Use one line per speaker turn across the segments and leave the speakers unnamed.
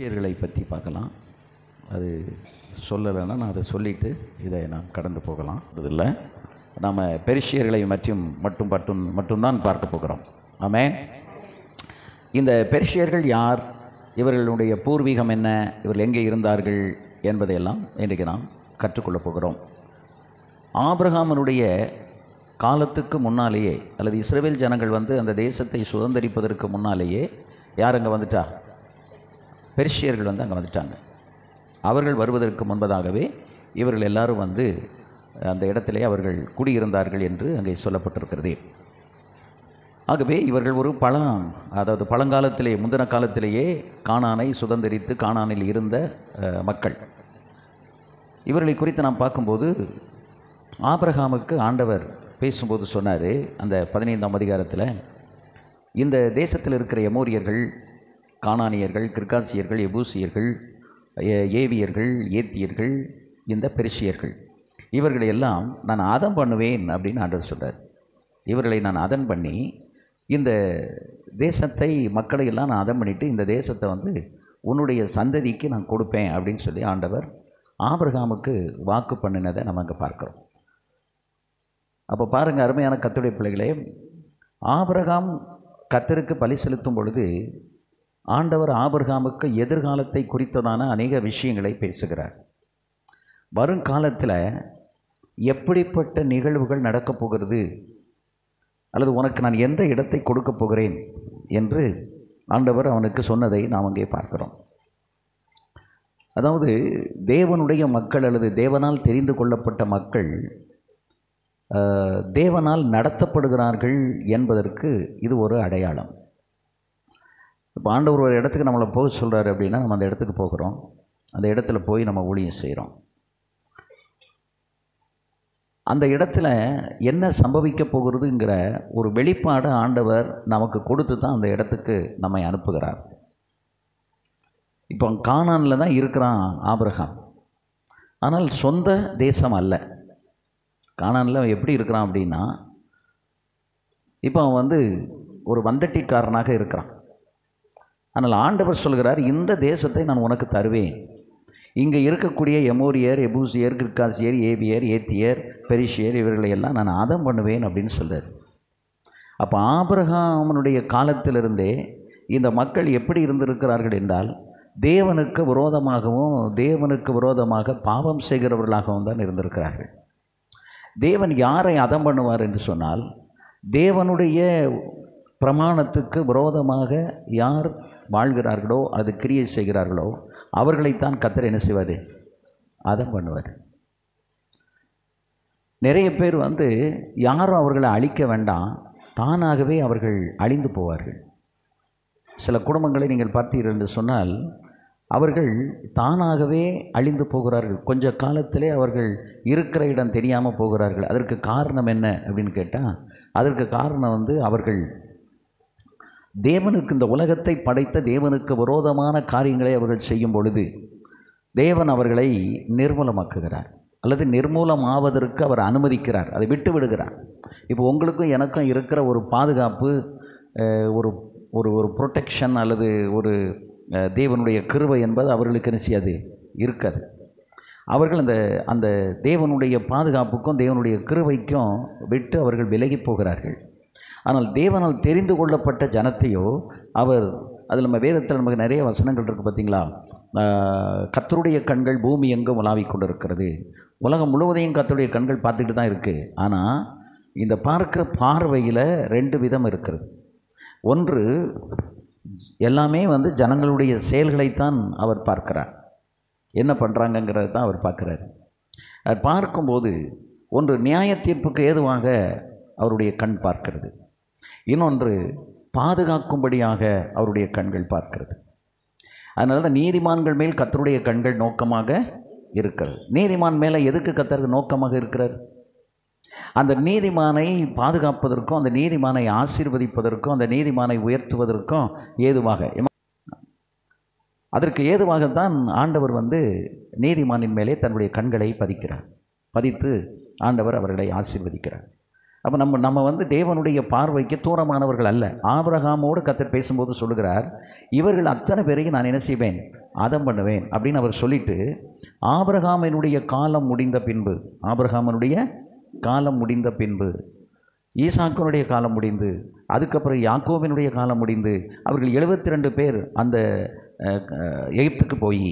பெரிஷியர்களை பற்றி பார்க்கலாம். அது சொல்லலைன்னா நான் அதை சொல்லிவிட்டு இதை நாம் கடந்து போகலாம். இல்லை, நாம் பெரிஷியர்களை மட்டும்தான் பார்க்க போகிறோம். ஆமென். இந்த பெரிஷியர்கள் யார், இவர்களுடைய பூர்வீகம் என்ன, இவர்கள் எங்கே இருந்தார்கள் என்பதையெல்லாம் இன்றைக்கு நாம் கற்றுக்கொள்ளப் போகிறோம். ஆபிரகாமனுடைய காலத்துக்கு முன்னாலேயே, அல்லது இஸ்ரவேல் ஜனங்கள் அந்த தேசத்தை சுதந்திரிப்பதற்கு முன்னாலேயே யார் அங்கே வந்துட்டா? பெரிஷியர்கள் அங்கே வந்துட்டாங்க. அவர்கள் வருவதற்கு முன்பதாகவே இவர்கள் எல்லாரும் அந்த இடத்திலே அவர்கள் குடியிருந்தார்கள் என்று அங்கே சொல்லப்பட்டிருக்கிறது. ஆகவே இவர்கள் ஒரு பழங்காலத்திலே, முந்தின காலத்திலேயே கானானை சுதந்திரித்து கானானில் இருந்த மக்கள். இவர்களை குறித்து நாம் பார்க்கும்போது ஆபிரகாமுக்கு ஆண்டவர் பேசும்போது சொன்னார், அந்த 15ஆம் அதிகாரத்தில், இந்த தேசத்தில் இருக்கிற எமோரியர்கள், கானானியர்கள், கிர்காசியர்கள், எபூசியர்கள், ஏவியர்கள், ஏத்தியர்கள், இந்த பெரிஷியர்கள், இவர்களை எல்லாம் நான் அதம் பண்ணுவேன் அப்படின்னு ஆண்டவர் சொல்கிறார். இவர்களை நான் அதம் பண்ணி இந்த தேசத்தை, மக்களை எல்லாம் நான் அதம் பண்ணிவிட்டு இந்த தேசத்தை உன்னுடைய சந்ததிக்கு நான் கொடுப்பேன் அப்படின்னு சொல்லி ஆண்டவர் ஆபிரகாமுக்கு வாக்கு பண்ணினதை நம்ம அங்கே பார்க்குறோம். அப்போ பாருங்கள் அருமையான கர்த்தருடைய பிள்ளைகளே, ஆபிரகாம் கர்த்தருக்கு பலி செலுத்தும் பொழுது ஆண்டவர் ஆபிரகாமுக்கு எதிர்காலத்தை குறித்ததான அநேக விஷயங்களை பேசுகிறார். வருங்காலத்தில் எப்படிப்பட்ட நிகழ்வுகள் நடக்கப் போகிறது, அல்லது உனக்கு நான் எந்த இடத்தை கொடுக்கப் போகிறேன் என்று ஆண்டவர் அவனுக்கு சொன்னதை நாம் அங்கே பார்க்கிறோம். அதாவது தேவனுடைய மக்கள், அல்லது தேவனால் தெரிந்து கொள்ளப்பட்ட மக்கள் தேவனால் நடத்தப்படுகிறார்கள் என்பதற்கு இது ஒரு அடையாளம். இப்போ ஆண்டவர் ஒரு இடத்துக்கு நம்மளை போக சொல்கிறாரு அப்படின்னா நம்ம அந்த இடத்துக்கு போகிறோம். அந்த இடத்துல போய் நம்ம ஊழியம் செய்கிறோம். அந்த இடத்துல என்ன சம்பவிக்க போகிறதுங்கிற ஒரு வெளிப்பாடு ஆண்டவர் நமக்கு கொடுத்து தான் அந்த இடத்துக்கு நம்மை அனுப்புகிறார். இப்போ கானானில் தான் இருக்கிறான் ஆபிரகாம். ஆனால் சொந்த தேசம் அல்ல. கானானில் எப்படி இருக்கிறான் அப்படின்னா, இப்போ அவன் ஒரு வந்தட்டிக்காரனாக இருக்கிறான். ஆனால் ஆண்டவர் சொல்கிறார், இந்த தேசத்தை நான் உனக்கு தருவேன். இங்கே இருக்கக்கூடிய எமோரியர், எபூசியர், கிர்காசியர், ஏவியர், ஏத்தியர், பெரிஷியர், இவர்களை எல்லாம் நான் அதம் பண்ணுவேன் அப்படின்னு சொல்கிறார். அப்போ ஆபிரகாமனுடைய காலத்திலிருந்தே இந்த மக்கள் எப்படி இருந்திருக்கிறார்கள் என்றால், தேவனுக்கு விரோதமாக பாவம் செய்கிறவர்களாகவும் தான் இருந்திருக்கிறார்கள். தேவன் யாரை அதம் பண்ணுவார் என்று சொன்னால், தேவனுடைய பிரமாணத்துக்கு விரோதமாக யார் வாழ்கிறார்களோ, அது கிரியை செய்கிறார்களோ, அவர்களைத்தான் கர்த்தர் என்ன செய்வார்? அதம் பண்ணுவார். நிறைய பேர் யாரும் அவர்களை அழிக்க வேண்டாம், தானாகவே அவர்கள் அழிந்து போவார்கள். சில குடும்பங்களை நீங்கள் பார்த்தீர்கள் என்று சொன்னால், அவர்கள் தானாகவே அழிந்து போகிறார்கள். கொஞ்ச காலத்திலே அவர்கள் இருக்கிற இடம் தெரியாமல் போகிறார்கள். அதற்கு காரணம் என்ன அப்படின்னு கேட்டால், அதற்கு காரணம் அவர்கள் தேவனுக்கு, இந்த உலகத்தை படைத்த தேவனுக்கு விரோதமான காரியங்களை அவர்கள் செய்யும் பொழுது தேவன் அவர்களை நிர்மூலமாக்குகிறார், அல்லது நிர்மூலமாவதற்கு அவர் அனுமதிக்கிறார், அதை விட்டு விடுகிறார். இப்போ உங்களுக்கும் எனக்கும் இருக்கிற ஒரு பாதுகாப்பு, ஒரு ஒரு ப்ரொடெக்ஷன், அல்லது ஒரு தேவனுடைய கிருபை என்பது அவர்களுக்கு நிச்சயது இருக்காது. அவர்கள் அந்த தேவனுடைய பாதுகாப்புக்கும் தேவனுடைய கிருபைக்கும் விட்டு அவர்கள் விலகி போகிறார்கள். ஆனால் தேவனால் தெரிந்து கொள்ளப்பட்ட ஜனத்தையோ அவர், அதில் நம்ம வேதத்தில் நமக்கு நிறைய வசனங்கள் இருக்குது பார்த்தீங்களா? கர்த்தருடைய கண்கள் பூமி எங்கும் உலாவிக் கொண்டு இருக்கிறது. உலகம் முழுவதையும் கர்த்தருடைய கண்கள் பார்த்துக்கிட்டு தான் இருக்குது. ஆனால் இந்த பார்க்குற பார்வையில் 2 விதம் இருக்கிறது. ஒன்று, எல்லாமே ஜனங்களுடைய செயல்களைத்தான் அவர் பார்க்கிறார், என்ன பண்ணுறாங்கங்கிறது தான் அவர் பார்க்குறார். அவர் பார்க்கும்போது ஒன்று நியாய தீர்ப்புக்கு ஏதுவாக அவருடைய கண் பார்க்கிறது, இன்னொன்று பாதுகாக்கும்படியாக அவருடைய கண்கள் பார்க்கிறது. அதனால தான் நீதிமான்கள் மேல் கர்த்தருடைய கண்கள் நோக்கமாக இருக்கிறது. நீதிமான் மேலே எதுக்கு கர்த்தர் நோக்கமாக இருக்கிறார்? அந்த நீதிமானை பாதுகாப்பதற்கும், அந்த நீதிமானை ஆசீர்வதிப்பதற்கும், அந்த நீதிமானை உயர்த்துவதற்கும் ஏதுவாக, அதற்கு ஏதுவாகத்தான் ஆண்டவர் நீதிமானின் மேலே தன்னுடைய கண்களை பதித்து ஆண்டவர் அவர்களை ஆசீர்வதிக்கிறார். அப்போ நம்ம வந்து தேவனுடைய பார்வைக்கு தூரமானவர்கள் அல்ல. ஆபிரகாமோடு கர்த்தர் பேசும்போது சொல்லுகிறார், இவர்கள் அத்தனை பேரையும் நான் என்ன செய்வேன், அதம் பண்ணுவேன் அப்படின்னு அவர் சொல்லிட்டு, ஆபிரகாமினுடைய காலம் முடிந்த பின்பு, ஆபிரகாமினுடைய காலம் முடிந்த பின்பு, ஈசாக்கினுடைய காலம் முடிந்து, அதுக்கப்புறம் யாக்கோபினுடைய காலம் முடிந்து, அவர்கள் 72 பேர் அந்த எகிப்துக்கு போய்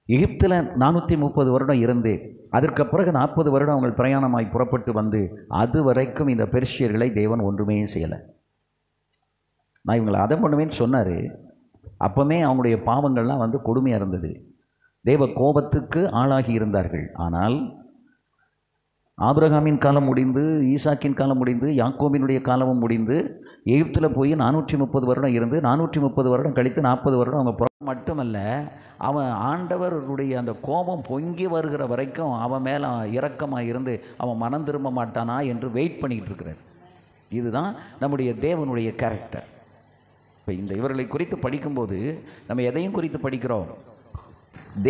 எகிப்தில் 430 வருடம் இருந்து, அதற்கு பிறகு 40 வருடம் அவங்க பிரயாணமாய் புறப்பட்டு வந்து, அது வரைக்கும் இந்த பெர்ஷியர்களை தேவன் ஒன்றுமே செய்யலை. நான் இவங்களை அதம் பண்ணுவேன்னு சொன்னார். அப்போமே அவங்களுடைய பாவங்கள்லாம் வந்து கொடுமையாக இருந்தது. தேவ கோபத்துக்கு ஆளாகி இருந்தார்கள். ஆனால் ஆபிரகாமின் காலம் முடிந்து, ஈசாக்கின் காலம் முடிந்து, யாக்கோபினுடைய காலமும் முடிந்து, எகிப்தில் போய் 430 வருடம் இருந்து, 430 வருடம் கழித்து 40 வருடம் அவங்க மட்டுமல்ல, அவன் ஆண்டவருடைய அந்த கோபம் பொங்கி வருகிற வரைக்கும் அவன் மேலே இரக்கமாக இருந்து அவன் மனம் திரும்ப மாட்டானா என்று வெயிட் பண்ணிக்கிட்டு இருக்கிறார். இதுதான் நம்முடைய தேவனுடைய கேரக்டர். இப்போ இந்த இவர்களை குறித்து படிக்கும்போது நம்ம எதையும் குறித்து படிக்கிறோம்,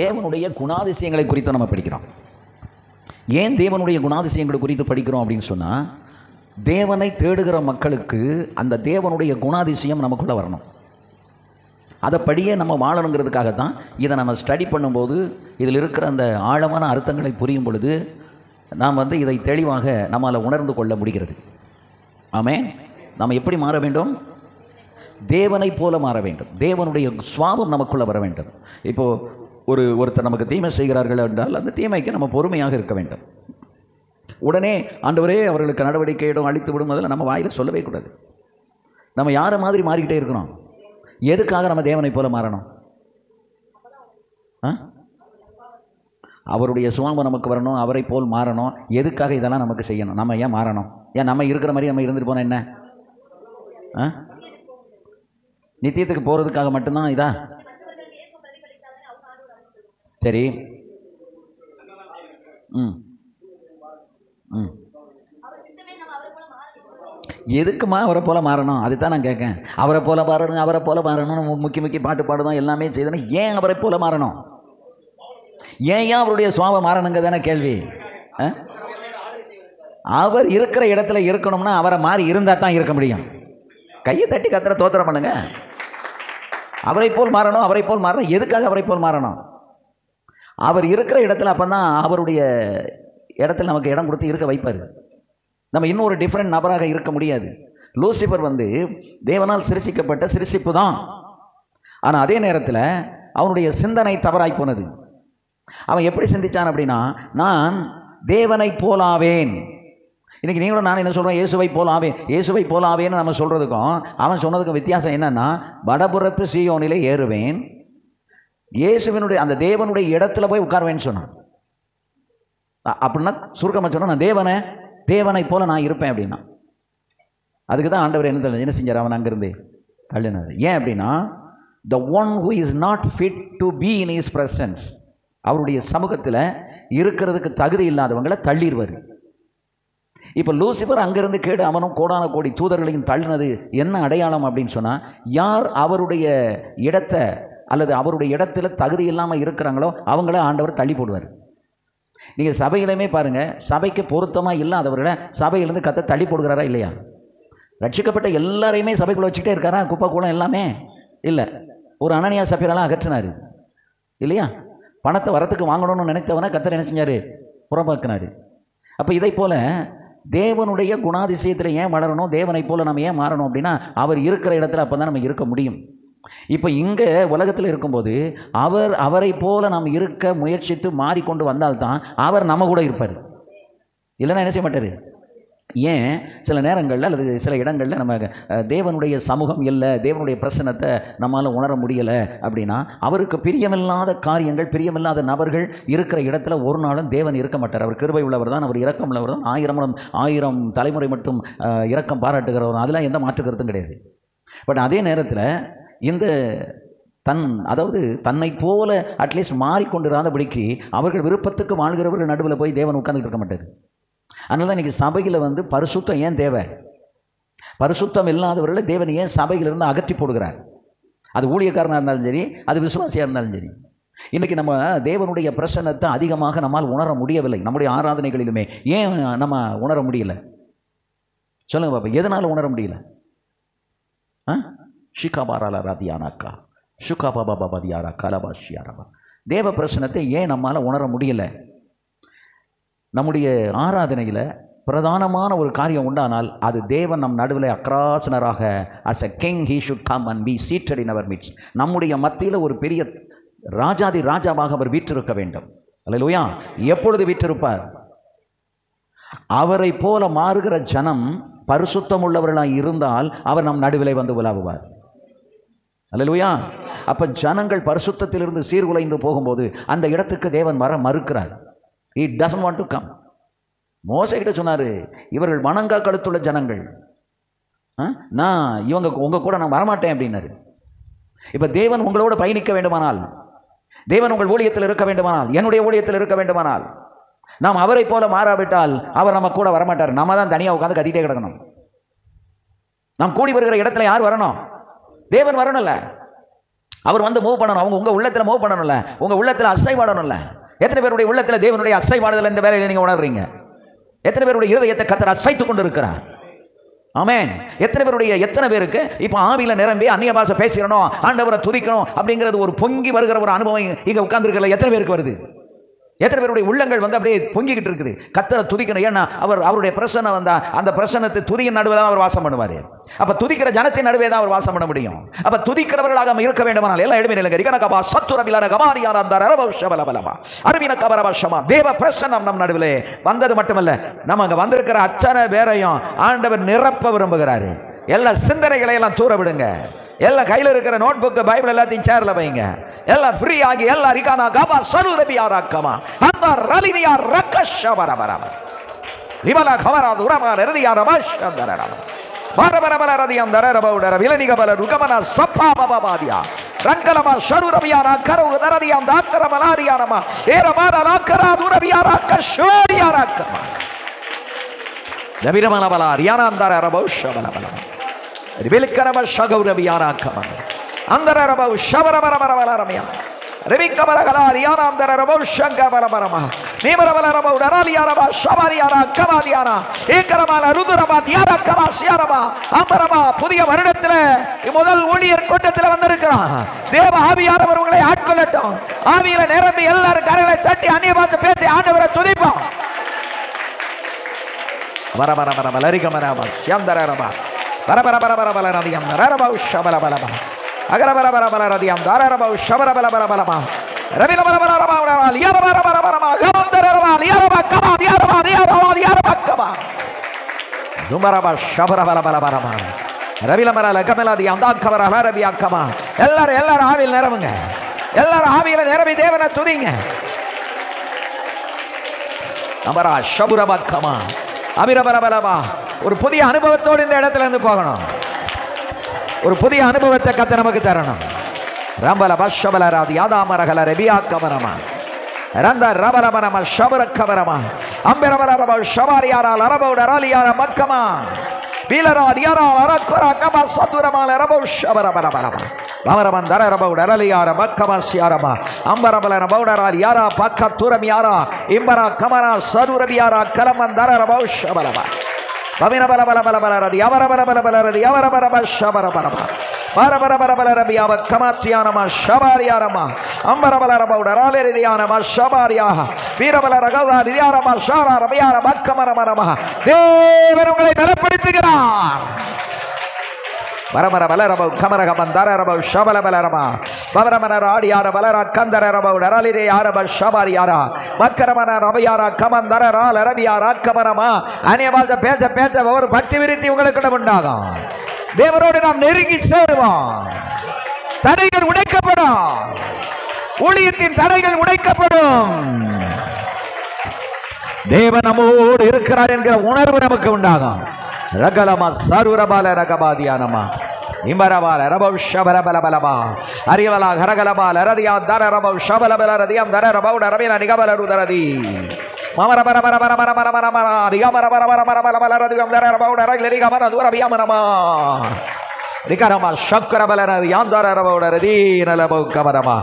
தேவனுடைய குணாதிசயங்களை குறித்து நம்ம படிக்கிறோம். ஏன் தேவனுடைய குணாதிசயங்களை குறித்து படிக்கிறோம் அப்படின்னு சொன்னால், தேவனை தேடுகிற மக்களுக்கு அந்த தேவனுடைய குணாதிசயம் நமக்குள்ளே வரணும். அதைப்படியே நம்ம வாழணுங்கிறதுக்காகத்தான் இதை நம்ம ஸ்டடி பண்ணும்போது இதில் இருக்கிற அந்த ஆழமான அர்த்தங்களை புரியும் பொழுது நாம் வந்து இதை தெளிவாக நம்மால் உணர்ந்து கொள்ள முடிகிறது. ஆமென். நாம் எப்படி மாற வேண்டும்? தேவனை போல மாற வேண்டும். தேவனுடைய சுவாபம் நமக்குள்ளே வர வேண்டும். இப்போது ஒருத்தர் நமக்கு தீமை செய்கிறார்கள் என்றால் அந்த தீமைக்கு நம்ம பொறுமையாக இருக்க வேண்டும். உடனே ஆண்டவரே அவர்களுக்கு நடவடிக்கை இடம் அழித்து விடும், அதில் நம்ம வாயில் சொல்லவே கூடாது. நம்ம யாரை மாதிரி மாறிக்கிட்டே இருக்கிறோம்? எதுக்காக நம்ம தேவனை போல மாறணும்? அவருடைய சுவாபம் நமக்கு வரணும், அவரை போல் மாறணும். எதுக்காக இதெல்லாம் நமக்கு செய்யணும்? நம்ம ஏன் மாறணும்? ஏன் நம்ம இருக்கிற மாதிரி நம்ம இருந்துட்டு போனால் என்ன? நித்தியத்துக்கு போகிறதுக்காக மட்டும்தான் இதா? சரி. எதுக்குமா அவரை போல மாறணும்? அதுதான் நான் கேட்கேன். அவரை போல மாறணும், அவரை போல மாறணும், முக்கி பாட்டு பாடுதான், எல்லாமே செய்தணும். ஏன் அவரை போல மாறணும்? ஏன் அவருடைய சுவாபம் மாறணுங்க தானே கேள்வி. அவர் இருக்கிற இடத்துல இருக்கணும்னா அவரை மாறி இருந்தால் தான் இருக்க முடியும். கையை தட்டி கத்திர தோத்திரம் பண்ணுங்க. அவரை போல் மாறணும், அவரை போல் மாறணும். எதுக்காக அவரை போல் மாறணும்? அவர் இருக்கிற இடத்துல அப்போ தான் அவருடைய இடத்துல நமக்கு இடம் கொடுத்து இருக்க வைப்பார். நம்ம இன்னொரு டிஃப்ரெண்ட் நபராக இருக்க முடியாது. லூசிஃபர் வந்து தேவனால் சிருஷ்டிக்கப்பட்ட சிருஷ்டிப்பு தான். ஆனால் அதே நேரத்தில் அவனுடைய சிந்தனை தவறாய் போனது. அவன் எப்படி சிந்திச்சான் அப்படின்னா, நான் தேவனை போலாவேன். இன்றைக்கி நீங்களும் நான் என்ன சொல்கிறோம்? இயேசுவை போலாவேன், இயேசுவை போலாவேன்னு நம்ம சொல்கிறதுக்கும் அவன் சொன்னதுக்கும் வித்தியாசம் என்னன்னா, வடபுறத்து சீயோனிலே ஏறுவேன், இயேசுவினுடைய அந்த தேவனுடைய இடத்துல போய் உட்காருவேன்னு சொன்னான். அப்படின்னா சுருக்கமாக சொன்னால், நான் தேவனை போல நான் இருப்பேன் அப்படின்னா. அதுக்கு தான் ஆண்டவர் என்ன செஞ்சார்? அவன் அங்கேருந்து தள்ளினார். ஏன் அப்படின்னா, the one who is not fit to be in his presence, அவருடைய சமூகத்தில் இருக்கிறதுக்கு தகுதி இல்லாதவங்களை தள்ளிடுவார். இப்போ லூசிஃபர் அங்கேருந்து கேடு அவனும் கோடான கோடி தூதர்களையும் தள்ளினது என்ன அடையாளம் அப்படின்னு சொன்னால், யார் அவருடைய இடத்தை அல்லது அவருடைய இடத்துல தகுதி இல்லாமல் இருக்கிறாங்களோ அவங்கள ஆண்டவர் தள்ளி போடுவார். நீங்கள் சபையிலுமே பாருங்கள், சபைக்கு பொருத்தமாக இல்லாதவர்களை சபையிலேருந்து கத்த தள்ளி போடுகிறாரா இல்லையா? ரட்சிக்கப்பட்ட எல்லாரையுமே சபைக்குள்ளே வச்சுக்கிட்டே இருக்காரா? குப்பை கூடம் எல்லாமே இல்லை. ஒரு அனனியா சபையெல்லாம் அகற்றினார் இல்லையா? பணத்தை வரத்துக்கு வாங்கணும்னு நினைத்தவனை கத்தர் என்ன செஞ்சார்? புறம்பாக்கினார். அப்போ இதை போல் தேவனுடைய குணாதிசயத்தில் ஏன் வளரணும், தேவனை போல் நம்ம ஏன் மாறணும் அப்படின்னா, அவர் இருக்கிற இடத்துல அப்போ தான் நம்ம இருக்க முடியும். இப்போ இங்கே உலகத்தில் இருக்கும்போது அவரை போல நாம் இருக்க முயற்சித்து மாறிக்கொண்டு வந்தால்தான் அவர் நம்ம கூட இருப்பார். இல்லைன்னா என்ன செய்ய மாட்டார். ஏன் சில நேரங்களில் அல்லது சில இடங்களில் நம்ம தேவனுடைய சமூகம் இல்லை, தேவனுடைய பிரசன்னத்தை நம்மளால் உணர முடியலை அப்படின்னா, அவருக்கு பிரியமில்லாத காரியங்கள், பிரியமில்லாத நபர்கள் இருக்கிற இடத்துல ஒரு நாளும் தேவன் இருக்க மாட்டார். அவர் கிருபை உள்ளவர் தான், அவர் இரக்கம் உள்ளவர் தான், 1000 தலைமுறை மட்டும் இரக்கம் பாராட்டுகிறவர், அதெல்லாம் எந்த மாற்று கருத்தும் கிடையாது. பட் அதே நேரத்தில் இந்த அதாவது தன்னை போல அட்லீஸ்ட் மாறிக்கொண்டிராதபடிக்கு அவர்கள் விருப்பத்துக்கு வாழ்கிறவர்கள் நடுவில் போய் தேவன் உட்கார்ந்துட்டு இருக்க மாட்டார். அதனால தான் இன்றைக்கி சபையில் வந்து பரிசுத்தம் ஏன் தேவை? பரிசுத்தம் இல்லாதவர்களை தேவன் ஏன் சபையிலிருந்து அகற்றி போடுகிறார்? அது ஊழியக்காரனாக இருந்தாலும் சரி, அது விசுவாசியாக இருந்தாலும் சரி. இன்றைக்கி நம்ம தேவனுடைய பிரசன்னத்தை அதிகமாக நம்மால் உணர முடியவில்லை. நம்முடைய ஆராதனைகளிலுமே ஏன் நம்ம உணர முடியலை? சொல்லுங்க பாப்பா, எதனால உணர முடியல? ஷிகாபாரால ராதியானாக்கா ஷுகா பாபா பாபா தியாரா கலபாஷியாரபா. தேவ பிரசனத்தை ஏன் நம்மால் உணர முடியல? நம்முடைய ஆராதனையில் பிரதானமான ஒரு காரியம் உண்டானால் அது தேவன் நம் நடுவில் அக்ராசனராக as a king he should come and be seated in our midst. நம்முடைய மத்தியில் ஒரு பெரிய ராஜாதி ராஜாவாக அவர் வீற்றிருக்க வேண்டும். அல்லேலூயா. எப்பொழுது வீற்றிருப்பார்? அவரை போல மாறுகிற ஜனம் பரிசுத்தம் உள்ளவர்களாக இருந்தால் அவர் நம் நடுவிலே வந்து உலாவுவார். அல்லேலூயா. அப்ப ஜனங்கள் பரிசுத்தத்திலிருந்து சீர்குலைந்து போகும்போது அந்த இடத்துக்கு தேவன் வர மறுக்கிறார். he doesn't want to come. மோசே கிட்ட சொன்னாரு, இவர்கள் வணங்கா கழுத்துள்ள ஜனங்கள், நான் இவங்க உங்க கூட நான் வரமாட்டேன் அப்படின்னாரு. இப்ப தேவன் உங்களோட பயணிக்க வேண்டுமானால், தேவன் உங்கள் ஊழியத்தில் இருக்க வேண்டுமானால், என்னுடைய ஊழியத்தில் இருக்க வேண்டுமானால், நாம் அவரை போல மாறாவிட்டால் அவர் நம்ம கூட வரமாட்டார். நம்ம தான் தனியாக உட்காந்து கத்திட்டே கிடக்கணும். நாம் கூடி வருகிற இடத்துல யார் வரணும்? தேவன் வரணும்ல. அவர் வந்து மூவ் பண்ணணும். அவங்க உங்க உள்ளத்துல மூவ் பண்ணணும்ல, உங்க உள்ளத்துல அசைவாடணும்ல. எத்தனை பேருடைய உள்ளத்துல தேவனுடைய அசைவாடுதல் இந்த வேலையில் நீங்க உணர்றீங்க? எத்தனை பேருடைய இருதயத்தை கர்த்தர் அசைத்துக் கொண்டு இருக்கிறார்? ஆமென். எத்தனை பேருக்கு இப்ப ஆவியில நிரம்பி அந்நிய பாஷை பேசிடணும், ஆண்டவரை துதிக்கணும் அப்படிங்கிறது ஒரு பொங்கி வருகிற ஒரு அனுபவம் இங்க உட்கார்ந்து இருக்கல? எத்தனை பேருக்கு வருது? எத்தனை பேருடைய உள்ளங்கள் வந்து அப்படியே பொங்கிக்கிட்டு இருக்குது? கர்த்தரை துதிக்கணும். ஏன்னா அவருடைய பிரசன்னம் வந்தா அந்த பிரசன்னத்தை துதியின் நடுவே தான் அவர் வாசம் பண்ணுவார். அப்ப துதிக்கிற ஜனத்தின் நடுவே தான் அவர் வாசம் பண்ண முடியும். அப்ப துதிக்கிறவர்களாக இருக்க வேண்டுமானால் எல்லாம் எழுமி நிலங்க ரிகனகபா சத்துரபிலன கமாரியான அந்த ரபௌஷபலபலமா அரவின கபரபஷமா தேவ பிரசன்னம் நம் நடுவிலே வந்தது மட்டுமல்ல, நம்ம அங்க வந்திருக்கிற அத்தனை பேரையும் ஆண்டவர் நிரப்ப விரும்புகிறாரு. எல்லா சிந்தனைகளை எல்லாம் தூர விடுங்க. எல்லாம் கையில் இருக்கிற நோட் புக் பைபிள் எல்லாத்தையும் சேர்ல வைங்க. எல்லாம் ஃப்ரீ ஆகி எல்லா ரிகானா கபா சலுரபியாராக்கமா அந்த ரலினியா ரக்கஷபரபரப ரிபலா கவரா துரமா ரதியா ரபாஷந்தரரப பரபரபரதியம் தரரபவுடர விலனிகபல ருகமனா சப்பா பாபாதியா ரங்கலமா ஷருரபியாரா கரோ தரதியம் தாக்கரமலாரியானமா ஏரமாரா லாக்கரா துரபியாரா கஷோரியாராக்கமா நபிரமனபலா ரியானாந்தர ரபௌஷபலபல ரிபில்கரம ஷகௌரபியாராக்கமா அந்தரரபௌ ஷபரபரபரபலரமியா ரெவிக்கபரகலா ரியானாந்தர ரபௌஷங்கபரபரமா நீமரபலரபௌ டராலியாரபா ஷபாரியாரா கமாதியாரா ஏகரமால ருதுரபா தியாரா கமாசியாரபா அம்பரபா. புதிய வருடத்தில் முதல் ஊழியர் கூட்டத்தில் வந்திருக்கிறான். தேவ ஆவியானவர் உங்களை ஆட்கொள்ளட்டும். ஆவியில நிரம்பி எல்லாரும் கரங்களை தட்டி அந்நிய பார்த்து பேசி ஆண்டவரை துதிப்போம். வரபரபரபலரிகமரபா ஷந்தரரபா வரபரபரபலரதியம் ரரபௌ ஷபலபலபா அகரபரபரபலரதியம் தாரரபௌ ஷபரபலபலபலபா ரபிலபலபலரபா லியரபரபரபரபா கமந்தரரபா லியரபா கமா தியரபா தியரபா தியரபா கமா துமரபா ஷபரபலபலபலபா ரபிலமரல கமலதியம் தாக்கவரல ரபியா கமா. எல்லாரும் ஆவியில் நிரம்புங்க. எல்லாரும் ஆவியில நிரம்பி தேவனை துதிங்க. அமரா ஷபுரபா கமா அபிரபரபலபா. ஒரு புதிய அனுபவத்தோடு இந்த இடத்துல இருந்து போகணும். ஒரு புதிய அனுபவத்தை கர்த்தர் நமக்கு தரணும். ரம்பல பஷபலராதி யாதாமரகல ரெபியா கமரமா ரந்த ரபரபரம ஷபரக்கபரமா அம்பரபரப ஷபாரியாரா லரபௌடராலியாரா மக்கமா வீலரா டியாரா லரக்கரா கபா சதுரமா லரபௌ ஷபரபரபரமா வமரமன் தரரபௌடராலியாரா மக்கமா சியாரமா அம்பரபலன பௌடராலியாரா பக்க துரமியாரா இம்பரா கமரா சதுரபியாரா கலமன் தரரபௌ ஷபரபா பவினபலபலபலபலரதி அவரபலபலபலரதி அவரபரப ஷபரபரபா பரபரபலபலரபியாவ கமாத்தியானமா ஷபாரியாரமா அம்பரபலரபௌடராலியானமா ஷபாரியாக வீரபலரகௌரா ரியாரமா ஷாரா ரபியார மக்கமரமரமா. தேவன் உங்களை பலப்படுத்துகிறார். வரமரபலரபௌ கமரகமந்தரரபௌ ஷபலபலரமா பவரமனராடியார பலர கந்தரரபௌ டராலிரே ஆரப ஷபாரியாரா மக்கரமன ரபியாரா கமந்தரரா லரபியாரா கமரமா. அந்நிய பாஷை பேச ஒரு பக்தி விருத்தி உங்களுக்கு உண்டாகும். தேவனோடு நாம் நெருங்கி சேருவோம். தடைகள் உடைக்கப்படும். ஊழியத்தின் தடைகள் உடைக்கப்படும். தேவன் நம்மோடு இருக்கிறார் என்கிற உணர்வு நமக்கு உண்டாகும். ரகலமா சருரபால ரகபாதியானமா இம்பரபால ரபௌ ஷபரபலபலபா அரியவலா ஹரகலபால ரதியா தரரபௌ ஷபலபலரதியம் தரரபௌ டரபின நிகபலருதரதி மமரபரபரபரபரபரபரபரபர ரிகபரபரபரபரபரபரதியம் தரரபௌ டரகிலரிகமன துரபியமனமா ரிகரமா ஷக்கரபலரதி யாந்தரரபௌ டரதி நலபௌ கமரமா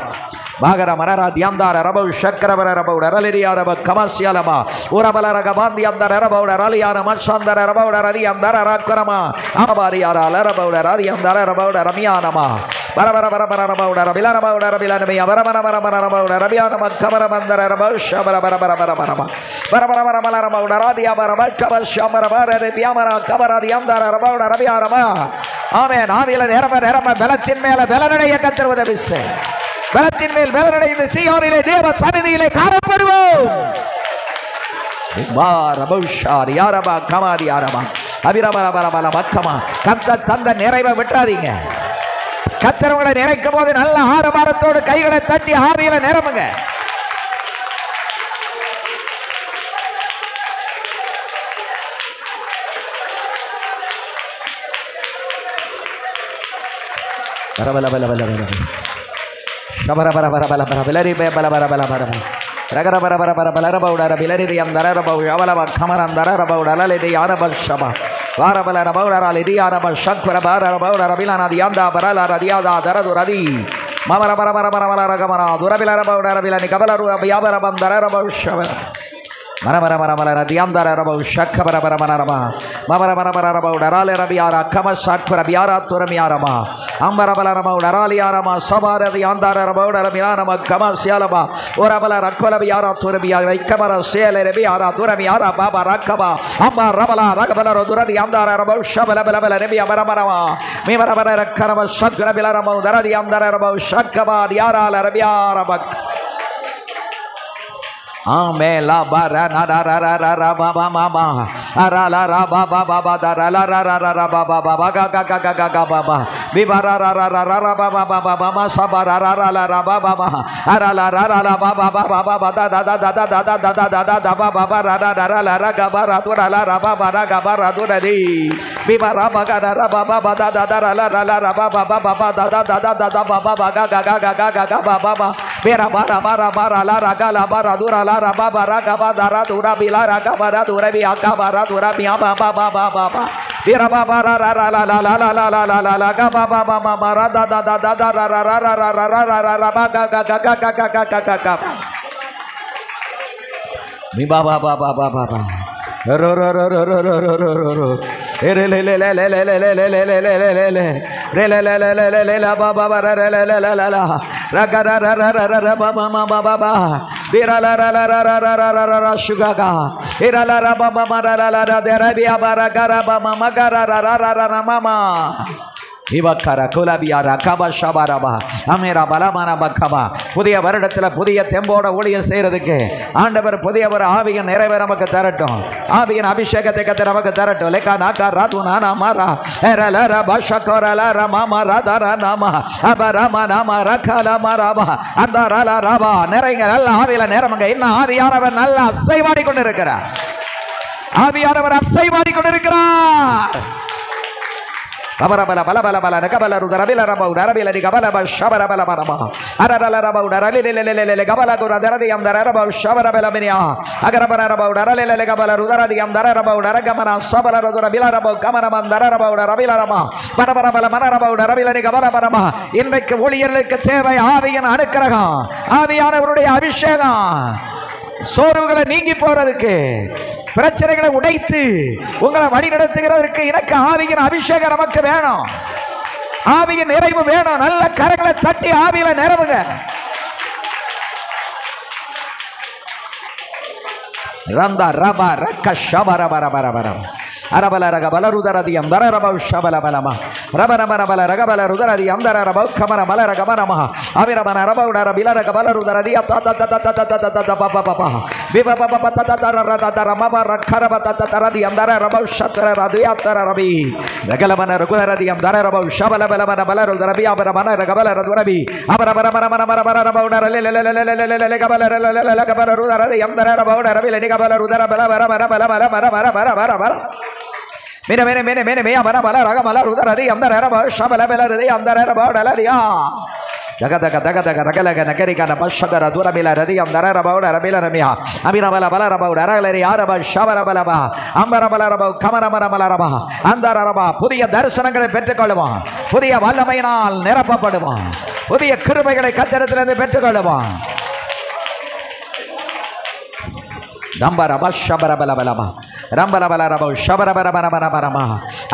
Bagara Marara Diandara Rabo Shakara Rabo Raliria Rabo Kamasialama Urabala Gabandi Andara Rabo Raliana Mansandara Rabo Radiandara Rakarama Abariara Larabo Radiandara Rabo Ramianama Barabara Rabo Rabila Rabo Rabilanami Barabara Rabiana Kamarabandara Rabo Shabara Barabara Rabo Radia Barabaka Shamara Biamara Kabara Diandara Rabo Rabiarama Amen Avila Herama Belatin Mela Belana Yakatar with a Bisse Belatin Mel Belana in the sea or in a day but Sunday like Karaparu Barabusha Yaraba Kamadi Araba Abirabara Bakama Kanta Tanda Nereva Vetradinga Kataranga Nerekamo in Allah Harabarato Kaila Tati Havila Neramaga Shabara Bilari Balabara Ragara Bilari the Andaraba Yavala Kamarandara about Alale the Araba Shaba Varabala about Alidi Araba Shakura about Rabilana the Anda Barala Radiada Daraduradi Mamara Ragamana Durabila about Arabilani Kabala Yabara Bandara about Shabara Marabara Diandara Rabo Shakabara Mamara about Arale Rabiara Kamasakura Biara Turamiarama Ambarabala about Araliarama Sabara the Andara about Arabianama Kamasialaba Urabala Rakola Biara Turabia Kamara Sele Biara Turamiara Baba Rakaba Amba Rabala Rakabala Dura the Andara about Shabala Rebia Baramarama Mimarabara Karama Shakura Bilaramo Dara the Andara about Shakaba Diara Rabiara Amen la barana ra baba mama arala ra baba baba darala ra baba baba ga baba bibara ra baba baba sabara ra baba arala ra baba baba da baba ra gabara turala ra baba ra gabara turadi bibara baga ra baba da baba da baba ga baba bera bara la gala bara dura Lara Baba Ragaba Dara Dura Bilara Gabara Dura Biakabara Dura Biaba Baba Dira Baba La Gaba Baba Marada Mi Baba Baba Ibakara Kulabiara Kaba Shabaraba Amira Balamana Bakaba Pudia Varadatla Pudia Temboda Ulia Serake Andaver Pudia Avi and Ereveramaca Tarato Avi and Abhisheka Tekataramaca Tarato Leka Naka Ratunana Mara Eralara Bashakora Lara Mama Radara Nama Abarama Nama Rakala Maraba Andarala Raba Neranga Avila Neramaga Aviana Nalla Savadi Konderakara Aviana Savadi Konderakara Bala Gabala Rudarabila Rabau Darabila Gabala Shabara Balabama Arala Rabau Darale Gabala Gurada Yam Darabau Shabara Belamia Agarabara Rabau Darale Gabala Rudara Yam Darabau Daragamana Sabara Rabila Rabau Kamana Mandara Rabau Darabila Rama Barabara Balamana Darabila Gabala Barama in the Kavolier Kateva Avi and Adakaraga Aviana Abhishega Sorugala Niki Porake பிரச்சனைகளை உடைத்து உங்களை வழி நடத்துகிறதற்கு எனக்கு ஆவியின் அபிஷேகம் நமக்கு வேணும் ஆவியின் நிறைவு வேணும் நல்ல கரங்களை தட்டி ஆவியில நிரவுங்க ரந்தா ரபா ரக்க ஷபர பர பர பர அரபல ரகபல ருதரதி அந்தர ரபௌ ஷபல பலமா ரபன மனபல ரகபல ருதரதி அந்தர ரபௌ கமர மல ரகமனமா அவிரபன ரபௌ ரபில ரகபல ருதரதி தத பபபப பிபபப தத ரமப ரக்கரப ததரதி அந்தர ரபௌ ஷத்ர ரதி அத்தர ரபி ரகலமன ரகுதரதி அந்தர ரபௌ ஷபல பலமன பல ருதரபி அபரமன ரகபல ருதரபி அபரபர மன மர ரபௌ ரல கபல ரகபல ருதரதி அந்தர ரபௌ ரபி லகபல ருதர பல மர Mene Abana Bala Ragamala Rudari Amdaraba Shabala Bella Amdaraba Dalaria Daga Nakarika Pashagara Durabila Radi Amdaraba Rabilamia Aminabala Balaraba Darali Araba Shabala Balaba Ambarabala Kamarama Malaraba Andaraba Pudia Darsanaga Pentacolama Pudia Valamainal Nerapa Padama புதிய கிருபைகளை கர்த்தரிடத்திலிருந்து பெற்றுக்கொள்ளுவோம். ரம்பரப ஷபரபலபலபா ரம்பரபலரப ஷபரபரபரபரபரமா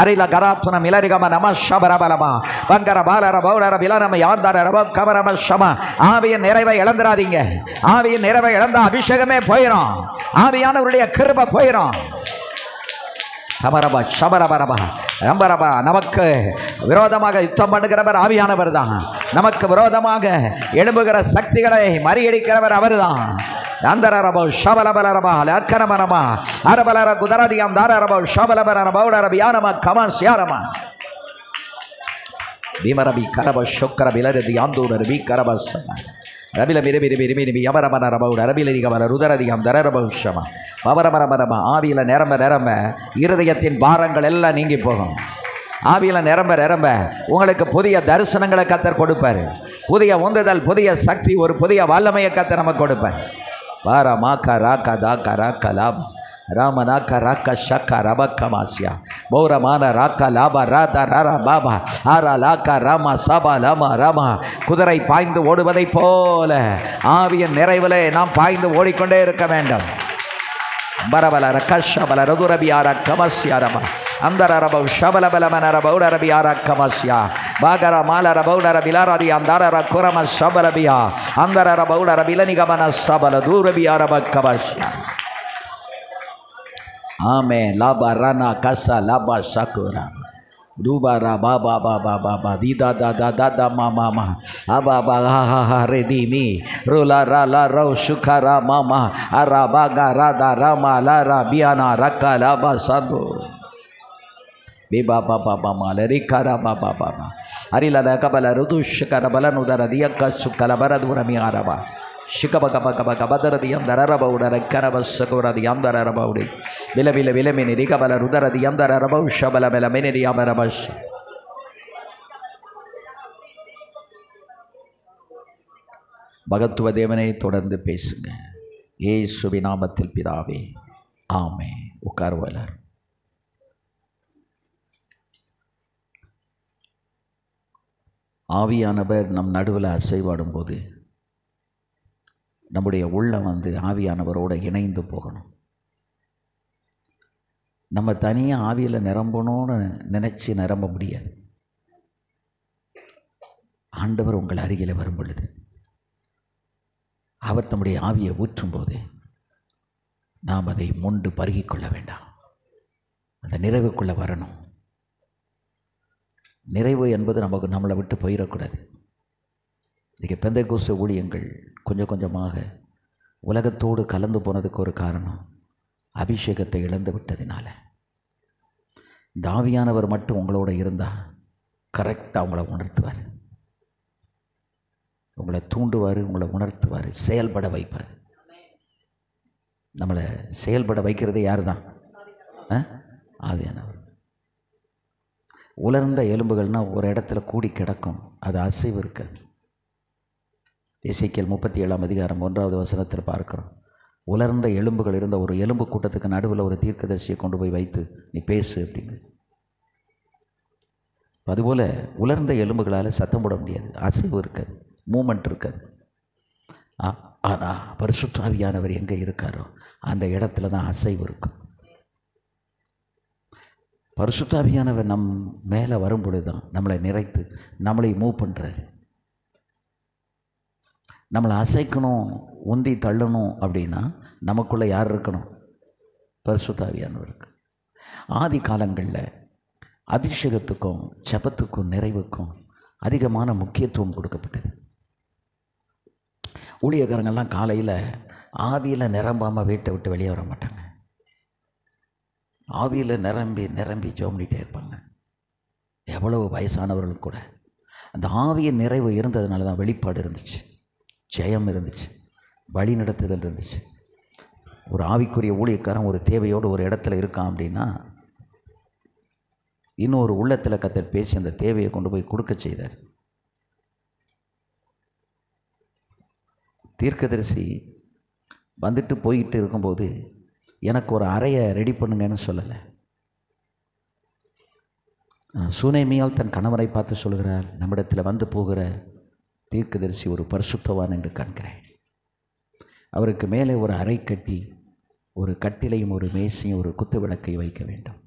அரில கராத்துன மிலரிகம நம ஷபரபலபா வங்கர பாலர பௌடர பிலரம யாந்தரப கபரம ஷம. ஆவியின் நிறைவை இழந்துடாதீங்க. ஆவியின் நிறைவை இழந்தா அபிஷேகமே போயிடும். ஆவியானவருடைய கிருபை போயிடும். கபரபா ஷபரபரபா ரம்பரபா. நமக்கு விரோதமாக யுத்தம் பண்ணுகிறவர் ஆவியானவர் தான். நமக்கு விரோதமாக எழும்புகிற சக்திகளை மறியடிக்கிறவர் அவர் தான். அந்தரபோ ஷபலபலரபா லக்கரமனமா அரபலர குதரதியம் தாரபோ ஷபலபரபௌடரபியானம கமஸ்யாரமா பீமரபி கரப ஷொக்கர பிலரதி ஆந்தூரபி கரபஸ் ரபில மிரபி ரிபி ரிபி யமரமனரபௌட ரபிலரிகமல ருதரதியம் தரரபௌஷமா பவரமரமரமா. ஆவியில நிரம்ப நிரம்ப இருதயத்தின் பாரங்கள் எல்லாம் நீங்கி போகும். ஆவியில நிரம்ப நிரம்ப உங்களுக்கு புதிய தரிசனங்களை கர்த்தர் கொடுப்பார். புதிய உந்துதல், புதிய சக்தி, ஒரு புதிய வல்லமையை கர்த்தர் நமக்கு கொடுப்பார். வாரா மாக்கா ராக்கா தாக்கா ராக்கா லாபா ராமநாக்கா ராக்கா ஷக்கா ரபக்கமாசியா பௌரமான ராக்கா லாபா ராதா ராரா பாபா ஆரா லாக்கா ராமா சபா லாமா ராமா. குதிரை பாய்ந்து ஓடுவதை போல ஆவியின் நிறைவிலே நாம் பாய்ந்து ஓடிக்கொண்டே இருக்க வேண்டும். பரபல ரகஷபல ரதுரபியார கமஸ்யாரமா அந்தரபௌ ஷபலபலமனரபௌடரபியார கமஸ்யா பாகர மாலர பௌடர பிலாரதி அந்தரர குரம ஷபலபியா அந்தரர பௌடர பிலனிகமன சபல தூரபியாரப கமஸ்யா. ஆமே லாபா ரனா கசா லாபா ஷகுரா Dubara baba baba baba dida da da da da mama ma ababa ha ha ha redimi rula ra la ro shukara mama arabaga rada rama la rabiana rakala basando biba baba mama lerikara baba baba arila la kabala rudushkara balanudara diyakka sukala baradurami araba shikabagabagabadradiyam dararabauda karabassakuradiyam dararabaudi bila bila bila meniri kabala rudaradiyam dararabau shabala bela meniri amarabash. பகத்துவ தேவனை தொடர்ந்து பேசுங்க. இயேசுவின் நாமத்தில் பிதாவே, ஆமென். உட்கார்வலர். ஆவியானவர் நம் நடுவில் அசைவாடும் போது நம்முடைய உள்ளம் ஆவியானவரோடு இணைந்து போகணும். நம்ம தனியாக ஆவியில் நிரம்பணும்னு நினச்சி நிரம்ப முடியாது. ஆண்டவர் உங்கள் அருகில் வரும் பொழுது, அவர் தம்முடைய ஆவியை ஊற்றும் போது நாம் அதை மொண்டு பருகிக் கொள்ள வேண்டாம். அந்த நிறைவுக்குள்ளே வரணும். நிறைவு என்பது நம்மளை விட்டு போயிடக்கூடாது. இன்றைக்கி பெந்தைக்கோஸ்து ஊழியங்கள் கொஞ்சம் கொஞ்சமாக உலகத்தோடு கலந்து போனதுக்கு ஒரு காரணம் அபிஷேகத்தை இழந்து விட்டதினால. இந்த ஆவியானவர் மட்டும் உங்களோட இருந்தால் கரெக்டாக உங்களை உணர்த்துவார், உங்களை தூண்டுவார், உங்களை உணர்த்துவார், செயல்பட வைப்பார். நம்மளை செயல்பட வைக்கிறதே யார் தான்? ஆவியானவர். உலர்ந்த எலும்புகள்னால் ஒரு இடத்துல கூடி கிடக்கும், அது அசைவு இருக்காது. எசேக்கியேல் 37:1 பார்க்குறோம். உலர்ந்த எலும்புகள் இருந்த ஒரு எலும்பு கூட்டத்துக்கு நடுவில் ஒரு தீர்க்கதரிசியை கொண்டு போய் வைத்து நீ பேசு அப்படின்னு. அதுபோல் உலர்ந்த எலும்புகளால் சத்தம் போட முடியாது, அசைவு இருக்காது, மூமெண்ட் இருக்காது. ஆனால் பரிசுத்த ஆவியானவர் எங்கே இருக்காரோ அந்த இடத்துல தான் அசைவு இருக்கும். பரிசுத்த ஆவியானவர் நம் மேலே வரும்பொழுது தான் நம்மளை நிறைத்து நம்மளை மூவ் பண்ணுறாரு. நம்மளை அசைக்கணும், உந்தி தள்ளணும் அப்படின்னா நமக்குள்ளே யார் இருக்கணும்? பரிசுத்த ஆவியானவர் இருக்கு. ஆதி காலங்களில் அபிஷேகத்துக்கும் ஜெபத்துக்கும் நிறைவுக்கும் அதிகமான முக்கியத்துவம் கொடுக்கப்பட்டது. ஊழியக்காரங்கள்லாம் காலையில் ஆவியில் நிரம்பாமல் வீட்டை விட்டு வெளியே வர மாட்டாங்க. ஆவியில் நிரம்பி நிரம்பி ஜோம்பிட்டே இருப்பாங்க. எவ்வளவு வயசானவர்களும் கூட அந்த ஆவியின் நிறைவு இருந்ததுனால தான் வெளிப்பாடு இருந்துச்சு, ஜெயம் இருந்துச்சு, வழி நடத்துதல் இருந்துச்சு. ஒரு ஆவிக்குரிய ஊழியக்காரன் ஒரு தேவையோடு ஒரு இடத்துல இருக்கான் அப்படின்னா இன்னொரு உள்ளத்தில் கர்த்தர் பேசி அந்த தேவையை கொண்டு போய் கொடுக்க செய்தார். தீர்க்கதரிசி வந்துட்டு போயிட்டு இருக்கும்போது எனக்கு ஒரு அறையை ரெடி பண்ணுங்கன்னு சொல்லலை. சூனேமியால் தன் கணவரை பார்த்து சொல்கிறார், நம்மிடத்தில் வந்து போகிற தீர்க்கதரிசி ஒரு பரிசுத்தவான் என்று காண்கிறேன். அவருக்கு மேலே ஒரு அறை கட்டி ஒரு கட்டிலையும் ஒரு மேசையும் ஒரு குத்து விளக்கை வைக்க வேண்டும்.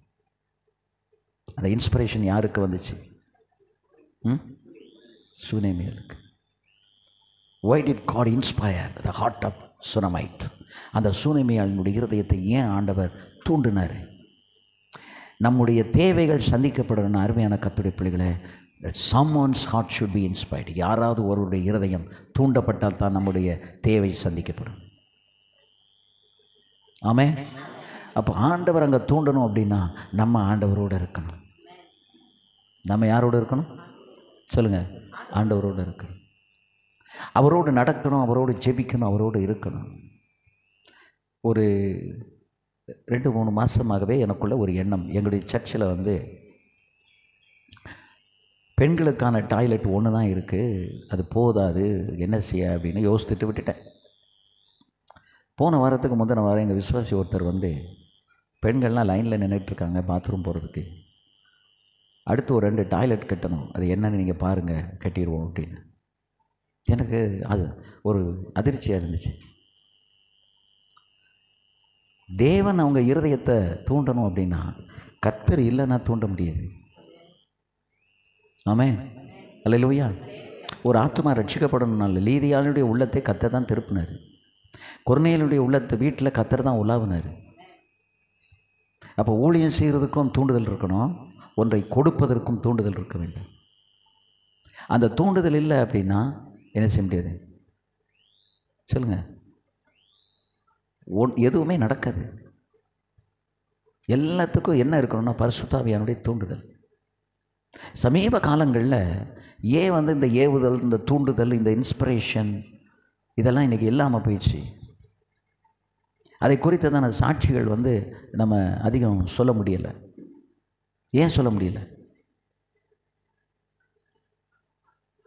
அந்த இன்ஸ்பிரேஷன் யாருக்கு வந்துச்சு? சுனேமியலுக்கு. Why did God inspire the heart of Shunammite? அந்த சூனேமியாளினுடைய இருதயத்தை ஏன் ஆண்டவர் தூண்டினார்? நம்முடைய தேவைகள் சந்திக்கப்படணும். அருமையான கர்த்தருடைய பிள்ளைகளே, that someone's heart should be inspired. யாராவது ஒருவருடைய இருதயம் தூண்டப்பட்டால் தான் நம்முடைய தேவை சந்திக்கப்படும். ஆமென். அப்போ ஆண்டவர் அங்கே தூண்டணும் அப்படின்னா நம்ம ஆண்டவரோடு இருக்கணும். நம்ம யாரோடு இருக்கணும் சொல்லுங்கள்? ஆண்டவரோடு இருக்கணும். அவரோடு நடக்கணும், அவரோடு ஜெபிக்கணும், அவரோடு இருக்கணும். ஒரு 2-3 மாதமாகவே எனக்குள்ள ஒரு எண்ணம், எங்களுடைய சர்ச்சில் பெண்களுக்கான டாய்லெட் ஒன்று தான் இருக்குது, அது போதாது, என்ன செய்ய அப்படின்னு யோசித்துட்டு விட்டுட்டேன். போன வாரத்துக்கு முந்தின வாரம் எங்கள் விசுவாசி ஒருத்தர் பெண்கள்லாம் லைனில் நின்றுட்டுருக்காங்க பாத்ரூம் போகிறதுக்கு, அடுத்து ஒரு 2 டாய்லெட் கட்டணும், அது என்னன்னு நீங்கள் பாருங்கள், கட்டிடுவோம் அப்படின்னு. எனக்கு அது ஒரு அதிர்ச்சியாக இருந்துச்சு. தேவன் அவங்க இருதயத்தை தூண்டணும் அப்படின்னா கர்த்தர் இல்லைன்னா தூண்ட முடியாது. ஆமென். அல்லேலூயா. ஒரு ஆத்துமா ரட்சிக்கப்படணும்னால லீதியாளுடைய உள்ளத்தை கர்த்தர் தான் திருப்பினார். கொர்நேலியுடைய உள்ளத்தை வீட்டில் கர்த்தர் தான் உலாவினார். அப்போ ஊழியம் செய்கிறதுக்கும் தூண்டுதல் இருக்கணும், ஒன்றை கொடுப்பதற்கும் தூண்டுதல் இருக்க வேண்டும். அந்த தூண்டுதல் இல்லை அப்படின்னா என்ன செய்ய முடியாது சொல்லுங்கள்? எதுவுமே நடக்காது. எல்லாத்துக்கும் என்ன இருக்கணும்னா பரிசுத்த ஆவியானுடைய தூண்டுதல். சமீப காலங்களில் ஏன் இந்த ஏவுதல், இந்த தூண்டுதல், இந்த இன்ஸ்பிரேஷன் இதெல்லாம் இன்றைக்கி இல்லாமல் போயிடுச்சு. அதை குறித்ததான சாட்சிகள் நம்ம அதிகம் சொல்ல முடியலை. ஏன் சொல்ல முடியல?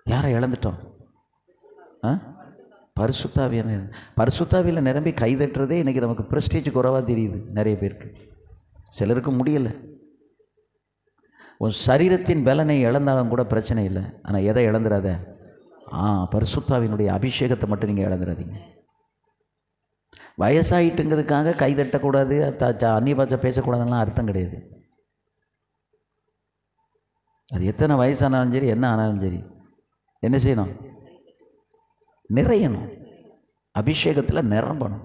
யாரை இழந்துட்டோம்? பரிசுத்தாவியில் நிரம்பி கைதட்டுறதே இன்றைக்கி நமக்கு ப்ரெஸ்டீஜ் குறைவாக தெரியுது நிறைய பேருக்கு. சிலருக்கு முடியலை. உன் சரீரத்தின் பலனை இழந்தாலும் கூட பிரச்சனை இல்லை, ஆனால் எதை இழந்துடாத? பரிசுத்தாவினுடைய அபிஷேகத்தை மட்டும் நீங்கள் இழந்துடாதீங்க. வயசாகிட்டுங்கிறதுக்காக கைதட்டக்கூடாது, அந்நிய பாஷை பேசக்கூடாதுலாம் அர்த்தம் கிடையாது. அது எத்தனை வயசானாலும் சரி, என்ன ஆனாலும் சரி, என்ன செய்யணும்? நிறையணும், அபிஷேகத்தில் நிரம்பணும்.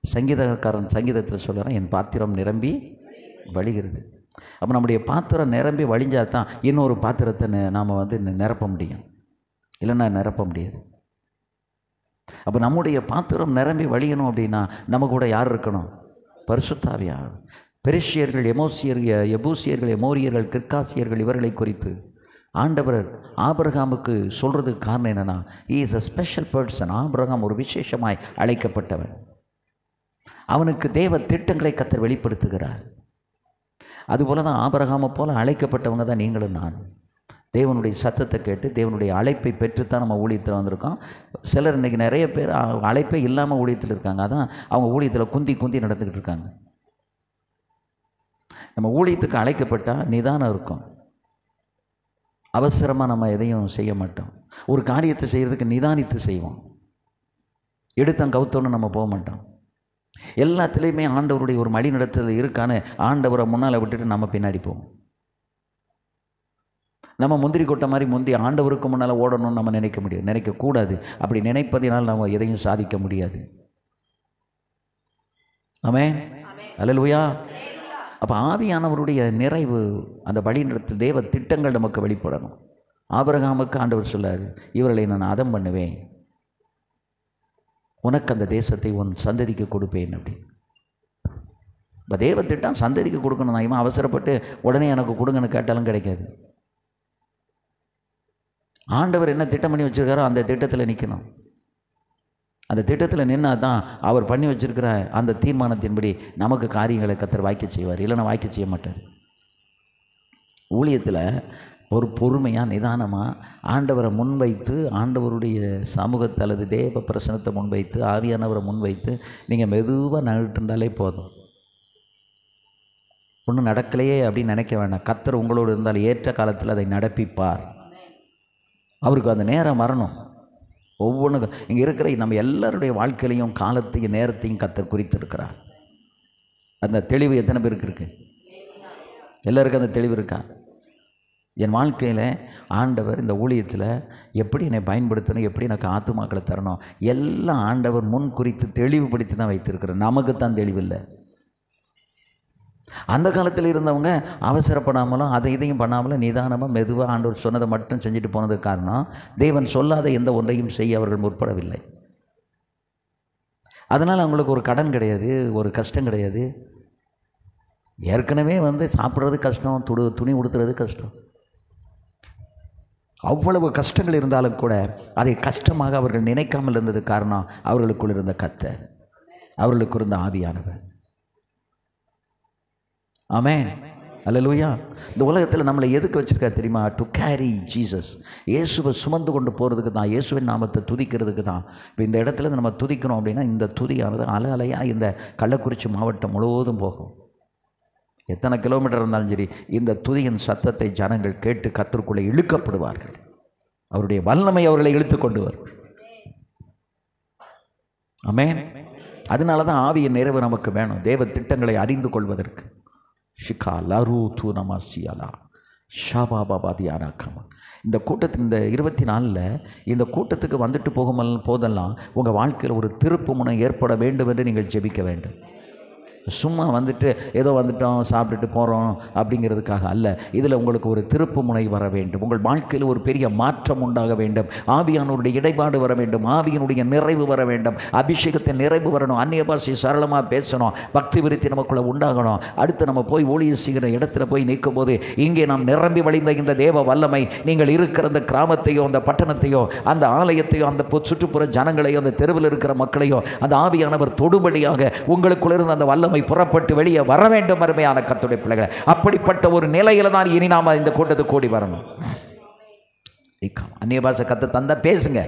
சங்கீதக்காரன் சங்கீதத்தில் சொல்கிறான், என் பாத்திரம் நிரம்பி வழிகிறது. அப்போ நம்முடைய பாத்திரம் நிரம்பி வழிஞ்சால் தான் இன்னொரு பாத்திரத்தை நாம் நிரப்ப முடியும், இல்லைன்னா நிரப்ப முடியாது. அப்போ நம்முடைய பாத்திரம் நிரம்பி வழியணும் அப்படின்னா நம்ம கூட யார் இருக்கணும்? பரிசுத்த ஆவியார். பெரிஷியர்கள், எபூசியர்கள், எமோரியர்கள், கிர்காசியர்கள் இவர்களை குறித்து ஆண்டவர் ஆபிரகாமுக்கு சொல்கிறதுக்கு காரணம் என்னென்னா, he is a special person. Abraham ஒரு விசேஷமாய் அழைக்கப்பட்டவன். அவனுக்கு தேவ திட்டங்களை கர்த்தர் வெளிப்படுத்துகிறார். அதுபோல் தான் ஆபிரகாமை போல் அழைக்கப்பட்டவங்க தான் நீங்களும் நான். தேவனுடைய சத்தத்தை கேட்டு தேவனுடைய அழைப்பை பெற்றுத்தான் நம்ம ஊழியத்தில் வந்திருக்கோம். சிலர் இன்றைக்கி நிறைய பேர் அழைப்பே இல்லாமல் ஊழியத்தில் இருக்காங்க. அதான் அவங்க ஊழியத்தில் குந்தி நடந்துக்கிட்டு இருக்காங்க. நம்ம ஊழியத்துக்கு அழைக்கப்பட்டால் நிதானம் இருக்கும். அவசரமாக நம்ம எதையும் செய்ய மாட்டோம். ஒரு காரியத்தை செய்கிறதுக்கு நிதானித்து செய்வோம். எடுத்தோம் கவுத்தோன்னு நம்ம போக மாட்டோம். எல்லாத்துலேயுமே ஆண்டவருடைய ஒரு வழி நடத்துதல் இருக்கான்னு ஆண்டவரை முன்னால் விட்டுட்டு நம்ம பின்னாடி போவோம். நம்ம முந்திரி கொட்டை மாதிரி முந்தி ஆண்டவருக்கு முன்னால் ஓடணும்னு நம்ம நினைக்க முடியாது, நினைக்கக்கூடாது. அப்படி நினைப்பதினால் நம்ம எதையும் சாதிக்க முடியாது. ஆமென். அல்லேலூயா. அப்போ ஆவியானவருடைய நிறைவு, அந்த வழிநடத்தல், தேவ திட்டங்கள் நமக்கு வெளிப்படணும். ஆபிரகாமுக்கு ஆண்டவர் சொல்லார், இவர்களை நான் அதம் பண்ணுவேன், உனக்கு அந்த தேசத்தை உன் சந்ததிக்கு கொடுப்பேன் அப்படி. இப்போ தேவ திட்டம் சந்ததிக்கு கொடுக்கணும். நான் இவன் அவசரப்பட்டு உடனே எனக்கு கொடுங்கன்னு கேட்டாலும் கிடைக்காது. ஆண்டவர் என்ன திட்டம் பண்ணி வச்சுருக்காரோ அந்த திட்டத்தில் நிற்கணும். அந்த திட்டத்தில் நின்னா தான் அவர் பண்ணி வச்சுருக்கிற அந்த தீர்மானத்தின்படி நமக்கு காரியங்களை கர்த்தர் வாய்க்க செய்வார், இல்லைன்னா வாய்க்க செய்ய மாட்டார். ஊழியத்தில் ஒரு பொறுமையாக நிதானமாக ஆண்டவரை முன்வைத்து, ஆண்டவருடைய சமூகத்தை அல்லது தேவ பிரசனத்தை முன்வைத்து, ஆவியானவரை முன்வைத்து நீங்கள் மெதுவாக நகட்டு இருந்தாலே போதும். ஒன்றும் நடக்கலையே அப்படின்னு நினைக்க வேண்டாம். கர்த்தர் உங்களோடு இருந்தால் ஏற்ற காலத்தில் அதை நடப்பிப்பார். அவருக்கு அந்த நேரம் வரணும். ஒவ்வொன்றுக்கும் இங்கே இருக்கிற நம்ம எல்லாருடைய வாழ்க்கையிலையும் காலத்தையும் நேரத்தையும் கர்த்தர் குறித்திருக்கிறார். அந்த தெளிவு எத்தனை பேருக்கு இருக்குது? எல்லாருக்கும் அந்த தெளிவு இருக்கா? என் வாழ்க்கையில் ஆண்டவர் இந்த ஊழியத்தில் எப்படி என்னை பயன்படுத்தணும், எப்படி எனக்கு ஆத்துமாக்களை தரணும், எல்லாம் ஆண்டவர் முன் குறித்து தெளிவுபடுத்தி தான் வைத்திருக்கிறார். நமக்கு தான் தெளிவில்லை. அந்த காலத்தில் இருந்தவங்க அவசரப்படாமலும் அதை இதையும் பண்ணாமலும் நிதானமாக மெதுவாக ஆண்டவர் சொன்னதை மட்டும் செஞ்சுட்டு போனதுக்கு காரணம், தேவன் சொல்லாத எந்த ஒன்றையும் செய்ய அவர்கள் முற்படவில்லை. அதனால் அவங்களுக்கு ஒரு கடன் கிடையாது, ஒரு கஷ்டம் கிடையாது. ஏற்கனவே சாப்பிட்றது கஷ்டம், துணி உடுத்துறது கஷ்டம். அவ்வளவு கஷ்டங்கள் இருந்தாலும் கூட அதை கஷ்டமாக அவர்கள் நினைக்காமல் இருந்தது காரணம் அவர்களுக்குள் இருந்த கர்த்தர், அவர்களுக்கு இருந்த ஆவியானவர். ஆமென், அல்லேலூயா. இந்த உலகத்தில் நம்மளை எதுக்கு வச்சுருக்கா தெரியுமா? To carry Jesus. இயேசுவை சுமந்து கொண்டு போகிறதுக்கு தான், இயேசுவின் நாமத்தை துதிக்கிறதுக்கு தான். இப்போ இந்த இடத்துல நம்ம துதிக்கிறோம் அப்படின்னா இந்த துதியானது அலை அலையாக இந்த கள்ளக்குறிச்சி மாவட்டம் முழுவதும் போகும். எத்தனை கிலோமீட்டர் இருந்தாலும் சரி, இந்த துதியின் சத்தத்தை ஜனங்கள் கேட்டு கர்த்தருக்குள்ளே இழுக்கப்படுவார்கள். அவருடைய வல்லமை அவர்களை இழுத்து கொண்டு வரும். ஆமென். அதனால தான் ஆவியின் நிறைவு நமக்கு வேணும், தேவ திட்டங்களை அறிந்து கொள்வதற்கு. ஷிகா லரு தூ நமசியாலா ஷாபாபாதியானா கமா. இந்த கூட்டத்தில் இந்த 24 இந்த கூட்டத்துக்கு வந்துட்டு போதெல்லாம் உங்கள் வாழ்க்கையில் ஒரு திருப்பு முனை ஏற்பட வேண்டும் என்று நீங்கள் ஜெபிக்க வேண்டும். சும்மா ஏதோ வந்துட்டோம் சாப்பிட்டுட்டு போகிறோம் அப்படிங்கிறதுக்காக அல்ல. இதில் உங்களுக்கு ஒரு திருப்பு முனை வர வேண்டும். உங்கள் வாழ்க்கையில் ஒரு பெரிய மாற்றம் உண்டாக வேண்டும். ஆவியானவருடைய இடைப்பாடு வர வேண்டும். ஆவியினுடைய நிறைவு வர வேண்டும். அபிஷேகத்தின் நிறைவு வரணும். அந்நிய பாஷை சரளமாக பேசணும். பக்தி விருத்தி நமக்குள்ளே உண்டாகணும். அடுத்து நம்ம போய் ஊழியம் செய்கிற இடத்துல போய் நிற்கும் போது இங்கே நாம் நிரம்பி வழிந்த இந்த தேவ வல்லமை நீங்கள் இருக்கிற அந்த கிராமத்தையோ அந்த பட்டணத்தையோ அந்த ஆலயத்தையோ அந்த சுற்றுப்புற ஜனங்களையோ அந்த தெருவில் இருக்கிற மக்களையோ அந்த ஆவியானவர் தொடுபடியாக உங்களுக்குள்ள இருந்த அந்த வல்லமை புறப்பட்டு வெளியே வர வேண்டும். அருமையான கர்த்தருடைய பிள்ளைகளை, அப்படிப்பட்ட ஒரு நிலையில தான் இனி நாம இந்த கூட்டத்துக்கு கூடி வரணும். அந்நிய பாஷை கத்த தந்தா பேசுங்க,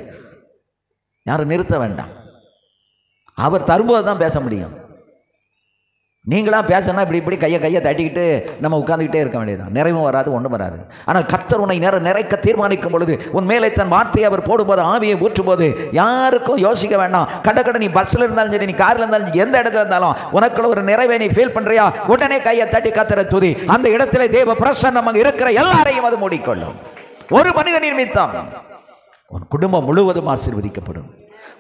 யாரும் நிறுத்த வேண்டாம். அவர் தரும்போது தான் பேச முடியும். நீங்களா பேசணும் இப்படி கையை தட்டிக்கிட்டு நம்ம உட்கார்ந்துக்கிட்டே இருக்க வேண்டியதுதான். நிறைவும் வராது, ஒன்றும் வராது. ஆனால் கர்த்தர் உன்னை நிறைக்க தீர்மானிக்கும் பொழுது, உன் மேலே தன் வார்த்தையை அவர் போடும்போது, ஆவியை ஊற்றும்போது, யாருக்கும் யோசிக்க வேண்டாம். கடை நீ பஸ்ஸில் இருந்தாலும் சரி, நீ காரில் இருந்தாலும் சரி, எந்த இடத்துல இருந்தாலும் உனக்குள்ள ஒரு நிறைவை நீ ஃபீல் பண்றியா, உடனே கையை தட்டி கர்த்தரை துதி. அந்த இடத்துல தேவ பிரசன்னம் அங்கே இருக்கிற எல்லாரையும் அது மூடிக்கொள்ளும். ஒரு மனித நிமித்தம் உன் குடும்பம் முழுவதும் ஆசீர்வதிக்கப்படும்.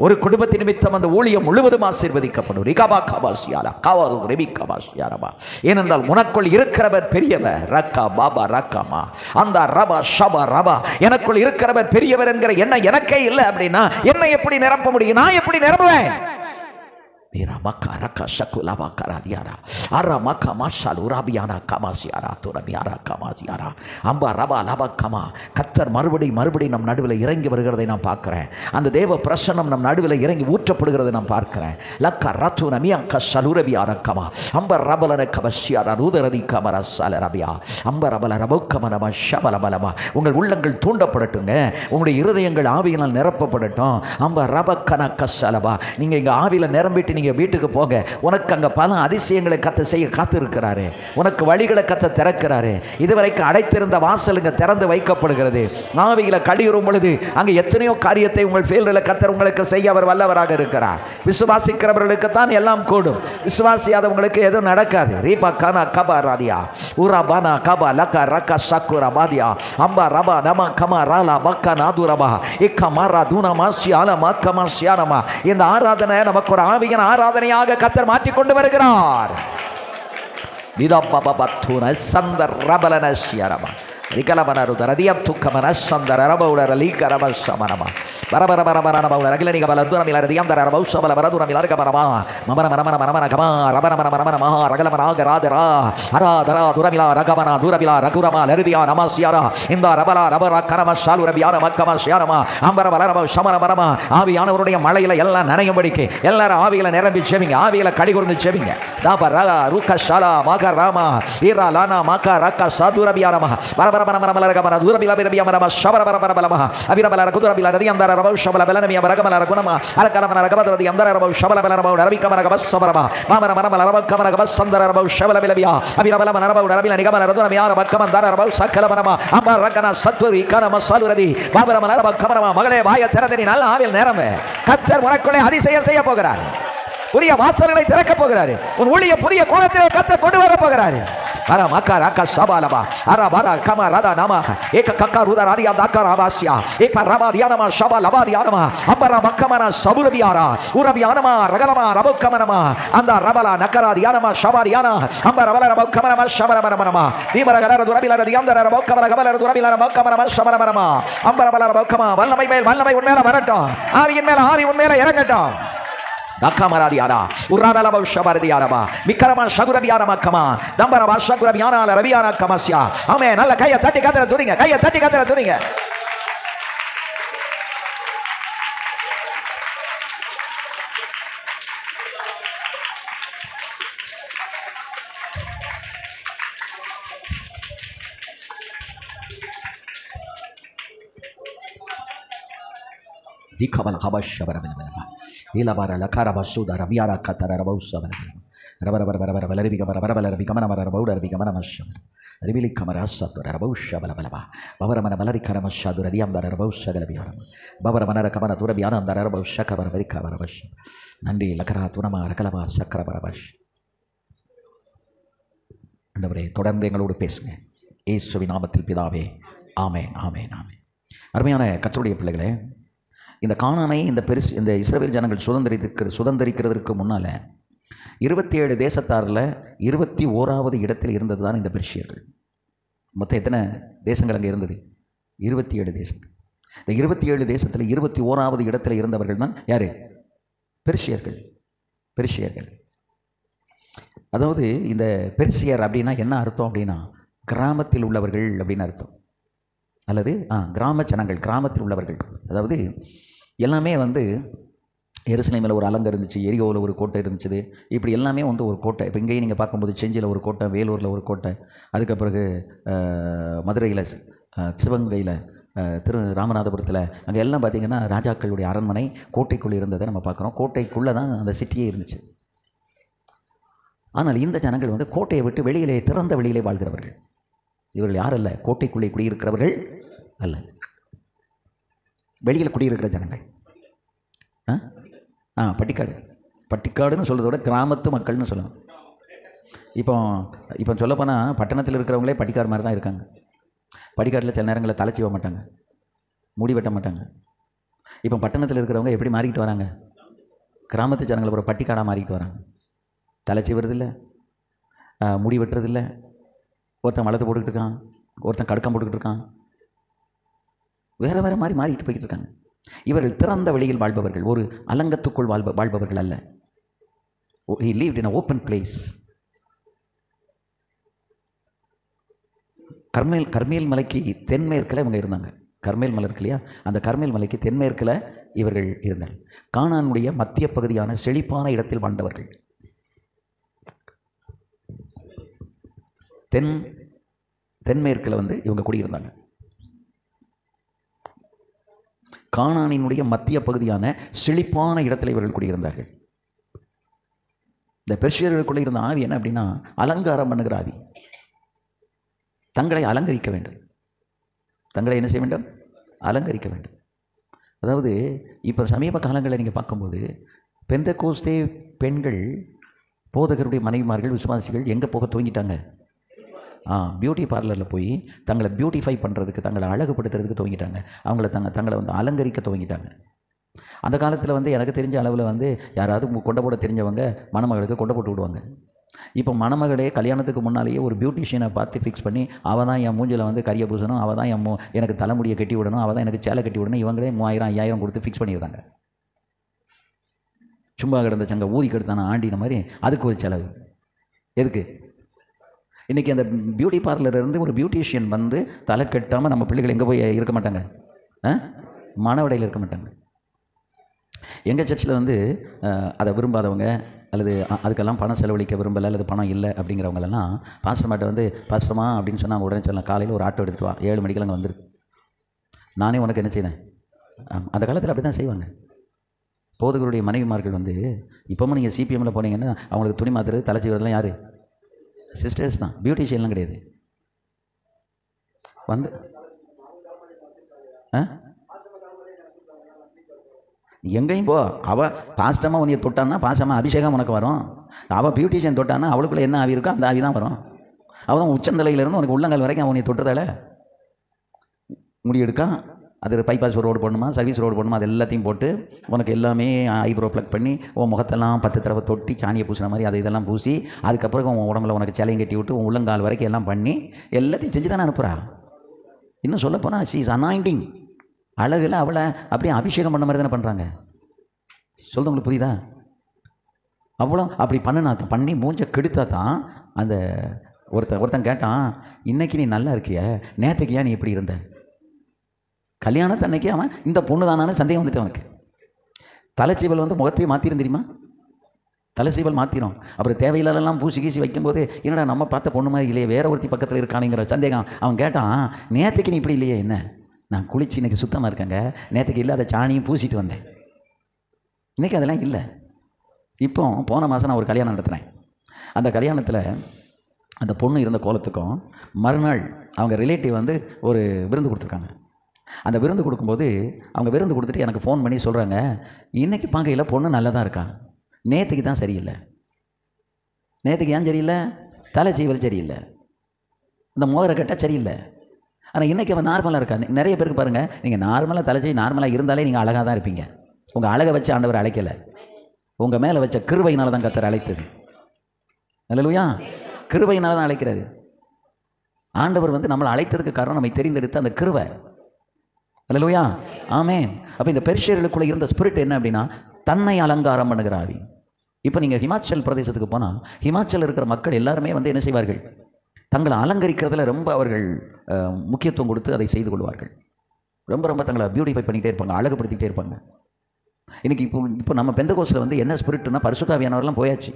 ஒரு குடும்பத்தின் நிமித்தம் அந்த ஊழியம் முழுவதும் ஆசீர்வதிக்கப்படும். ஏனென்றால் உனக்குள் இருக்கிறவர் பெரியவர். ரக்கா பாபா ரக்காமா அந்த ரபா ஷபா ரபா, எனக்குள் இருக்கிறவர் பெரியவர் என்கிற எண்ணம் எனக்கே இல்லை அப்படின்னா என்னை எப்படி நிரப்ப முடியும்? நான் எப்படி நிரப்புவேன்? கர்த்தர் மறுபடியும் நம் நடுவில் இறங்கி வருகிறதை நான் பார்க்கிறேன். அந்த தேவ பிரசன்னம் நம் நடுவில் இறங்கி ஊற்றப்படுகிறதை நான் பார்க்கிறேன். லக்க ரத்து நமியங்க சலுரபியா ரக்கமா அம்ப ரபலன கபஷியாரா ரூதரதி கமர சலரபியா அம்ப ரபல ரபோக்கமனமா ஷபலபலமா. உங்கள் உள்ளங்கள் தூண்டப்படட்டுங்க, உங்களுடைய இருதயங்கள் ஆவியினால் நிரப்பப்படட்டும். அம்ப ரபக்கன கசலபா. நீங்க இங்க ஆவியில நிரம்பிட்டு நீங்க வீட்டுக்கு போக, உனக்கு அங்க பல அதிசயங்களை கத்த செய்ய காத்திருக்கிறாரு. உனக்கு வழிகளை கத்த திறக்கிறாரு. இதுவரைக்கும் அடைத்திருந்த வாசலுங்க திறந்து வைக்கப்படுகிறது. ஆவியில கடியுறும் பொழுது அங்க எத்தனையோ காரியத்தை உங்கள் ஃபீல்டில் கத்தர் உங்களுக்கு செய்ய அவர் வல்லவராக இருக்கிறார். விசுவாசிக்கிறவர்களுக்கு தான் எல்லாம் கூடும், விசுவாசியாதவங்களுக்கு எதுவும் நடக்காது. ரீபா கானா கபா ராதியா ஊரா பானா கபா லக்கா ரக்கா சக்குரா பாதியா அம்பா ரபா நம கமா ராலா பக்கா நாதுரபா இக்கா மாரா தூனா மாசி ஆல மக்கமா சியானமா. இந்த ஆராதனை நமக்கு ஒரு ஆவியின் ஆராதனையாக கர்த்தர் மாற்றிக் கொண்டு வருகிறார். ஆவியானவருடைய மழையில எல்லாம் நனையும்படிக்கு எல்லாரும் ஆவியில நிரம்பி செவிங்க, ஆவியில கடி கூர்ந்து செவிங்க. தாப ரகா ருக ஷலா மக ராமா ஈரா லானா மக ரக சதுரபியாரமா. மகளே வாய திறந்து நல்ல ஆவில் நேரம் கர்த்தர் உனக்குள்ளே அதிசயம் செய்ய போகிறார். புதிய வாசல்களை திறக்க போகிறார். உன் ஊழிய புதிய கோணத்திலே கர்த்தர் கொண்டு வர போகிறார். அரா மக்கார் அக்கா சபாலபா அரா பாரா கமா ராதா நாமா ஏக கக்கா ருதா ராதியா தாக்கா ஆவாசியா ஏக ரபா தியானமா ஷபா லபா தியானமா அம்பரா மக்கமனா சபுரபியாரா உரபியானமா ரகலமா ரபக்கமனமா அந்த ரபலா நக்கரா தியானமா ஷபா தியானா அம்பரா ரபல ரபக்கமனமா ஷபரமனமா தீமரகர துரபில தியாந்தர ரபக்கமன கபல துரபில ரபக்கமனமா ஷபரமனமா அம்பரா ரபல ரபக்கமா வல்லமை மேல் வல்லமை உன்மேல வரட்டும். ஆவியின் மேல ஆவி உன்மேல இறங்கட்டும். Dakamaradia, Urana Shabardiaraba, Mikarama Shagurabiana Kama, Nambaraba Shagurabiana, Rabiana Kamasia. Amen. Allah Kaya Tatikata doing it. Kaya Tatikata doing it. Dikabala Habash Shabarabana. Ilabara la Carabasuda, Rabiara Catarabausa, Rabara become a Bauda become a Masham. Really Camarasa, Rabusha, Balaba, Bavaramana Balari Karamasha, the Diam, the Rabusha, Galabiana, Bavaramana Kamana, Turabiana, the Rabusha, Kabarika, Barabash, Nandi, Lakara, Turama, Rakalaba, Sakra Barabash. And the தொடர்ந்து எங்களோடு பேசுங்க இயேசுவின் நாமத்தில் பிதாவே ஆமென் ஆமென் ஆமென். அருமையான கர்த்தருடைய பிள்ளைகளே, இந்த கானானை இந்த இஸ்ரவேல் ஜனங்கள் சுதந்திரிக்கிறதுக்கு முன்னால் 27 தேசத்தாரில் 21வது இடத்தில் இருந்தது தான் இந்த பெர்ஷியர்கள். மொத்தம் எத்தனை தேசங்கள் அங்கே இருந்தது? 27 தேசங்கள். இந்த 27 தேசத்தில் 21வது இடத்தில் இருந்தவர்கள் தான் யார்? பெர்ஷியர்கள். அதாவது இந்த பெர்சியர் அப்படின்னா என்ன அர்த்தம் அப்படின்னா கிராமத்தில் உள்ளவர்கள் அப்படின்னு அர்த்தம். அல்லது கிராம ஜனங்கள், கிராமத்தில் உள்ளவர்கள். அதாவது எல்லாமே எருசலேமில் ஒரு அலங்கம் இருந்துச்சு, எரியோவில் ஒரு கோட்டை இருந்துச்சு, இப்படி எல்லாமே ஒரு கோட்டை. இப்போ இங்கேயும் நீங்கள் பார்க்கும்போது செஞ்சியில் ஒரு கோட்டை, வேலூரில் ஒரு கோட்டை, அதுக்கு பிறகு மதுரையில், சிவகங்கையில், ராமநாதபுரத்தில் அங்கே எல்லாம் பார்த்திங்கன்னா ராஜாக்களுடைய அரண்மனை கோட்டைக்குள்ளே இருந்ததை நம்ம பார்க்குறோம். கோட்டைக்குள்ளே தான் அந்த சிட்டியே இருந்துச்சு. ஆனால் இந்த ஜனங்கள் கோட்டையை விட்டு வெளியிலே, திறந்த வெளியிலே வாழ்கிறவர்கள். இவர்கள் யார் அல்ல? கோட்டைக்குள்ளே குடியிருக்கிறவர்கள் அல்ல, வெளியில் குடியிருக்கிற ஜனங்கள். பட்டிக்காடுன்னு சொல்கிறத விட கிராமத்து மக்கள்னு சொல்லணும். இப்போ சொல்லப்போனால் பட்டணத்தில் இருக்கிறவங்களே பட்டிக்காடு மாதிரி தான் இருக்காங்க. பட்டிக்காட்டில் சில நேரங்களில் தலை சீவ மாட்டாங்க, முடி வெட்ட மாட்டாங்க. இப்போ பட்டணத்தில் இருக்கிறவங்க எப்படி மாறிக்கிட்டு வராங்க? கிராமத்து ஜனங்களை ஒரு பட்டிக்காடாக மாறிக்கிட்டு வராங்க. தலை சீவுறதில்லை, முடி வெட்டுறதில்லை, ஒருத்தன் வளர்த்து போட்டுக்கிட்டு இருக்கான், ஒருத்தன் கடுக்கம் போட்டுக்கிட்டு இருக்கான், வேறு வேறு மாதிரி மாறிக்கிட்டு போய்கிட்டு இருக்காங்க. இவர்கள் திறந்த வெளியில் வாழ்பவர்கள், ஒரு அலங்கத்துக்குள் வாழ்பவர்கள் அல்ல. He lived in an open place. கர்மேல் மலைக்கு தென்மேற்கில் இவங்க இருந்தாங்க. கர்மேல் மலை இருக்கு இல்லையா, அந்த கர்மேல் மலைக்கு தென்மேற்கில் இவர்கள் இருந்தார்கள். கானானுடைய மத்திய பகுதியான செழிப்பான இடத்தில் வாழ்ந்தவர்கள். தென்மேற்கில் இவங்க குடியிருந்தாங்க. கானானினுடைய மத்திய பகுதியான செழிப்பான இடத்தில் இவர்கள் குடியிருந்தார்கள். இந்த பெர்ஷியர்களுக்குள்ளே இருந்த ஆவி என்ன அப்படின்னா அலங்காரம் பண்ணுகிற ஆவி. தங்களை அலங்கரிக்க வேண்டும். தங்களை என்ன செய்ய வேண்டும்? அலங்கரிக்க வேண்டும். அதாவது இப்போ சமீப காலங்களில் நீங்கள் பார்க்கும்போது பெந்தெகோஸ்தே பெண்கள், போதகருடைய மனைவிமார்கள், விசுவாசிகள் எங்கே போக துவங்கிட்டாங்க? பியூட்டி பார்லரில் போய் தங்களை பியூட்டிஃபை பண்ணுறதுக்கு, தங்களை அழகுபடுத்துறதுக்கு துவங்கிட்டாங்க. தங்களை அலங்கரிக்க துவங்கிட்டாங்க. அந்த காலத்தில் எனக்கு தெரிஞ்ச அளவில் யாராவது கொண்டை போட தெரிஞ்சவங்க மணமகளுக்கு கொண்டை போட்டு விடுவாங்க. இப்போ மணமகளே கல்யாணத்துக்கு முன்னாலேயே ஒரு பியூட்டிஷியனை பார்த்து ஃபிக்ஸ் பண்ணி, அவள் தான் என் மூஞ்சில் கரிய பூசணும், அவள் தான் எனக்கு தலைமுடியை கட்டி விடணும், அவள் தான் எனக்கு சேலை கட்டி விடணும், இவங்களே 3000 5000 கொடுத்து ஃபிக்ஸ் பண்ணிடுறாங்க. சும்மா கிடந்த சங்க ஊதி கெடுத்தான ஆண்டின மாதிரி அதுக்கு ஒரு செலவு. எதுக்கு? இன்றைக்கி அந்த பியூட்டி பார்லர்லேருந்து ஒரு பியூட்டிஷியன் தலை கட்டாமல் நம்ம பிள்ளைகள் எங்கே போய் இருக்க மாட்டாங்க? மனவடையில் இருக்க மாட்டாங்க. எங்கள் சர்ச்சில் அதை விரும்பாதவங்க, அல்லது அதுக்கெல்லாம் பணம் செலவழிக்க விரும்பலை அல்லது பணம் இல்லை அப்படிங்கிறவங்களெல்லாம் பாஸ்டர்மாட்ட வந்து பாஸ்டர்மா அப்படின்னு சொன்னால் உடனே சொல்லலாம், காலையில் ஒரு ஆட்டோ எடுத்துட்டு வா, 7 மணிக்கெல்லாம் அங்கே வந்துரு, நானே உனக்கு என்ன செய்தேன். அந்த காலத்தில் அப்படி தான் செய்வாங்க. போதகருடைய மனைவிமார்கள் வந்து இப்போவும் நீங்கள் சிபிஎம்மில் போனீங்கன்னா அவங்களுக்கு துணி மாற்றுறது தலைச்சீவரெல்லாம் யார்? சிஸ்டர்ஸ் தான், பியூட்டிஷியன்லாம் கிடையாது. வந்து எங்கேயும் போ, அவள் பாஸ்டமாக உன்னைய தொட்டான்னா பாசமாக அபிஷேகம் உனக்கு வரும். அவள் பியூட்டிஷியன் தொட்டான்னா அவளுக்குள்ளே என்ன ஆவி இருக்கோ அந்த ஆவி தான் வரும். அவள் தான் உச்சந்தலையிலேருந்து உனக்கு உள்ளங்கால் வரைக்கும் அவன் உன்னை தொட்டுறதால முடி எடுக்கான். அது பைபாஸ் ரோடு போடணுமா, சர்வீஸ் ரோடு போடணுமா, அது எல்லாத்தையும் போட்டு உனக்கு எல்லாமே ஐப்ரோ ப்ளக் பண்ணி உன் முகத்தெல்லாம் 10 தடவை தொட்டி சாணியை பூசின மாதிரி அதை இதெல்லாம் பூசி அதுக்கப்புறம் உன் உடம்புல உனக்கு சேலையும் கட்டி விட்டு உன் உள்ளங்கால் வரைக்கும் எல்லாம் பண்ணி எல்லாத்தையும் செஞ்சு தானே அனுப்புகிறா. இன்னும் சொல்லப்போனால் ஷீ இஸ் அனாயிண்டிங். அழகில் அவளை அப்படியே அபிஷேகம் பண்ண மாதிரி தானே பண்ணுறாங்க. சொல்கிறது உங்களுக்கு புரியுதா? அவ்வளோ அப்படி பண்ணி மூஞ்ச கெடுத்தா தான் அந்த ஒருத்தன் கேட்டான், இன்றைக்கி நீ நல்லா இருக்கிய, நேற்றுக்கு ஏன் நீ எப்படி இருந்த? கல்யாணத்து அன்னைக்கு அவன் இந்த பொண்ணு தானான்னு சந்தேகம் வந்துட்டு அவனுக்கு. தலைச்சீவல் வந்து முகத்தையும் மாற்றிரும் தெரியுமா? தலைச்சீவல் மாற்றிடும். அப்புறம் தேவையில்லாதெல்லாம் பூசி கீசி வைக்கும்போது என்னடா நம்ம பார்த்த பொண்ணு மாதிரி இல்லையே, வேற ஒருத்தி பக்கத்தில் இருக்கானுங்கிற சந்தேகம். அவன் கேட்டான், நேற்றுக்கு நீ இப்படி இல்லையே, என்ன நான் குளிச்சு இன்றைக்கி சுத்தமாக இருக்கேங்க, நேற்றுக்கு இல்லாத சாணியும் பூசிட்டு வந்தேன், இன்றைக்கி அதெல்லாம் இல்லை. இப்போ போன மாதம் நான் ஒரு கல்யாணம் நடத்துகிறேன். அந்த கல்யாணத்தில் அந்த பொண்ணு இருந்த கோலத்துக்கும் மறுநாள் அவங்க ரிலேட்டிவ் வந்து ஒரு விருந்து கொடுத்துருக்காங்க. அந்த விருந்து கொடுக்கும்போது அவங்க விருந்து கொடுத்துட்டு எனக்கு ஃபோன் பண்ணி சொல்கிறாங்க, இன்றைக்கி பார்க்கையில் பொண்ணு நல்லா தான் இருக்கா, நேற்றுக்கு தான் சரியில்லை. நேற்றுக்கு ஏன் சரியில்லை? தலைச்சீவல் சரியில்லை, இந்த மோதிர கட்ட சரியில்லை. ஆனால் இன்றைக்கி அவன் நார்மலாக இருக்கா. நிறைய பேருக்கு பாருங்கள், நீங்கள் நார்மலாக தலைச்சீவி நார்மலாக இருந்தாலே நீங்கள் அழகாக தான் இருப்பீங்க. உங்கள் அழகை வச்சு ஆண்டவர் அழைக்கலை, உங்கள் மேலே வச்ச கிருபையினால தான் கர்த்தர் அழைத்தது. அல்லேலூயா, கிருபையினால தான் அழைக்கிறாரு. ஆண்டவர் வந்து நம்மளை அழைத்ததுக்கு காரணம் நம்மை தெரிந்தெடுத்த அந்த கிருபை. அல்லேலூயா, ஆமென். அப்போ இந்த பெர்ஷியர்களுக்குள்ளே இருந்த ஸ்பிரிட் என்ன அப்படின்னா, தன்னை அலங்காரம் பண்ணுகிற ஆவி. இப்போ நீங்கள் ஹிமாச்சல் பிரதேசத்துக்கு போனால் ஹிமாச்சல் இருக்கிற மக்கள் எல்லாருமே வந்து என்ன செய்வார்கள்? தங்களை அலங்கரிக்கிறதுல ரொம்ப அவர்கள் முக்கியத்துவம் கொடுத்து அதை செய்து கொள்வார்கள். ரொம்ப ரொம்ப தங்களை பியூட்டிஃபை பண்ணிகிட்டே இருப்பாங்க, அழகுபடுத்திக்கிட்டே இருப்பாங்க. இன்றைக்கி இப்போ நம்ம பெந்தகோஸ்டில் வந்து என்ன ஸ்பிரிட்னா, பரிசுத்த ஆவியானவரெல்லாம் போயாச்சு.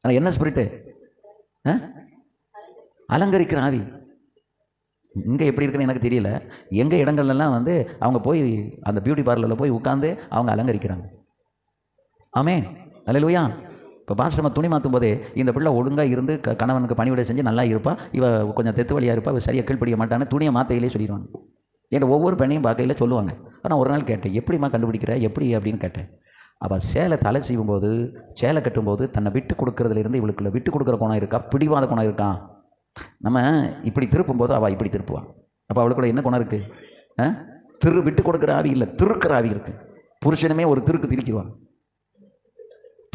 ஆனால் என்ன ஸ்பிரிட்டு? அலங்கரிக்கிற ஆவி. இங்கே எப்படி இருக்குன்னு எனக்கு தெரியல. எங்கள் இடங்கள்லாம் வந்து அவங்க போய் அந்த பியூட்டி பார்லரில் போய் உட்காந்து அவங்க அலங்கரிக்கிறாங்க. ஆமென், அல்லேலூயா. இப்போ பாஸ்டர் துணி மாற்றும் போதே இந்த பிள்ளை ஒழுங்காக இருந்து கணவனுக்கு பணிவிடை செஞ்சு நல்லா இருப்பா, இவ கொஞ்சம் தெத்து வழியாக இருப்பா, இவ சரியாக கீழ்ப்படிய மாட்டான்னு துணியை மாத்தையிலே சொல்லிடுவாங்க. என்கிட்ட ஒவ்வொரு பெண்ணையும் பார்க்கையில் சொல்லுவாங்க. ஆனால் ஒரு நாள் கேட்டேன், எப்படிம்மா கண்டுபிடிக்கிற, எப்படி அப்படின்னு கேட்டேன். அவள் சேலை தலை செய்யும்போது, சேலை கட்டும்போது தன்னை விட்டு கொடுக்குறதுலேருந்து இவளுக்குள்ள விட்டு கொடுக்குற குணம் இருக்கா, பிடிவாத குணம் இருக்கா. நம்ம இப்படி திருப்பும்போது அவள் இப்படி திருப்புவான். அப்போ அவளுக்குள்ள என்ன குணம் இருக்குது? விட்டு கொடுக்குற ஆவி இல்லை, திருக்கிற ஆவி இருக்குது. புருஷனுமே ஒரு திருக்கு திரிக்குவான்.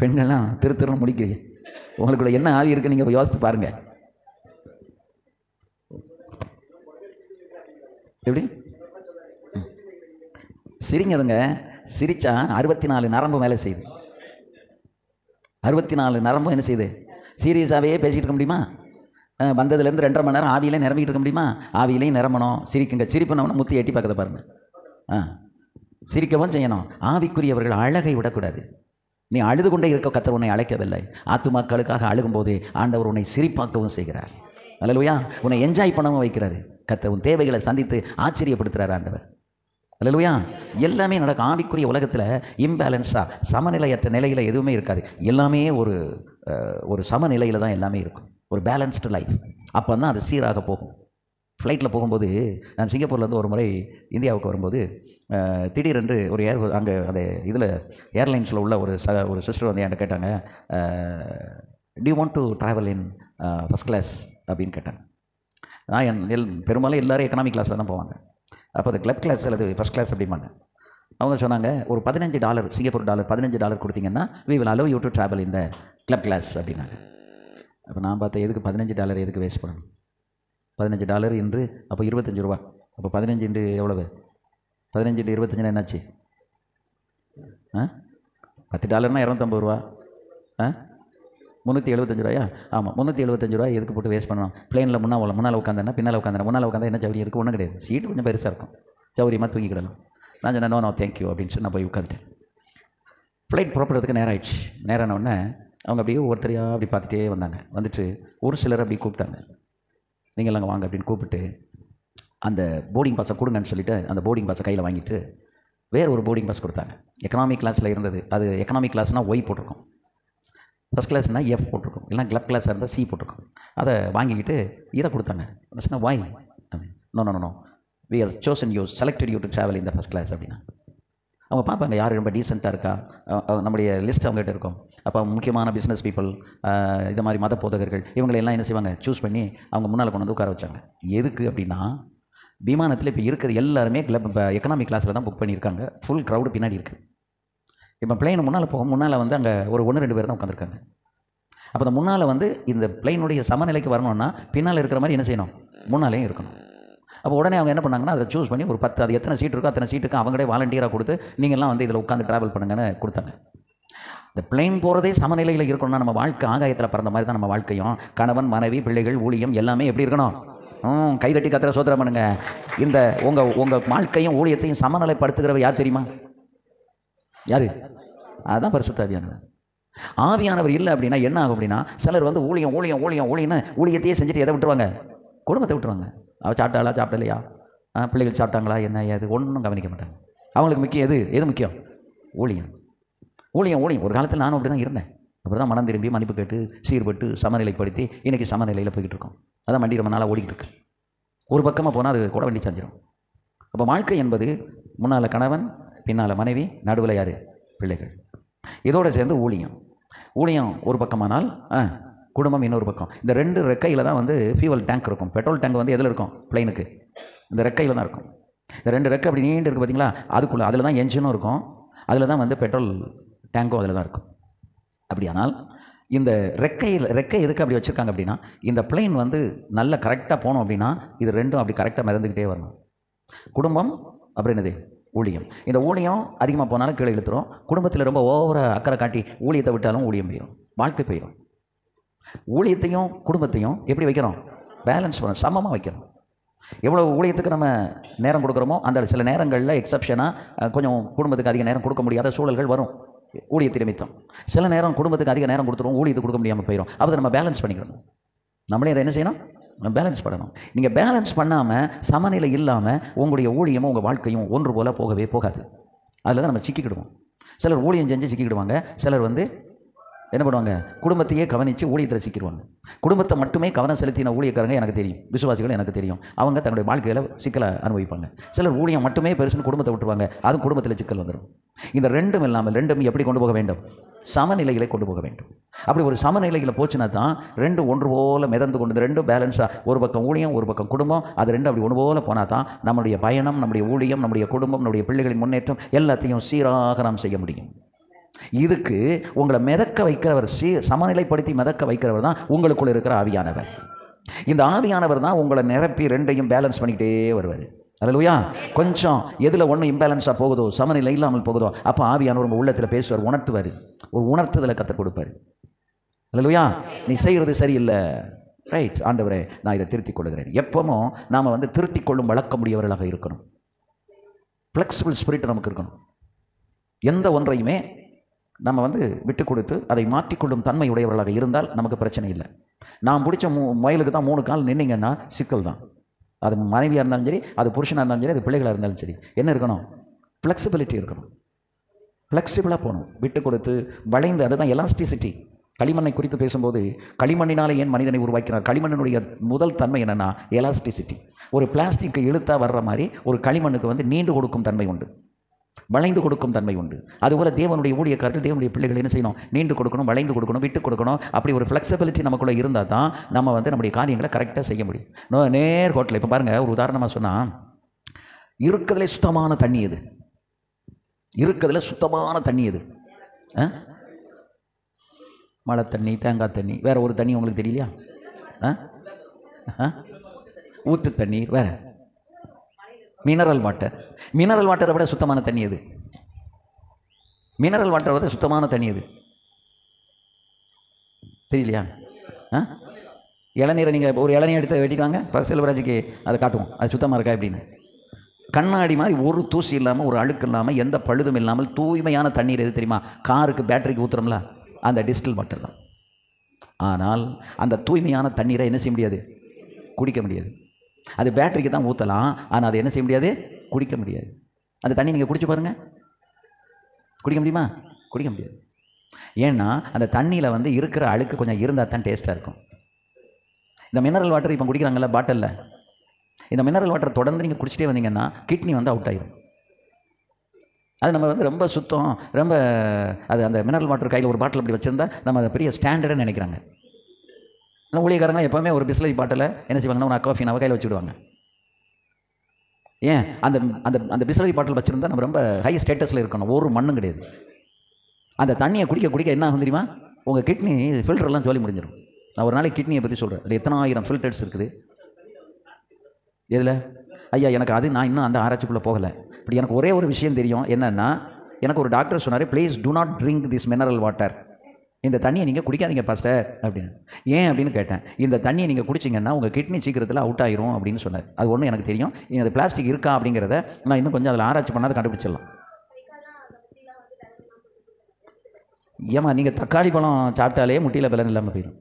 பெண்கள்லாம் திருன்னு முடிக்கிறீங்க. உங்களுக்குள்ள என்ன ஆவி இருக்குது நீங்கள் யோசித்து பாருங்கள். எப்படி சிரிங்கதுங்க, சிரிச்சா 64 நரம்பு மேலே செய்யுது. 64 நரம்பும் என்ன செய்யுது? சீரியஸாகவே பேசிகிட்டு இருக்க முடியுமா? வந்ததுலேருந்து 2.5 மணி நேரம் ஆவியிலே நிரம்பிக்கிட்டு இருக்க முடியுமா? ஆவியிலையும் நிரம்பணும். சிரிக்குங்க, சிரிப்புனவன முத்தி எட்டி பார்க்கறத பாருங்கள். சிரிக்கவும் செய்யணும். ஆவிக்குரியவர்கள் அழகை விடக்கூடாது. நீ அழுது கொண்டே இருக்க கர்த்தர் உன்னை அழைக்கவில்லை. ஆத்துமாக்களுக்காக அழுகும்போது ஆண்டவர் உன்னை சிரிப்பாக்கவும் செய்கிறார். அல்லேலூயா. உன்னை என்ஜாய் பண்ணவும் வைக்கிறாரு கர்த்தர். உன் தேவைகளை சந்தித்து ஆச்சரியப்படுத்துகிறார் ஆண்டவர். அல்லேலூயா. எல்லாமே நடக்கும். ஆவிக்குரிய உலகத்தில் இம்பேலன்ஸாக சமநிலையற்ற நிலையில் எதுவுமே இருக்காது. எல்லாமே ஒரு சமநிலையில் தான் எல்லாமே இருக்கும். ஒரு பேலன்ஸ்டு லைஃப். அப்போ தான் அது சீராக போகும். ஃப்ளைட்டில் போகும்போது நான் சிங்கப்பூர்லேருந்து ஒரு முறை இந்தியாவுக்கு வரும்போது திடீரென்று ஒரு அங்கே அந்த இதில் ஏர்லைன்ஸில் உள்ள ஒரு சிஸ்டர் வந்து என்கிட்ட கேட்டாங்க, do you want to travel in first class அப்படின்னு கேட்டாங்க. நான் பெரும்பாலும் எல்லோரும் எக்கனாமிக் கிளாஸில் தான் போவாங்க. அப்போ அது கிளப் கிளாஸ் அல்லது ஃபஸ்ட் கிளாஸ் அப்படிம்பாங்க. அவங்க சொன்னாங்க, ஒரு $15 சிங்கப்பூர் டாலர் $15 கொடுத்தீங்கன்னா we will allow you to travel in the club class அப்படின்னாங்க. அப்போ நான் பார்த்தேன், எதுக்கு $15 எதுக்கு வேஸ்ட் பண்ணணும்? $15 இன்று அப்போ 25 ரூபா. அப்போ 15 இன்று எவ்வளவு? 15 இன்று 25 என்னாச்சு? $10னா $250 ரூபா. 375 ரூபாயா? ஆமாம், 375 ரூபா எதுக்கு போட்டு வேஸ்ட் பண்ணணும்? பிளேனில் முன்னால் உட்காந்தேன்னா பின்னால் உட்காந்தா என்ன சௌரியம் இருக்குது? ஒன்றும் கிடையாது. சீட்டு கொஞ்சம் பெருசாக இருக்கும், சௌரியமாக தூங்கிக்கிடலாம். நான் சொன்னேன், நோ தேங்க்யூ அப்படின்னு சொல்லி நான் போய் உட்காந்துட்டேன். ஃப்ளைட் புறப்படுறதுக்கு நேரம் ஆயிடுச்சு. நேரானவுடனே அவங்க அப்படியே ஒருத்தரையாக அப்படி பார்த்துட்டே வந்தாங்க. வந்துட்டு ஒரு சிலர் அப்படி கூப்பிட்டாங்க, நீங்கள்லாம் அங்கே வாங்க அப்படின்னு கூப்பிட்டு அந்த போர்டிங் பாஸை கொடுங்கன்னு சொல்லிவிட்டு அந்த போர்டிங் பாஸை கையில் வாங்கிட்டு வேறு ஒரு போர்டிங் பாஸ் கொடுத்தாங்க. எக்கனாமிக் கிளாஸில் இருந்தது. அது எக்கனாமிக் கிளாஸ்னால் ஒய் போட்டிருக்கும், ஃபஸ்ட் கிளாஸ்னால் எஃப் போட்டிருக்கும், இல்லைனா கிளப் கிளாஸாக இருந்தால் சி போட்டிருக்கும். அதை வாங்கிக்கிட்டு இதை கொடுத்தாங்க. சொன்னால் why? No no no we are chosen you selected you to travel இந்த ஃபஸ்ட் கிளாஸ் அப்படின்னா. அவங்க பார்ப்பாங்க யார் ரொம்ப டீசெண்டாக இருக்கா, நம்முடைய லிஸ்ட் அவங்ககிட்ட இருக்கும். அப்போ முக்கியமான பிஸ்னஸ் பீப்புள், இது மாதிரி மத போதகர்கள், இவங்களெல்லாம் என்ன செய்வாங்க, சூஸ் பண்ணி அவங்க முன்னால் கொண்டு வந்து உட்கார வச்சாங்க. எதுக்கு அப்படின்னா, விமானத்தில் இப்போ இருக்கிறது எல்லாருமே இப்போ எக்கனாமிக் கிளாஸில் தான் புக் பண்ணியிருக்காங்க. ஃபுல் க்ரௌடு பின்னாடி இருக்குது. இப்போ பிளெயின் முன்னால் போகும், முன்னால் வந்து அங்கே ஒரு 1-2 பேர் தான் உட்காந்துருக்காங்க. அப்போ அந்த முன்னால் வந்து இந்த பிளெயினுடைய சமநிலைக்கு வரணும்னா பின்னால் இருக்கிற மாதிரி என்ன செய்யணும், முன்னாலேயும் இருக்கணும். அப்போ உடனே அவங்க என்ன பண்ணாங்கன்னா, அதை சூஸ் பண்ணி ஒரு 10, அது எத்தனை சீட் இருக்கோ அத்தனை சீட்டுக்கு அவங்களே வாலண்டியராக கொடுத்து நீங்கள்லாம் வந்து இதில் உட்காந்து ட்ராவல் பண்ணுங்கன்னு கொடுத்தாங்க. இந்த பிளெயின் போகிறதே சமநிலையில் இருக்கணும்னா நம்ம வாழ்க்கை ஆகாயத்தில் பிறந்த மாதிரி தான் நம்ம வாழ்க்கையும். கணவன் மனைவி பிள்ளைகள் ஊழியம் எல்லாமே எப்படி இருக்கணும், கைதட்டி கத்திர சோதரம் பண்ணுங்க. இந்த உங்கள் வாழ்க்கையும் ஊழியத்தையும் சமநிலைப்படுத்துகிறவர் யார் தெரியுமா? யார்? அதுதான் பரிசுத்த ஆவியானவர். ஆவியானவர் இல்லை அப்படின்னா என்ன ஆகும் அப்படின்னா, சிலர் வந்து ஊழியம் ஊழியம் ஊழியம் ஊழியன்னு ஊழியத்தையே செஞ்சுட்டு எதை விட்டுருவாங்க, குடும்பத்தை விட்டுருவாங்க. அவள் சாப்பிட்டாளா சாப்பிடலையா, பிள்ளைகள் சாப்பிட்டாங்களா என்ன ஏது ஒன்றும் கவனிக்க மாட்டாங்க. அவங்களுக்கு முக்கியம் எது முக்கியம்? ஊழியம் ஊழியம் ஊழியம். ஒரு காலத்தில் நானும் அப்படி தான் இருந்தேன். அப்படி தான் மனம் திரும்பி மன்னிப்பு கேட்டு சீர்பட்டு சமநிலைப்படுத்தி இன்றைக்கி சமநிலையில் போய்கிட்டு இருக்கோம். அதான் வண்டி ரொம்ப நாளாக ஓடிக்கிட்டு இருக்கு. ஒரு பக்கமாக போனால் அது கூட வண்டி சாஞ்சிடும். அப்போ வாழ்க்கை என்பது முன்னால் கணவன், பின்னால் மனைவி, நடுவில் யார்? பிள்ளைகள். இதோடு சேர்ந்து ஊழியம். ஊழியம் ஒரு பக்கமானால் குடும்பம் இன்னொரு பக்கம். இந்த 2 ரெக்கையில் தான் வந்து ஃபியூவல் டேங்க் இருக்கும். பெட்ரோல் டேங்க் வந்து எதில் இருக்கும்? பிளைனுக்கு இந்த ரெக்கையில் தான் இருக்கும். இந்த 2 ரெக்கை அப்படி நீண்டு இருக்குது பார்த்தீங்களா, அதுக்குள்ளே அதில் தான் என்ஜினும் இருக்கும், அதில் தான் வந்து பெட்ரோல் டேங்க்கும் அதில் தான் இருக்கும். அப்படியானால் இந்த ரெக்கை எதுக்கு அப்படி வச்சுருக்காங்க அப்படின்னா, இந்த பிளெயின் வந்து நல்ல கரெக்டாக போகணும் அப்படின்னா இது 2ம் அப்படி கரெக்டாக மிதந்துக்கிட்டே வரணும். குடும்பம் அப்புறம் என்னது? ஊழியம். இந்த ஊழியம் அதிகமாக போனாலும் கீழே இழுத்துரும். குடும்பத்தில் ரொம்ப ஓவராக அக்கறை காட்டி ஊழியத்தை விட்டாலும் ஊழியம் போயிடும், வாழ்க்கை போயிடும். ஊழியத்தையும் குடும்பத்தையும் எப்படி வைக்கிறோம்? பேலன்ஸ் பண்ணணும், சமமாக வைக்கணும். எவ்வளோ ஊழியத்துக்கு நம்ம நேரம் கொடுக்குறோமோ அந்த சில நேரங்களில் எக்ஸப்ஷனாக கொஞ்சம் குடும்பத்துக்கு அதிக நேரம் கொடுக்க முடியாத சூழல்கள் வரும் ஊழியத்தை நிமித்தம். சில நேரம் குடும்பத்துக்கு அதிக நேரம் கொடுத்துருவோம், ஊழியத்துக்கு கொடுக்க முடியாமல் போயிடும். அதை நம்ம பேலன்ஸ் பண்ணிக்கணும். நம்மளே அதை என்ன செய்யணும்? பேலன்ஸ் பண்ணணும். நீங்கள் பேலன்ஸ் பண்ணாமல் சமநிலை இல்லாமல் உங்களுடைய ஊழியமும் உங்கள் வாழ்க்கையும் ஒன்று போல் போகவே போகாது. அதில் தான் நம்ம சிக்கிக்கிடுவோம். சிலர் ஊழியம் செஞ்சு சிக்கிக்கிடுவாங்க, சிலர் வந்து என்ன பண்ணுவாங்க, குடும்பத்தையே கவனித்து ஊழியத்தில் சிக்கிடுவாங்க. குடும்பத்தை மட்டுமே கவனம் செலுத்தின ஊழியக்காரங்க எனக்கு தெரியும், விசுவாசிகள் எனக்கு தெரியும். அவங்க தன்னுடைய வாழ்க்கையில் சிக்கலை அனுபவிப்பாங்க. சிலர் ஊழியம் மட்டுமே பெருசுன்னு குடும்பத்தை விட்டுருவாங்க, அதுவும் குடும்பத்தில் சிக்கல் வந்துடும். இந்த ரெண்டும் இல்லாமல் ரெண்டும் எப்படி கொண்டு போக வேண்டும்? சமநிலைகளை கொண்டு போக வேண்டும். அப்படி ஒரு சமநிலையில் போச்சுன்னா தான் 2 ஒன்று போல் மிதந்து கொண்டு, 2 பேலன்ஸாக, ஒரு பக்கம் ஊழியம் ஒரு பக்கம் குடும்பம், அது 2 அப்படி ஒன்று போல் போனால் தான் நம்முடைய பயணம், நம்முடைய ஊழியம், நம்முடைய குடும்பம், நம்முடைய பிள்ளைகளின் முன்னேற்றம் எல்லாத்தையும் சீராக நாம் செய்ய முடியும். இதுக்கு உங்களை மிதக்க வைக்கிறவர், சமநிலைப்படுத்தி மிதக்க வைக்கிறவர் தான் உங்களுக்குள்ள இருக்கிற ஆவியானவர். இந்த ஆவியானவர் தான் உங்களை நிரப்பி 2ஐயும் பேலன்ஸ் பண்ணிக்கிட்டே வருவார். அல்லேலூயா. கொஞ்சம் எதில் ஒன்று இம்பேலன்ஸாக போகுதோ, சமநிலை இல்லாமல் போகுதோ, அப்போ ஆவியானவர் உங்கள் உள்ளத்தில் பேசுவார், உணர்த்துவார், ஒரு உணர்த்துதலை கற்றுக் கொடுப்பார். அல்லேலூயா. நீ செய்கிறது சரியில்லை, ரைட் ஆண்டவரே நான் இதை திருத்திக் கொள்கிறேன். எப்பவும் நாம் வந்து திருத்திக் கொள்ளும் வழக்கமுடையவர்களாக இருக்கணும். ஃப்ளெக்சிபிள் ஸ்பிரிட் நமக்கு இருக்கணும். எந்த ஒன்றையுமே நம்ம வந்து விட்டு கொடுத்து அதை மாற்றிக்கொள்ளும் தன்மை உடையவர்களாக இருந்தால் நமக்கு பிரச்சனை இல்லை. நான் பிடிச்ச முயலுக்கு தான் 3 கால் நின்னீங்கன்னா சிக்கல் தான். அது மனைவியாக இருந்தாலும் சரி, அது புருஷனாக இருந்தாலும் சரி, அது பிள்ளைகளாக இருந்தாலும் சரி, என்ன இருக்கணும்? ஃப்ளெக்சிபிலிட்டி இருக்கணும். ஃப்ளெக்சிபிளாக போகணும், விட்டு கொடுத்து வளைந்து. அதுதான் எலாஸ்டிசிட்டி. களிமண்ணை குறித்து பேசும்போது களிமண்ணினாலே ஏன் மனிதனை உருவாக்கினார்? களிமண்ணினுடைய முதல் தன்மை என்னென்னா எலாஸ்டிசிட்டி. ஒரு பிளாஸ்டிக்கை இழுத்தா வர்ற மாதிரி ஒரு களிமண்ணுக்கு வந்து நீண்டு கொடுக்கும் தன்மை உண்டு, வளைந்து கொடுக்கும் தன்மை உண்டு. அதுபோல் தேவனுடைய ஊழியக்காரர்கள், தேவனுடைய பிள்ளைகள் என்ன செய்யணும்? நீண்டு கொடுக்கணும், வளைந்து கொடுக்கணும், விட்டு கொடுக்கணும். அப்படி ஒரு ஃப்ளெக்சிபிலிட்டி நமக்குள்ளே இருந்தால் தான் நம்ம வந்து நம்முடைய காரியங்களை கரெக்டாக செய்ய முடியும். நேர் கோட்டில் இப்போ பாருங்கள், ஒரு உதாரணமாக சொன்னால், இருக்கிறதுலே சுத்தமான தண்ணி எது? இருக்கிறதுல சுத்தமான தண்ணி எது? மழை தண்ணி, தேங்காய் தண்ணி, வேறு ஒரு தண்ணி உங்களுக்கு தெரியலையா? ஊற்று தண்ணீர், வேறு மினரல் வாட்டர். மினரல் வாட்டரை விட சுத்தமான தண்ணி எது? மினரல் வாட்டரை விட சுத்தமான தண்ணி எது தெரியலையா? இளநீரை நீங்கள் ஒரு இளநீர் எடுத்து வெட்டிட்டாங்க, செல்வராஜுக்கு அதை காட்டுவோம், அது சுத்தமாக இருக்கா அப்படின்னு. கண்ணாடி மாதிரி ஒரு தூசி இல்லாமல், ஒரு அழுக்கு இல்லாமல், எந்த பழுதும் இல்லாமல் தூய்மையான தண்ணீர் எது தெரியுமா? காருக்கு பேட்டரிக்கு ஊற்றுறோம்ல, அந்த டிஸ்டில் வாட்டர் தான். ஆனால் அந்த தூய்மையான தண்ணீரை என்ன செய்ய முடியாது? குடிக்க முடியாது. அது பேட்டரிக்கு தான் ஊற்றலாம், ஆனால் அதை என்ன செய்ய முடியாது? குடிக்க முடியாது. அந்த தண்ணி நீங்கள் குடிச்சு பாருங்கள், குடிக்க முடியுமா? குடிக்க முடியாது. ஏன்னா அந்த தண்ணியில் வந்து இருக்கிற அழுக்கு கொஞ்சம் இருந்தால் தான் டேஸ்ட்டாக இருக்கும். இந்த மினரல் வாட்டர் இப்போ குடிக்கிறாங்கல்ல பாட்டிலில், இந்த மினரல் வாட்டர் தொடர்ந்து நீங்கள் குடிச்சிட்டே வந்தீங்கன்னா கிட்னி வந்து அவுட் ஆகிடும். அது நம்ம வந்து ரொம்ப சுத்தம், ரொம்ப அது அந்த மினரல் வாட்டர் கையில் ஒரு பாட்டில் அப்படி வச்சுருந்தா நம்ம அதை பெரிய ஸ்டாண்டர்டுன்னு நினைக்கிறாங்க. ஆனால் ஊழியக்காரங்க எப்போவுமே ஒரு பிஸ்லரி பாட்டில் என்ன செய்வாங்கன்னா ஒரு அக்வாஃபினாவை கையில் வச்சுடுவாங்க. ஏன்? அந்த அந்த அந்த பிஸ்லரி பாட்டில் வச்சுருந்தா நம்ம ரொம்ப ஹை ஸ்டேட்டஸில் இருக்கணும், ஒரு மண்ணும் கிடையாது. அந்த தண்ணியை குடிக்க குடிக்க என்ன ஆகும் தெரியுமா? உங்கள் கிட்னி ஃபில்டர்லாம் சொல்லி முடிஞ்சிடும். நான் ஒரு நாளைக்கு கிட்னியை பற்றி சொல்கிறேன். அது எத்தனை ஆயிரம் ஃபில்டர்ஸ் இருக்குது. எதில்? ஐயா எனக்கு அது நான் இன்னும் அந்த ஆராய்ச்சிக்குள்ளே போகலை. இப்படி எனக்கு ஒரே ஒரு விஷயம் தெரியும். என்னென்னா, எனக்கு ஒரு டாக்டர் சொன்னார், please do not drink this mineral water. இந்த தண்ணியை நீங்கள் குடிக்காதீங்க பாஸ்டர் அப்படின்னு. ஏன் அப்படின்னு கேட்டேன். இந்த தண்ணியை நீங்கள் குடிச்சிங்கன்னா உங்கள் கிட்னி சீக்கிரத்தில் அவுட் ஆயிரும் அப்படின்னு சொன்னார். அது ஒன்றும் எனக்கு தெரியும். நீங்கள் அது பிளாஸ்டிக் இருக்கா அப்படிங்கிறத நான் இன்னும் கொஞ்சம் அதில் ஆராய்ச்சி பண்ணாத கண்டுபிடிச்சிடலாம். ஏமா நீங்கள் தக்காளி பழம் சாப்பிட்டாலே முட்டியில் பலன் இல்லாமல் போயிடும்.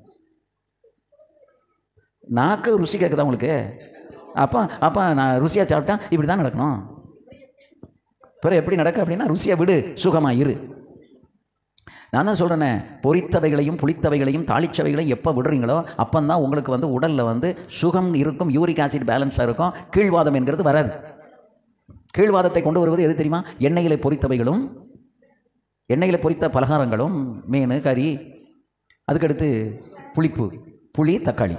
நாக்கு ருசி கேட்குதா உங்களுக்கு? அப்போ நான் ருசியாக சாப்பிட்டா இப்படி தான் நடக்கணும். பிறகு எப்படி நடக்க அப்படின்னா, ருசியாக விடு, சுகமாக இரு. நான் தான் சொல்கிறேனே, பொரித்தவைகளையும் புளித்தவைகளையும் தாளிச்சவைகளையும் எப்போ விடுறீங்களோ அப்போந்தான் உங்களுக்கு வந்து உடலில் வந்து சுகம் இருக்கும், யூரிக் ஆசிட் பேலன்ஸாக இருக்கும், கீழ்வாதம் என்கிறது வராது. கீழ்வாதத்தை கொண்டு வருவது எது தெரியுமா? எண்ணெயிலே பொரித்தவைகளும், எண்ணெயில் பொரித்த பலகாரங்களும், மீன் கறி, அதுக்கடுத்து புளிப்பு, புளி தக்காளி.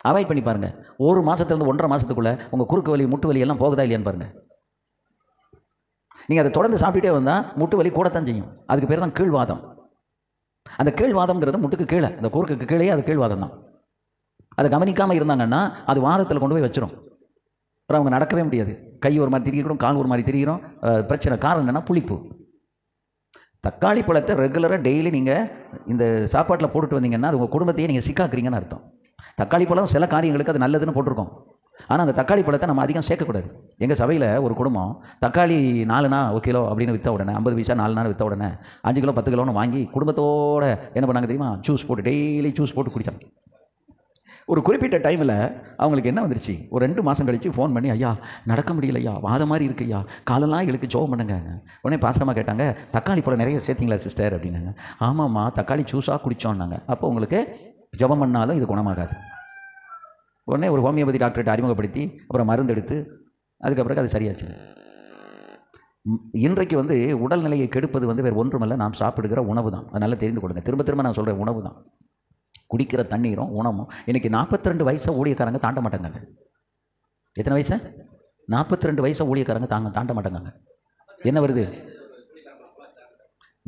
அவாய்ட் பண்ணி பாருங்கள். ஒரு மாதத்துலேருந்து 1.5 மாதத்துக்குள்ளே உங்கள் குறுக்கு வலி முட்டு வலி எல்லாம் போகுதா இல்லையான்னு பாருங்கள். நீங்கள் அதை தொடர்ந்து சாப்பிட்டுட்டே வந்தால் முட்டு வலி கூடத்தான் செய்யும். அதுக்கு பேர் தான் கீழ்வாதம். அந்த கீழ்வாதம்ங்கிறது முட்டுக்கு கீழே, அந்த குறுக்குக்கு கீழே அது கீழ்வாதம் தான். அதை கவனிக்காமல் இருந்தாங்கன்னா அது வாதத்தில் கொண்டு போய் வச்சிடும். அப்புறம் அவங்க நடக்கவே முடியாது. கை ஒரு மாதிரி திரிக்கிறோம், கால் ஒரு மாதிரி திரிக்கிறோம். பிரச்சனை காரணம் என்னென்னா புளிப்பு. தக்காளி பழத்தை ரெகுலராக டெய்லி நீங்கள் இந்த சாப்பாட்டில் போட்டுட்டு வந்தீங்கன்னா அது உங்கள் குடும்பத்தையே நீங்கள் சிக்காக்குறீங்கன்னு அர்த்தம். தக்காளி பழம் சில காரியங்களுக்கு அது நல்லதுன்னு போட்டிருக்கோம். ஆனால் அந்த தக்காளி பழத்தை நம்ம அதிகம் சேர்க்கக்கூடாது. எங்கள் சபையில் ஒரு குடும்பம் தக்காளி 4 1 கிலோ அப்படின்னு விற்ற உடனே 50 பைசா 4 விற்ற உடனே 5 கிலோ 10 கிலோன்னு வாங்கி குடும்பத்தோடு என்ன பண்ணாங்க தெரியுமா? ஜூஸ் போட்டு டெய்லி ஜூஸ் போட்டு குடித்தாங்க. ஒரு குறிப்பிட்ட டைமில் அவங்களுக்கு என்ன வந்துருச்சு, ஒரு 2 மாதம் கழித்து ஃபோன் பண்ணி, ஐயா நடக்க முடியல ஐயா, வாத மாதிரி இருக்கு ஐயா, காலெல்லாம் இழுக்கு, ஜோம் பண்ணுங்க. உடனே பாசமாக கேட்டாங்க, தக்காளி பழம் நிறைய சேர்த்திங்களா சிஸ்டர் அப்படின்னாங்க. ஆமாம்மா தக்காளி ஜூஸாக குடித்தோன்னாங்க. அப்போ உங்களுக்கு ஜபம் பண்ணாலும் இது குணமாகாது. உடனே ஒரு ஹோமியோபதி டாக்டர்கிட்ட அறிமுகப்படுத்தி அப்புறம் மருந்து எடுத்து அதுக்கப்புறம் அது சரியாச்சு. இன்றைக்கு வந்து உடல்நிலையை கெடுப்பது வந்து வேறு ஒன்றுமல்ல, நாம் சாப்பிடுகிற உணவு தான். அதனால் தெரிந்து கொடுங்க. திரும்ப திரும்ப நான் சொல்கிறேன், உணவு தான். குடிக்கிற தண்ணீரும் உணவும். இன்றைக்கி 42 வயசை ஊழியக்காரங்க தாண்ட மாட்டாங்க. எத்தனை வயசு? 42 வயசை ஊழியக்காரங்க தாண்ட மாட்டாங்க. என்ன வருது?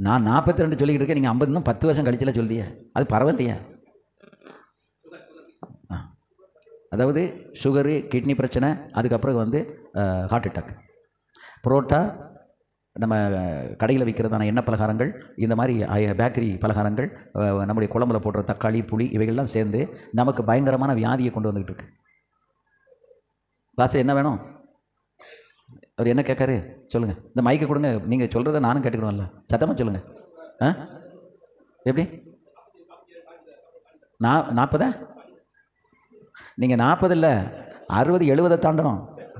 நான் 42 சொல்லிக்கிட்டு இருக்கேன், நீங்கள் 50 இன்னும் 10 வருஷம் கழிச்சல சொல்லியே, அது பரவாயில்லையே. அதாவது சுகரு, கிட்னி பிரச்சனை, அதுக்கப்புறம் வந்து ஹார்ட் அட்டாக். புரோட்டா, நம்ம கடையில் விற்கிறதான எண்ணெய் பலகாரங்கள், இந்த மாதிரி பேக்கரி பலகாரங்கள், நம்முடைய குழம்புல போடுற தக்காளி புளி இவைகள்லாம் சேர்ந்து நமக்கு பயங்கரமான வியாதியை கொண்டு வந்துக்கிட்டு இருக்கு. பாச என்ன வேணும்? அவர் என்ன கேட்காரு சொல்லுங்கள். இந்த மைக்கை கொடுங்க, நீங்கள் சொல்கிறத நானும் கேட்டுக்கணும்ல, சத்தமாக சொல்லுங்கள். எப்படி 40? நீங்கள் 40 இல்லை 60 70 தாண்டணும்.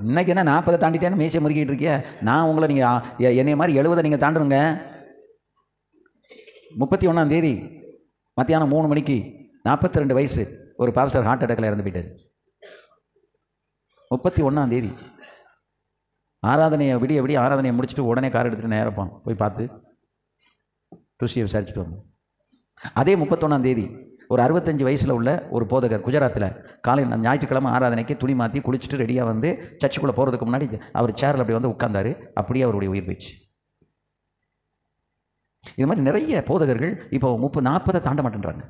இன்றைக்கி என்ன 40 தாண்டிட்டேன்னு மீசை முறுக்கிட்டு இருக்கிய? நான் உங்களை நீங்கள் என்னைய மாதிரி 70 நீங்கள் தாண்டணுங்க. 31ஆம் தேதி மத்தியானம் 3 மணிக்கு 42 வயசு ஒரு பாஸ்டர் ஹார்ட் அட்டாக்கில் இறந்து போயிட்டார். 31ஆம் தேதி ஆராதனையை விடிய ஆராதனையை முடிச்சுட்டு உடனே கார் எடுத்துகிட்டு நேரப்போம் போய் பார்த்து துஷியை விசாரிச்சுட்டு வந்தோம். அதே 31ஆம் தேதி ஒரு 65 வயசில் உள்ள ஒரு போதகர் குஜராத்தில் காலையில் ஞாயிற்றுக்கிழமை ஆராதனைக்கு துணி மாற்றி குளிச்சுட்டு ரெடியாக வந்து சர்ச்சுக்குள்ளே போகிறதுக்கு முன்னாடி அவர் சேரில் அப்படி வந்து உட்கார்ந்தார். அப்படியே அவருடைய உயிர் போயிடுச்சு. இது மாதிரி நிறைய போதகர்கள் இப்போ 30-40 தாண்ட மாட்டேன்றாங்க.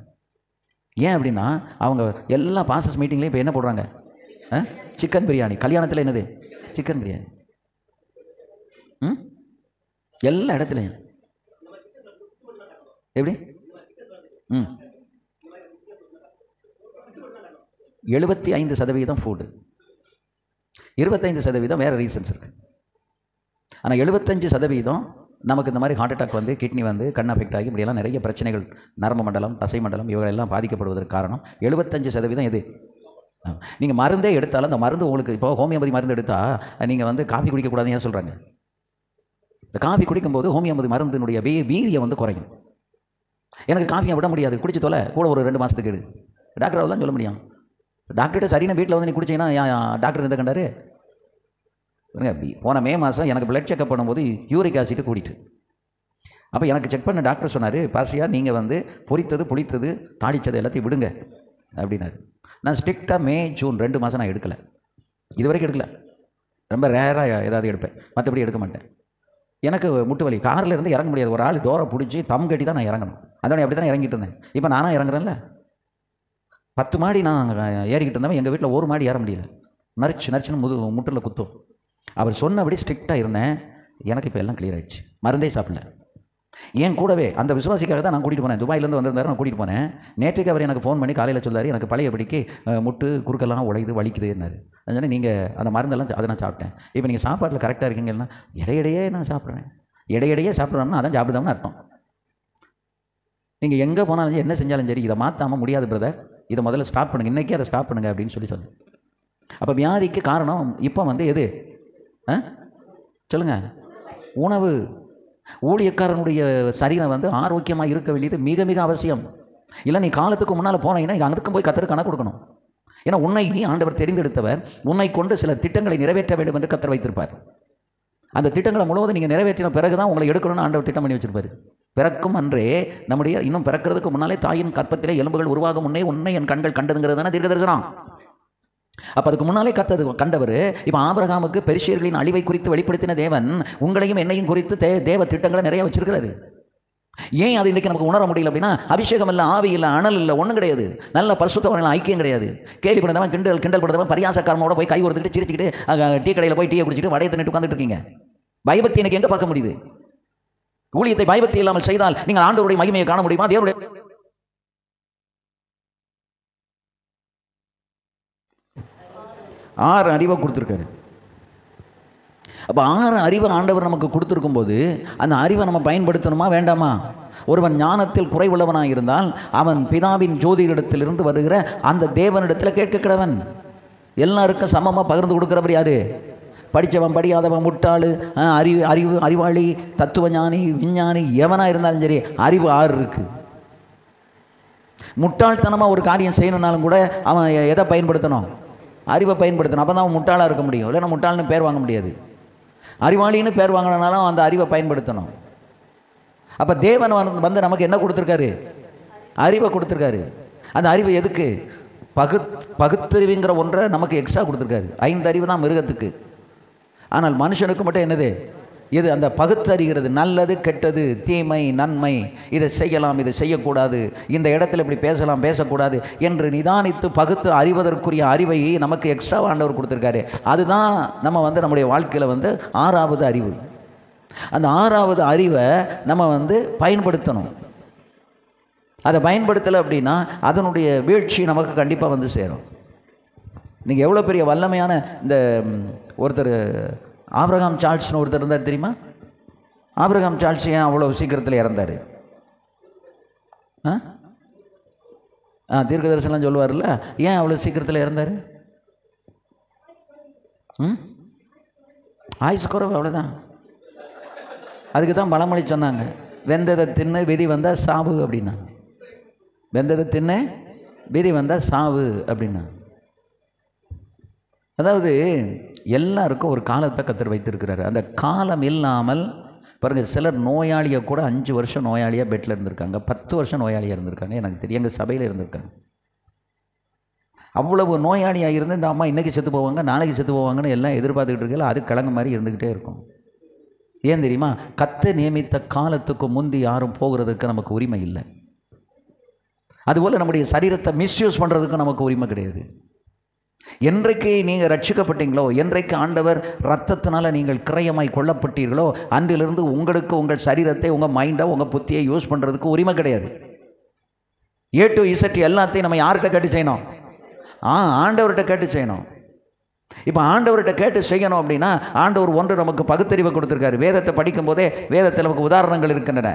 ஏன் அப்படின்னா அவங்க எல்லா பாசஸ் மீட்டிங்லேயும் இப்போ என்ன போடுறாங்க? சிக்கன் பிரியாணி. கல்யாணத்தில் என்னது? சிக்கன் பிரியாணி. எல்லா இடத்துலையும் எப்படி? 75% ஃபுட்டு, 25% வேறு ரீசன்ஸ் இருக்குது. ஆனால் 75% நமக்கு இந்த மாதிரி ஹார்ட் அட்டாக் வந்து கிட்னி வந்து கண் அஃபெக்ட் ஆகி இப்படியெல்லாம் நிறைய பிரச்சனைகள், நரம்பு மண்டலம், தசை மண்டலம் இவைகளெல்லாம் பாதிக்கப்படுவதற்கு காரணம் 75% இது. நீங்கள் மருந்தே எடுத்தாலும் அந்த மருந்து உங்களுக்கு இப்போ ஹோமியோபதி மருந்து எடுத்தால் நீங்கள் வந்து காஃபி குடிக்கக்கூடாதுன்னு ஏன் சொல்கிறாங்க? இந்த காஃபி குடிக்கும்போது ஹோமியோபதி மருந்தினுடைய வீரியம் வந்து குறையும். எனக்கு காஃபியை விட முடியாது, குடிச்சு தொலை, கூட ஒரு 2 மாதத்துக்கு எடு. டாக்டரால் தான் சொல்ல முடியும். டாக்டர்கிட்ட சரியான வீட்டில் வந்து நீ குடிச்சிங்கன்னா டாக்டர் எந்த கண்டாரு? போன மே மாதம் எனக்கு பிளட் செக்அப் பண்ணும்போது யூரிக் ஆசிட் கூடிட்டு, அப்போ எனக்கு செக் பண்ண டாக்டர் சொன்னார், பாசியா நீங்கள் வந்து பொரித்தது புளித்தது தாளித்தது எல்லாத்தையும் விடுங்க அப்படின்னாரு. நான் ஸ்ட்ரிக்டாக மே ஜூன் 2 மாதம் நான் எடுக்கலை, இது வரைக்கும் எடுக்கலை. ரொம்ப ரேராக ஏதாவது எடுப்பேன், மற்றபடி எடுக்க மாட்டேன். எனக்கு முட்டு வலி, காரில் இருந்து இறங்க முடியாது. ஒரு ஆள் டோரை பிடிச்சி தம் கட்டி தான் நான் இறங்கணும். அதோட அப்படி தான் இறங்கிட்டு இருந்தேன். இப்போ நானாக இறங்குறேன்ல, 10 மாடி நான் ஏறிக்கிட்டு இருந்தேன். எங்கள் வீட்டில் 1 மாடி ஏற முடியல, நரிச்சுன்னு முட்டில் குத்தும். அவர் சொன்னபடி ஸ்ட்ரிக்டாக இருந்தேன். எனக்கு இப்போ எல்லாம் கிளியர் ஆகிடுச்சு, மருந்தே சாப்பிடல. ஏன் கூடவே அந்த விசுவாசிக்காக தான் நான் கூட்டிகிட்டு போனேன். துபாயிலேருந்து வந்திருந்தாரு, நான் கூட்டிகிட்டு போனேன். நேற்றுக்கு அவர் எனக்கு ஃபோன் பண்ணி காலையில் சொல்லார், எனக்கு பழையபடிக்கு முட்டு குறுக்கெல்லாம் உடையுது வலிக்குதுன்னாரு. அதனால நீங்கள் அந்த மருந்தெல்லாம் அதை நான் சாப்பிட்டேன். இப்போ நீங்கள் சாப்பாட்டில் கரெக்டாக இருக்கீங்கன்னா, இடையிடையே நான் சாப்பிட்றேன். இடையிடையே சாப்பிட்றோம்னா அதான் சாப்பிடுதாம்னு அர்த்தம். நீங்கள் எங்கே போனாலும் என்ன செஞ்சாலும் சரி, இதை மாற்றாமல் முடியாது பிரதர், இதை முதல்ல ஸ்டாப் பண்ணுங்கள், இன்றைக்கே அதை ஸ்டாப் பண்ணுங்கள் அப்படின்னு சொல்லி அப்போ வியாதிக்கு காரணம் இப்போ வந்து எது சொல்லுங்கள்? உணவு. ஊழியக்காரனுடைய சரீரம் வந்து ஆரோக்கியமாக இருக்க வேண்டியது மிக மிக அவசியம். இல்லை நீ காலத்துக்கு முன்னால் போனீங்கன்னா அங்கேயும் போய் கத்தருக்கு கணக்கு கொடுக்கணும். ஏன்னா உன்னை ஆண்டவர் தெரிந்தெடுத்தவர், உன்னை கொண்டு சில திட்டங்களை நிறைவேற்ற வேண்டும் என்று கத்தர் வைத்திருப்பார். அந்த திட்டங்களை முழுவதும் நீங்கள் நிறைவேற்றின பிறகு தான் உங்களை எடுக்கணும்னு ஆண்டவர் திட்டம் பண்ணி வச்சிருப்பார். பிறக்கும் அன்றே நம்முடைய இன்னும் பிறக்கிறதுக்கு முன்னாலே தாயின் கற்பத்திலே எலும்புகள் உருவாகும் முன்னே உன்னை என் கண்கள் கண்டதுங்கிறது தானே தீர்க்க தரிசனம். அப்போ அதுக்கு முன்னாலே கண்டவர். இப்போ ஆபிரகாமுக்கு பெரிசியர்களின் அழிவை குறித்து வெளிப்படுத்தின தேவன் உங்களையும் என்னையும் குறித்து தேவ திட்டங்களை நிறைய வச்சிருக்கிறாரு. ஏன் அது இன்றைக்கி நமக்கு உணர முடியல அப்படின்னா, அபிஷேகம் இல்லை, ஆவி இல்லை, அனல் இல்லை, ஒன்றும் கிடையாது. நல்ல பரிசுத்தவர்கள் ஐக்கியம் கிடையாது. கேள்வி பண்ணதவன் கிண்டல் பண்ணதவன் பரியாசக்காரனோட போய் கை ஒருத்துக்கிட்டு சிரிச்சுக்கிட்டு டீ கடையில் போய் டீயை குடிச்சிட்டு வடையை தின்னுட்டு உட்காந்துட்டு இருக்கீங்க. பயபக்தி எனக்கு எங்கே பார்க்க முடியுது? ஊழியத்தை பயபக்தி இல்லாமல் செய்தால் நீங்கள் ஆண்டவருடைய மகிமையை காண முடியுமா? தேவனுடைய 6 அறிவை கொடுத்துருக்காரு. அப்போ 6 அறிவை ஆண்டவர் நமக்கு கொடுத்துருக்கும் போது அந்த அறிவை நம்ம பயன்படுத்தணுமா வேண்டாமா? ஒருவன் ஞானத்தில் குறைவுள்ளவனாக இருந்தால் அவன் பிதாவின் ஜோதியிடத்திலிருந்து வருகிற அந்த தேவனிடத்தில் கேட்கிறவன். எல்லாருக்கும் சமமாக பகிர்ந்து கொடுக்குறவர் யாரு? படித்தவன், படியாதவன், முட்டாளு, அறிவாளி, தத்துவ ஞானி, விஞ்ஞானி, எவனாக இருந்தாலும் சரி, அறிவு 6 இருக்குது. முட்டாள்தனமாக ஒரு காரியம் செய்யணுன்னாலும் கூட அவன் எதை பயன்படுத்தணும்? அறிவை பயன்படுத்தணும். அப்போ தான் அவன் முட்டாளாக இருக்க முடியும். இல்லைன்னா முட்டாள்னு பேர் வாங்க முடியாது. அறிவாளின்னு பேர் வாங்கினாலும் அந்த அறிவை பயன்படுத்தணும். அப்போ தேவன் வந்து நமக்கு என்ன கொடுத்துருக்காரு? அறிவை கொடுத்துருக்காரு. அந்த அறிவு எதுக்கு? பகுத்தறிவுங்கிற ஒன்றை நமக்கு எக்ஸ்ட்ரா கொடுத்துருக்காரு. 5 அறிவு தான் மிருகத்துக்கு. ஆனால் மனுஷனுக்கு மட்டும் என்னது? இது அந்த பகுத்தறிகிறது. நல்லது, கெட்டது, தீமை, நன்மை, இதை செய்யலாம், இதை செய்யக்கூடாது, இந்த இடத்துல இப்படி பேசலாம், பேசக்கூடாது என்று நிதானித்து பகுத்து அறிவதற்குரிய அறிவை நமக்கு எக்ஸ்ட்ரா ஆண்டவர் கொடுத்துருக்காரு. அதுதான் நம்ம வந்து நம்முடைய வாழ்க்கையில் வந்து 6வது அறிவு. அந்த 6வது அறிவை நம்ம பயன்படுத்தணும். அதை பயன்படுத்தலை அப்படின்னா அதனுடைய வீழ்ச்சி நமக்கு கண்டிப்பாக வந்து சேரும். நீங்கள் எவ்வளோ பெரிய வல்லமையான இந்த ஒருத்தர் ஆபிரகாம் சார்ல்ஸ்னு ஒருத்தர் இருந்தார் தெரியுமா? ஆபிரகாம் சார்ல்ஸ் ஏன் அவ்வளோ சீக்கிரத்தில் இறந்தார்? தீர்க்க தரிசனம் சொல்லுவார்ல, ஏன் அவ்வளோ சீக்கிரத்தில் இறந்தார்? ஆயுசு குறைவு, அவ்வளோதான். அதுக்கு தான் பழமொழி சொன்னாங்க, வெந்ததை தின்னு விதி வந்தால் சாவு அப்படின்னா. வெந்ததை தின்னு விதி வந்தால் சாவு அப்படின்னா. அதாவது எல்லாருக்கும் ஒரு காலத்தை கத்தர் வைத்திருக்கிறாரு. அந்த காலம் இல்லாமல் பாருங்கள், சிலர் நோயாளியை கூட 5 வருஷம் நோயாளியாக பெட்டில் இருந்திருக்காங்க, 10 வருஷம் நோயாளியாக இருந்திருக்காங்க. எனக்கு தெரியும், எங்கள் சபையில் இருந்திருக்காங்க. அவ்வளவு நோயாளியாக இருந்து இந்த அம்மா இன்றைக்கி செத்து போவாங்க, நாளைக்கு செத்து போவாங்கன்னு எல்லாம் எதிர்பார்த்துக்கிட்டு இருக்கல, அது கிழங்கு மாதிரி இருந்துக்கிட்டே இருக்கும். ஏன் தெரியுமா? கத்த நியமித்த காலத்துக்கு முந்தி யாரும் போகிறதுக்கு நமக்கு உரிமை இல்லை. அதுபோல் நம்முடைய சரீரத்தை மிஸ்யூஸ் பண்ணுறதுக்கு நமக்கு உரிமை கிடையாது. என்றைக்கு நீங்கள் ரட்சிக்கப்பட்டீங்களோ, என்றைக்கு ஆண்டவர் இரத்தத்தினால நீங்கள் கிரயமாய் கொல்லப்பட்டீர்களோ, அன்றிலிருந்து உங்களுக்கு உங்கள் சரீரத்தை, உங்கள் மைண்டை, உங்கள் புத்தியை யூஸ் பண்ணுறதுக்கு உரிமை கிடையாது. A to Z எல்லாத்தையும் நம்ம யார்கிட்ட கேட்டு செய்யணும்? ஆண்டவர்கிட்ட கேட்டு செய்யணும். இப்போ ஆண்டவர்கிட்ட கேட்டு செய்யணும் அப்படின்னா ஆண்டவர் ஒன்று நமக்கு பகுத்தறிவை கொடுத்துருக்காரு. வேதத்தை படிக்கும் போதே வேதத்தில் நமக்கு உதாரணங்கள் இருக்கின்றன.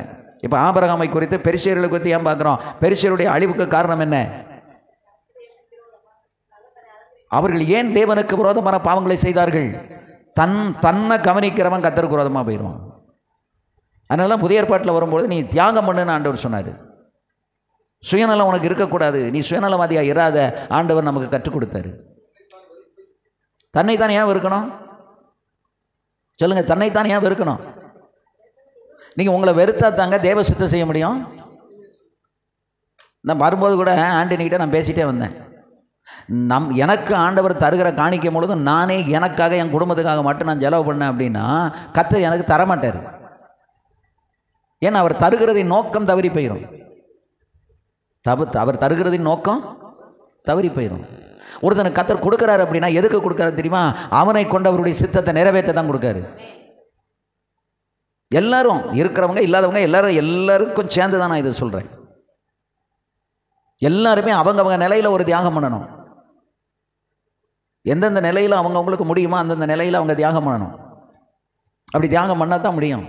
இப்போ ஆபிரகாமை குறித்து பெரிசியர்களை குறித்து ஏன் பார்க்குறோம்? பெரிசியருடைய அழிவுக்கு காரணம் என்ன? அவர்கள் ஏன் தேவனுக்கு விரோதமான பாவங்களை செய்தார்கள்? தன்னை கவனிக்கிறவன் கர்த்தருக்கு விரோதமாக போயிடுவான். அதனால புதிய ஏற்பாட்டில் வரும்போது நீ தியாகம் பண்ணுன்னு ஆண்டவர் சொன்னார். சுயநலம் உனக்கு இருக்கக்கூடாது, நீ சுயநலவாதியாக இராத ஆண்டவர் நமக்கு கற்றுக் கொடுத்தாரு. தன்னைத்தான் ஏன் வெறுக்கணும் சொல்லுங்க? தன்னைத்தான் ஏன் வெறுக்கணும்? நீங்கள் உங்களை வெறுத்தா தாங்க தேவ சித்தம் செய்ய முடியும். நான் வரும்போது கூட ஆண்டனிக்கிட்ட நான் பேசிகிட்டே வந்தேன். எனக்கு ஆண்டவர் தருகிற காணிக்கும் பொழுது நானே எனக்காக என் குடும்பத்துக்காக மட்டும் நான் செலவு பண்ணேன் அப்படின்னா கர்த்தர் எனக்கு தரமாட்டார். ஏன்னா அவர் தருகிறதின் நோக்கம் தவறி போயிடும். அவர் தருகிறதின் நோக்கம் தவறி போயிடும். ஒருத்தனுக்கு கர்த்தர் கொடுக்குறாரு அப்படின்னா எதுக்கு கொடுக்குறாரு தெரியுமா? அவனை கொண்டு அவருடைய சித்தத்தை நிறைவேற்ற தான் கொடுக்காரு. எல்லாரும் இருக்கிறவங்க இல்லாதவங்க எல்லாருக்கும் சேர்ந்து தான் நான் இதை சொல்கிறேன். எல்லாருமே அவங்கவங்க நிலையில் ஒரு தியாகம் பண்ணணும். எந்தெந்த நிலையில் அவங்களுக்கு முடியுமோ அந்தந்த நிலையில் அவங்க தியாகம் பண்ணணும். அப்படி தியாகம் பண்ணால் தான் முடியும்.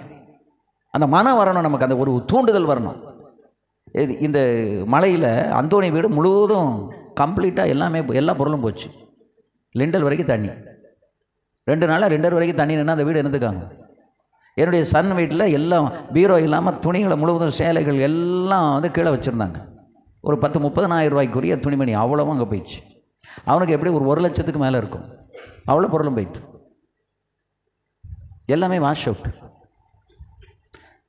அந்த மனம் வரணும், நமக்கு அந்த ஒரு தூண்டுதல் வரணும். இந்த மலையில் அந்தோணி வீடு முழுவதும் கம்ப்ளீட்டாக எல்லா பொருளும் போச்சு. லிண்டல் வரைக்கும் தண்ணி. 2 நாளாக 2 வரைக்கும் தண்ணி நின்று அந்த வீடு இருந்துக்காங்க. என்னுடைய சன் வீட்டில் எல்லாம் பீரோ இல்லாமல் துணிகளை முழுவதும் சேலைகள் எல்லாம் வந்து கீழே வச்சுருந்தாங்க. ஒரு 10-30,000 ரூபாய்க்குரிய துணிமணி அவ்வளோவும் அங்கே போயிடுச்சு. அவனுக்கு எப்படி ஒரு 1 லட்சத்துக்கு மேலே இருக்கும். அவ்வளோ பொருளும் போயிட்டு எல்லாமே வாஷ் அவுட்.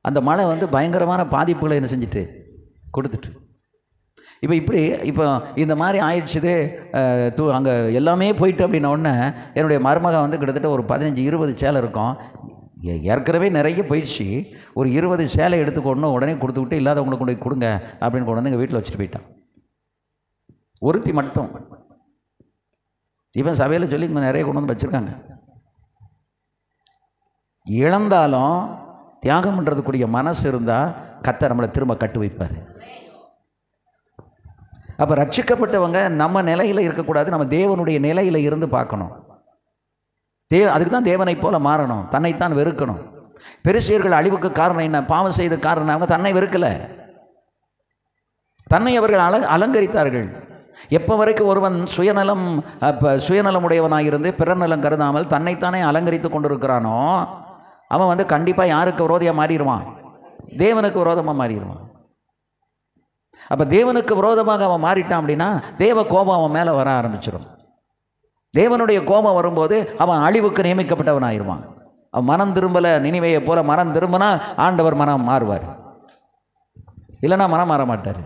அந்த மழை வந்து பயங்கரமான பாதிப்புகளை என்ன செஞ்சுட்டு கொடுத்துட்டு இப்போ இந்த மாதிரி ஆயிடுச்சுது. அங்கே எல்லாமே போயிட்டு அப்படின்ன உடனே என்னுடைய மருமக வந்து கிட்டத்தட்ட ஒரு 15-20 சேலை இருக்கும். ஏற்கனவே நிறைய போயிடுச்சு. ஒரு 20 சேலை எடுத்துக்கொண்டு உடனே கொடுத்து விட்டு இல்லாதவங்களுக்கு கொண்டு போய் கொடுங்க அப்படின்னு கொண்டு வந்து எங்கள் வீட்டில் வச்சுட்டு போயிட்டான். ஒருத்தி மட்டும் இவன் சபையில் சொல்லி இங்கே நிறைய கொண்டு வந்து வச்சுருக்காங்க. இழந்தாலும் தியாகம் பண்ணுறதுக்குரிய மனசு இருந்தால் கர்த்தர் நம்மளை திரும்ப கட்டு வைப்பார். அப்போ ரட்சிக்கப்பட்டவங்க நம்ம நிலையில் இருக்கக்கூடாது, நம்ம தேவனுடைய நிலையில் இருந்து பார்க்கணும். அதுக்கு தான் தேவனை போல மாறணும், தன்னைத்தான் வெறுக்கணும். பெரிசியர்கள் அழிவுக்கு காரணம் என்ன? பாவம் செய்த காரணம் அவங்க தன்னை வெறுக்கலை, தன்னை அவர்கள் அலங்கரித்தார்கள். எப்போ வரைக்கும் ஒருவன் சுயநலமுடையவனாயிருந்து பிறநலம் கருதாமல் தன்னைத்தானே அலங்கரித்து கொண்டிருக்கிறானோ அவன் வந்து கண்டிப்பாக யாருக்கு விரோதியாக மாறிடுவான்? தேவனுக்கு விரோதமாக மாறிடுவான். அப்போ தேவனுக்கு விரோதமாக அவன் மாறிட்டான் அப்படின்னா தேவ கோபம் அவன் மேலே வர ஆரம்பிச்சிடும். தேவனுடைய கோபம் வரும்போது அவன் அழிவுக்கு நியமிக்கப்பட்டவனாயிருவான். அவன் மனம் திரும்பலை, நினிவேயை போல மனம் திரும்பினா ஆண்டவர் மனம் மாறுவார், இல்லைன்னா மனம் மாற மாட்டார்.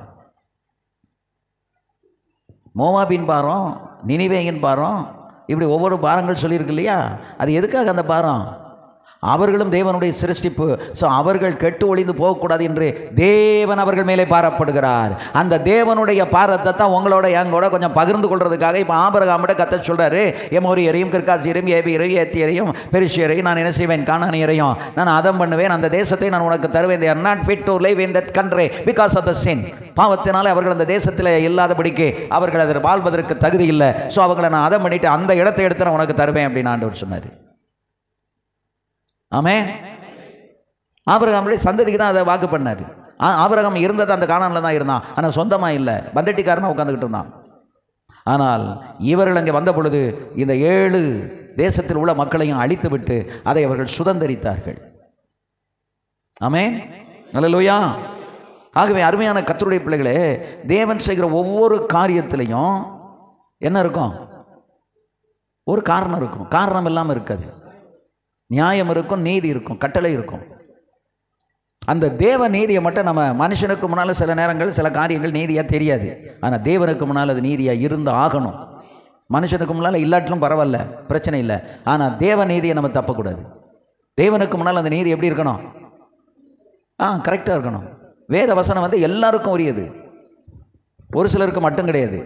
மோவாபின் பாரம், நினிவேயின் பாரம், இப்படி ஒவ்வொரு பாரங்கள் சொல்லியிருக்கு இல்லையா? அது எதுக்காக அந்த பாரம்? அவர்களும் தேவனுடைய சிருஷ்டிப்பு. ஸோ அவர்கள் கெட்டு ஒழிந்து போகக்கூடாது என்று தேவன் அவர்கள் மேலே பாரப்படுகிறார். அந்த தேவனுடைய பாரத்தை தான் உங்களோட எங்களோட கொஞ்சம் பகிர்ந்து கொள்றதுக்காக இப்போ ஆபிரகாமிட்ட கர்த்தர் சொல்கிறாரு, எமோரியரையும் கிர்காசியரையும் ஏபியரையும் ஏத்தியரையும் பெரிசியரையும் நான் என்ன செய்வேன்? கானானியரையும் நான் அதம் பண்ணுவேன். அந்த தேசத்தை நான் உனக்கு தருவேன். they are not fit to live in that country because of the sin. பாவத்தினாலே அவர்கள் அந்த தேசத்தில் இல்லாதபடிக்கு அவர்கள் அதில் வாழ்வதற்கு தகுதி இல்லை. ஸோ அவங்களை நான் அதம் பண்ணிட்டு அந்த இடத்தை எடுத்து நான் உனக்கு தருவேன் அப்படின்னு ஆண்டவர் சொன்னார். ஆமென். ஆபிரகாமுடைய சந்ததிக்கு தான் அதை வாக்கு பண்ணார். ஆபிரகாம் இருந்தது அந்த கானானில் தான் இருந்தான், ஆனால் சொந்தமாக இல்லை, பந்தட்டிக்காரனாக உட்காந்துக்கிட்டு இருந்தான். ஆனால் இவர்கள் அங்கே வந்த பொழுது இந்த 7 தேசத்தில் உள்ள மக்களையும் அழித்து விட்டு அதை அவர்கள் சுதந்தரித்தார்கள். ஆமென், அல்லேலூயா. ஆகவே அருமையான கர்த்தருடைய பிள்ளைகளே, தேவன் செய்கிற ஒவ்வொரு காரியத்திலையும் என்ன இருக்கும்? ஒரு காரணம் இருக்கும். காரணம் இல்லாமல் இருக்காது. நியாயம் இருக்கும், நீதி இருக்கும், கட்டளை இருக்கும். அந்த தேவ நீதியை மட்டும் நம்ம மனுஷனுக்கு முன்னால் சில நேரங்கள் சில காரியங்கள் நீதியாக தெரியாது, ஆனால் தேவனுக்கு முன்னால் அது நீதியாக இருந்து ஆகணும். மனுஷனுக்கு முன்னால் இல்லாட்டிலும் பரவாயில்ல, பிரச்சனை இல்லை, ஆனால் தேவ நீதியை நம்ம தப்பக்கூடாது. தேவனுக்கு முன்னால் அந்த நீதி எப்படி இருக்கணும்? கரெக்டாக இருக்கணும். வேத வசனம் வந்து எல்லாருக்கும் உரியது, ஒரு சிலருக்கு மட்டும் கிடையாது.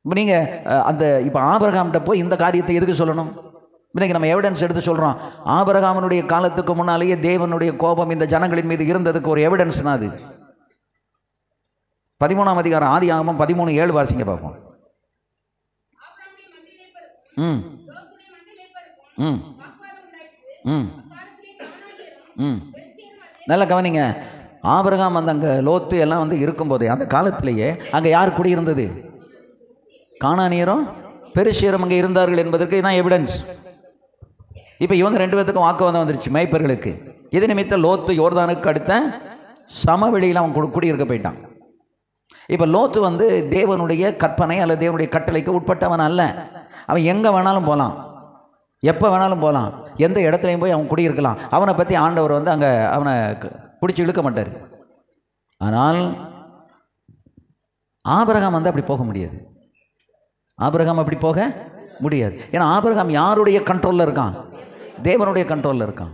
இப்போ நீங்கள் இப்போ ஆபிரகாம்கிட்ட போய் இந்த காரியத்தை எதுக்கு சொல்லணும்? இன்றைக்கி நம்ம எவிடன்ஸ் எடுத்து சொல்கிறோம். ஆபிரகாமனுடைய காலத்துக்கு முன்னாலேயே தேவனுடைய கோபம் இந்த ஜனங்களின் மீது இருந்ததுக்கு ஒரு எவிடன்ஸ்னா அது 13ஆம் அதிகாரம் ஆதியாகமம் 13:7 வாசிங்க பார்ப்போம். ம் ம் ம் ம் நல்லா கவனிங்க. ஆபிரகாம் வந்து அங்கே லோத்து எல்லாம் வந்து இருக்கும்போதே அந்த காலத்திலேயே அங்கே யார் குடியிருந்தது? கானானியரும் பெரிசியரும் அங்கே இருந்தார்கள் என்பதற்கு இதுதான் எவிடன்ஸ். இப்போ இவங்க ரெண்டு பேத்துக்கும் வாக்குவாதம் வந்துருச்சு மேய்ப்பர்களுக்கு. இது நிமித்தம் லோத்து யோர்தானுக்கு அடுத்த சமவெளியில் அவன் குடியிருக்க போயிட்டான். இப்போ லோத்து வந்து தேவனுடைய கற்பனை அல்லது தேவனுடைய கட்டளைக்கு உட்பட்டவன் அல்ல. அவன் எங்கே வேணாலும் போகலாம், எப்போ வேணாலும் போகலாம், எந்த இடத்துலையும் போய் அவன் குடியிருக்கலாம். அவனை பற்றி ஆண்டவர் வந்து அங்கே அவனை பிடிச்சி இழுக்க மாட்டார். ஆனால் ஆபிரகாம் வந்து அப்படி போக முடியாது. ஆபிரகாம் அப்படி போக முடியாது. ஏன்னா ஆபிரகாம் யாருடைய கண்ட்ரோலில் இருக்கான்? தேவனுடைய கண்ட்ரோலில் இருக்கான்,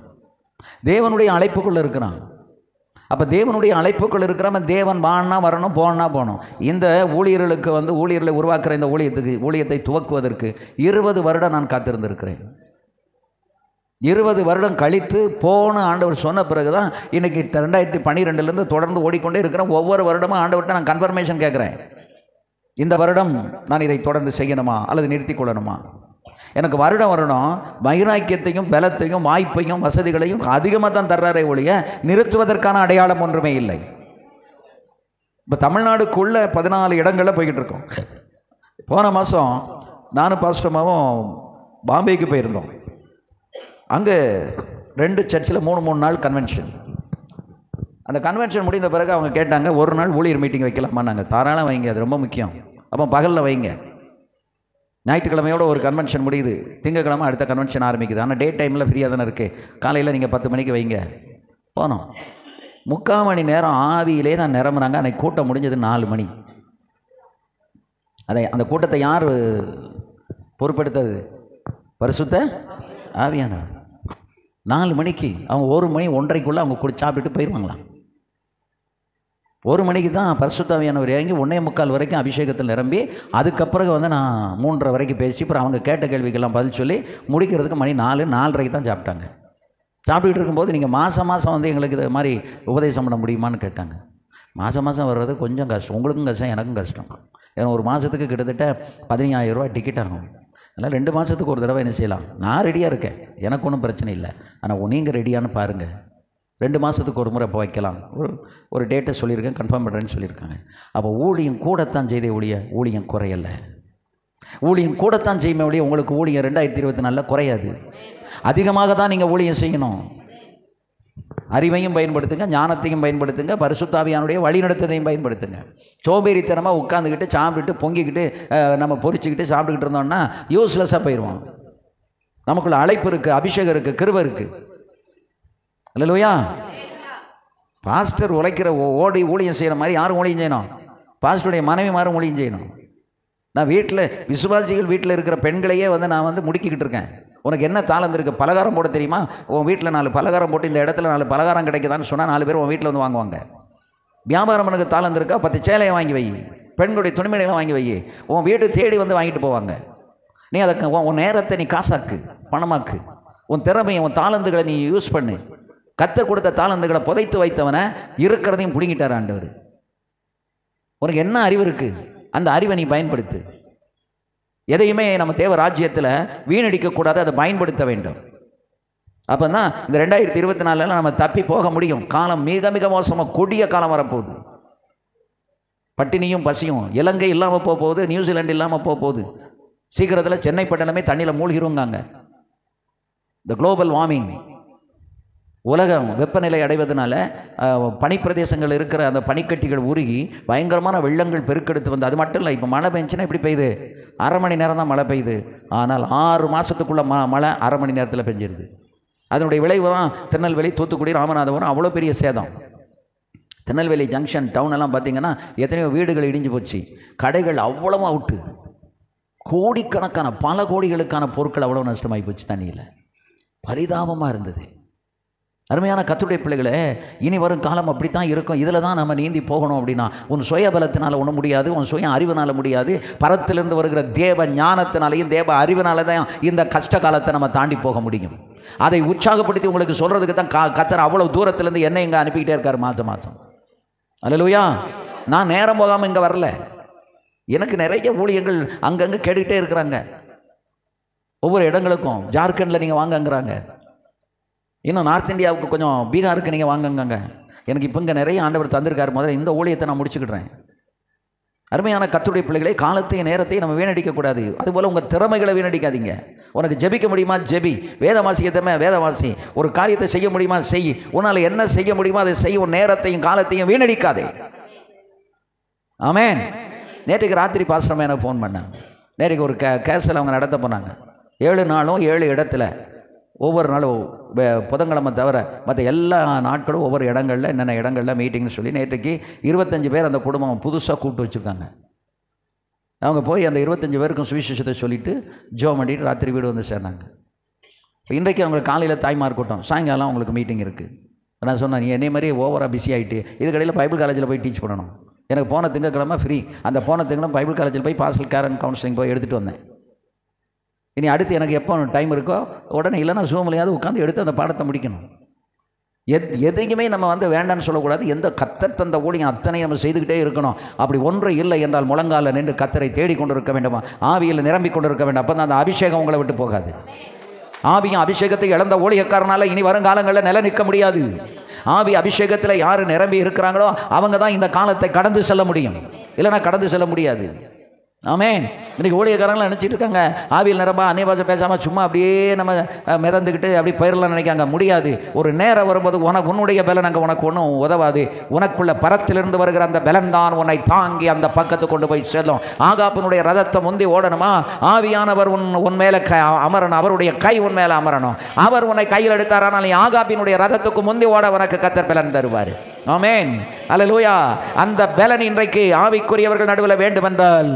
தேவனுடைய அழைப்புக்குள்ளே இருக்கிறான். அப்போ தேவனுடைய அழைப்புக்குள் இருக்கிறவன் தேவன் வானா வரணும், போனா போகணும். இந்த ஊழியர்களுக்கு வந்து ஊழியர்களை உருவாக்குற இந்த ஊழியத்தை துவக்குவதற்கு 20 வருடம் நான் காத்திருந்திருக்கிறேன். 20 வருடம் கழித்து போன ஆண்டவர் சொன்ன பிறகு தான் இன்றைக்கி 2012 தொடர்ந்து ஓடிக்கொண்டே இருக்கிறேன். ஒவ்வொரு வருடமும் ஆண்டவர்கிட்ட நான் கன்ஃபர்மேஷன் கேட்குறேன். இந்த வருடம் நான் இதை தொடர்ந்து செய்யணுமா அல்லது நிறுத்தி கொள்ளணுமா? எனக்கு வருடம் வைராக்கியத்தையும் பலத்தையும் வாய்ப்பையும் வசதிகளையும் அதிகமாக தான் தர்றாரே ஒழிய நிறுத்துவதற்கான அடையாளம் ஒன்றுமே இல்லை. இப்போ தமிழ்நாடுக்குள்ளே 14 இடங்களில் போய்கிட்டு இருக்கோம். போன மாதம் நானும் பாஸ்டமாவும் பாம்பேக்கு போயிருந்தோம். அங்கே 2 சர்ச்சில் 3 நாள் கன்வென்ஷன். அந்த கன்வென்ஷன் முடிந்த பிறகு அவங்க கேட்டாங்க, ஒரு நாள் ஊழியர் மீட்டிங் வைக்கலாமா? நாங்கள் தாராளம் வைங்க, அது ரொம்ப முக்கியம். அப்போ பகலில் வைங்க. ஞாயிற்றுக்கிழமையோட ஒரு கன்வென்ஷன் முடியுது, திங்கக்கிழமை அடுத்த கன்வென்ஷன் ஆரம்பிக்குது. ஆனால் டே டைமில் ஃப்ரீயாக தானே இருக்குது. காலையில் நீங்கள் 10 மணிக்கு வைங்க. போனோம். 3/4 மணி நேரம் ஆவியிலே தான் நிரம்புறாங்க. அன்றைக்கி கூட்டம் முடிஞ்சது 4 மணி. அந்த கூட்டத்தை யார் பொறுப்பெடுத்தது? பரிசுத்த ஆவியானவர். 4 மணிக்கு அவங்க 1 மணி 1:30க்குள்ளே அவங்க சாப்பிட்டுட்டு போயிடுவாங்களாம். 1 மணிக்கு தான் பரிசுத்த ஆவியானவர் இறங்கி 1:45 வரைக்கும் அபிஷேகத்தில் நிரம்பி அதுக்கப்புறம் வந்து நான் 3:30 வரைக்கும் பேசி அப்புறம் அவங்க கேட்ட கேள்விக்கெல்லாம் பதில் சொல்லி முடிக்கிறதுக்கு மணி 4:30க்கு தான் சாப்பிட்டாங்க. சாப்பிட்டுக்கிட்டு இருக்கும்போது நீங்கள் மாதம் வந்து எங்களுக்கு இது மாதிரி உபதேசம் பண்ண முடியுமான்னு கேட்டாங்க. மாதம் வர்றது கொஞ்சம் கஷ்டம், உங்களுக்கும் கஷ்டம் எனக்கும் கஷ்டம். ஏன்னா ஒரு மாதத்துக்கு கிட்டத்தட்ட 15,000 ரூபா டிக்கெட் ஆகும். அதனால் 2 மாதத்துக்கு ஒரு தடவை என்ன செய்யலாம்? நான் ரெடியாக இருக்கேன், எனக்கு ஒன்றும் பிரச்சனை இல்லை. ஆனால் நீங்கள் ரெடியானு பாருங்கள். 2 மாதத்துக்கு ஒரு முறை இப்போ வைக்கலாம். ஒரு டேட்டை சொல்லியிருக்கேன், கன்ஃபார்ம் பண்ணுறேன்னு சொல்லியிருக்காங்க. அப்போ ஊழியம் கூடத்தான் செய்தே ஊழியம் குறையலை. ஊழியம் கூடத்தான் செய்யுமே ஒழிய உங்களுக்கு ஊழியம் 2024 குறையாது. அதிகமாக தான் நீங்கள் ஊழியம் செய்யணும். அறிவையும் பயன்படுத்துங்க, ஞானத்தையும் பயன்படுத்துங்க, பரிசுத்த ஆவியானுடைய வழிநடத்ததையும் பயன்படுத்துங்க. சோம்பேறித்தனமாக உட்காந்துக்கிட்டு சாப்பிட்டுட்டு பொங்கிக்கிட்டு நம்ம பொரிச்சுக்கிட்டு சாப்பிட்டுக்கிட்டு இருந்தோம்னா யூஸ்லெஸ்ஸாக போயிடுவோம். நமக்குள்ள அழைப்பு இருக்குது, அபிஷேகம் இருக்குது, கிருபை இருக்குது. அல்லேலூயா. பாஸ்டர் உழைக்கிற ஓடி ஊழியம் செய்கிற மாதிரி யாரும் ஊழியம் செய்யணும்? பாஸ்டருடைய மனைவி மாறும் ஊழியம் செய்யணும். நான் வீட்டில் விசுவாசிகள் வீட்டில் இருக்கிற பெண்களையே வந்து நான் வந்து முடுக்கிக்கிட்டு இருக்கேன். உனக்கு என்ன தாளந்து இருக்குது? பலகாரம் போட தெரியுமா? உன் வீட்டில் 4 பலகாரம் போட்டு இந்த இடத்துல 4 பலகாரம் கிடைக்குதான்னு சொன்னால் 4 பேர் உன் வீட்டில் வந்து வாங்குவாங்க. வியாபாரம் எனக்கு தாளந்து இருக்கா? 10 சேலையை வாங்கி வை, பெண்களுடைய துணிமணிகளை வாங்கி வை, உன் வீட்டு தேடி வந்து வாங்கிட்டு போவாங்க. நீ அதை உன் நேரத்தை நீ காசாக்கு, பணமாக்கு. உன் திறமையை உன் தாளந்துகளை நீ யூஸ் பண்ணு. கர்த்தர் கொடுத்த தாளந்துகளை புதைத்து வைத்தவனை இருக்கிறதையும் பிடுங்கிட்டார் ஆண்டவர். உனக்கு என்ன அறிவு இருக்குது? அந்த அறிவை நீ பயன்படுத்து. எதையுமே நம்ம தேவ ராஜ்யத்தில் வீணடிக்கக்கூடாது, அதை பயன்படுத்த வேண்டும். அப்போ தான் இந்த 2024 நம்ம தப்பி போக முடியும். காலம் மிக மிக மோசமாக கொடிய காலம் வரப்போகுது. பட்டினியும் பசியும். இலங்கை இல்லாமல் போக போகுது, நியூசிலாண்டு இல்லாமல் போக போகுது. சீக்கிரத்தில் சென்னை பட்டணமே தண்ணியில் மூழ்கிருங்காங்க. இந்த குளோபல் வார்மிங், உலகம் வெப்பநிலை அடைவதனால பனிப்பிரதேசங்கள் இருக்கிற அந்த பனிக்கட்டிகள் உருகி பயங்கரமான வெள்ளங்கள் பெருக்கெடுத்து வந்து, அது மட்டும் இல்லை, இப்போ மழை பெஞ்சுன்னா எப்படி பெய்யுது? அரை மணி நேரம் தான் மழை பெய்யுது. ஆனால் 6 மாதத்துக்குள்ளே மழை அரை மணி நேரத்தில் பெஞ்சிருது. அதனுடைய விளைவு தான் திருநெல்வேலி, தூத்துக்குடி, ராமநாதபுரம் அவ்வளோ பெரிய சேதம். திருநெல்வேலி ஜங்ஷன் டவுன் எல்லாம் பார்த்திங்கன்னா எத்தனையோ வீடுகள் இடிஞ்சு போச்சு. கடைகள் அவ்வளோ அவுட்டு. கோடிக்கணக்கான பல கோடிகளுக்கான பொருட்கள் அவ்வளோ நஷ்டமாகி போச்சு தண்ணியில். பரிதாபமாக இருந்தது. அருமையான கர்த்தருடைய பிள்ளைகளே, இனி வரும் காலம் அப்படித்தான் இருக்கும். இதில் தான் நம்ம நீந்தி போகணும். அப்படின்னா உன் சுய பலத்தினால் ஒன்றும் முடியாது, உன் சுய அறிவினால் முடியாது. பரத்திலிருந்து வருகிற தேவ ஞானத்தினாலையும் தேவ அறிவினால தான் இந்த கஷ்ட காலத்தை நம்ம தாண்டி போக முடியும். அதை உற்சாகப்படுத்தி உங்களுக்கு சொல்கிறதுக்கு தான் கர்த்தர் அவ்வளோ தூரத்துலேருந்து என்னை இங்கே அனுப்பிக்கிட்டே இருக்கார் மாதம். அல்லேலூயா. நான் நேரம் போகாமல் இங்கே வரல. எனக்கு நிறைய ஊழியங்கள் அங்கங்கே கேட்டுக்கிட்டே இருக்கிறாங்க. ஒவ்வொரு இடங்களுக்கும். ஜார்க்கண்டில் நீங்கள் வாங்கங்கிறாங்க, இன்னும் நார்த் இந்தியாவுக்கு கொஞ்சம் பீகாருக்கு நீங்கள் வாங்கங்க. எனக்கு இப்போ இங்கே நிறைய ஆண்டவர் தந்திருக்காரு. முதல்ல இந்த ஊழியத்தை நான் முடிச்சுக்கிடுறேன். அருமையான கர்த்தருடைய பிள்ளைகளை, காலத்தையும் நேரத்தையும் நம்ம வீணடிக்கக்கூடாது. அதுபோல் உங்கள் திறமைகளை வீணடிக்காதீங்க. உனக்கு ஜெபிக்க முடியுமா ஜெபி, வேத வாசிக்கத்தமே வேதவாசி, ஒரு காரியத்தை செய்ய முடியுமா செய், உன்னால் என்ன செய்ய முடியுமோ அதை செய். உன் நேரத்தையும் காலத்தையும் வீணடிக்காதே. ஆமென். நேற்றுக்கு ராத்திரி பாஸ்டர் எனக்கு ஃபோன் பண்ணாங்க. நேற்றுக்கு ஒரு கேஸில் அவங்க நடத்த போனாங்க. 7 நாளும் 7 இடத்துல, ஒவ்வொரு நாளும் புதன்கிழமை தவிர மற்ற எல்லா நாட்களும் ஒவ்வொரு இடங்களில் என்னென்ன இடங்களில் மீட்டிங்னு சொல்லி நேற்றுக்கு 25 பேர் அந்த குடும்பம் புதுசாக கூப்பிட்டு வச்சுருக்காங்க. அவங்க போய் அந்த 25 பேருக்கும் சுவிசேஷத்தை சொல்லிவிட்டு ஜெபம் பண்ணிட்டு ராத்திரி வீடு வந்து சேர்ந்தாங்க. இன்றைக்கு அவங்களுக்கு காலையில் தாய்மார் கூட்டம், சாயங்காலம் அவங்களுக்கு மீட்டிங் இருக்குது. நான் சொன்னேன், நீ என்னை மாதிரி ஓவராக பிஸி ஆகிட்டு இதுக்கடையில் பைபிள் காலேஜில் போய் டீச் பண்ணணும். எனக்கு போன திங்கக்கிழமை ஃப்ரீ. அந்த போன திங்கக்கிழமை பைபிள் காலேஜில் போய் பாஸ்டல் கேரன் கவுன்சிலிங் போய் எடுத்துகிட்டு வந்தேன். இனி அடுத்து எனக்கு எப்போ டைம் இருக்கோ உடனே இல்லைன்னா ஜூம்லையாவது உட்காந்து எடுத்து அந்த பாடத்தை முடிக்கணும். எதையுமே நம்ம வந்து வேண்டான்னு சொல்லக்கூடாது. எந்த கத்தர் தந்த ஊழியம் அத்தனை நம்ம செய்துக்கிட்டே இருக்கணும். அப்படி ஒன்று இல்லை என்றால் முழங்கால நின்று கத்தரை தேடிக்கொண்டு இருக்க வேண்டுமா, ஆவியில் நிரம்பிக் கொண்டு இருக்க வேண்டும். அப்போ தான் அந்த அபிஷேகம் உங்களை விட்டு போகாது. ஆவியும் அபிஷேகத்தை இழந்த ஊழியக்காரனால இனி வருங்காலங்களில் நிலை நிற்க முடியாது. ஆவி அபிஷேகத்தில் யார் நிரம்பி இருக்கிறாங்களோ அவங்க தான் இந்த காலத்தை கடந்து செல்ல முடியும், இல்லைன்னா கடந்து செல்ல முடியாது. ஆமென். இன்றைக்கி ஊழியக்காரங்களாம் நினச்சிட்டு இருக்காங்க, ஆவியில் நிரம்ப அந்நிய பாஷை பேசாமல் சும்மா அப்படியே நம்ம மிதந்துக்கிட்டு அப்படி பயிரெலாம் நினைக்காங்க. முடியாது. ஒரு நேரம் வரும்போது உன்னுடைய பலன் அங்கே உனக்கு ஒன்றும் உதவாது. உனக்குள்ள பரத்திலிருந்து வருகிற அந்த பலன் தான் உன்னை தாங்கி அந்த பக்கத்துக்கு கொண்டு போய் செல்லும். ஆகாப்பினுடைய ரதத்தை முந்தி ஓடணுமா, ஆவியானவர் உன் மேலே அமரணும், அவருடைய கை உன் மேலே அமரணும். அவர் உன்னை கையில் எடுத்தார், ஆனால் ஆகாப்பினுடைய ரதத்துக்கு முந்தி ஓட உனக்கு கர்த்தர் பலன் தருவார். ஆமென். அல்லேலூயா. அந்த பலன் இன்றைக்கு ஆவிக்குரியவர்கள் நடுவில் வேண்டுமென்றால்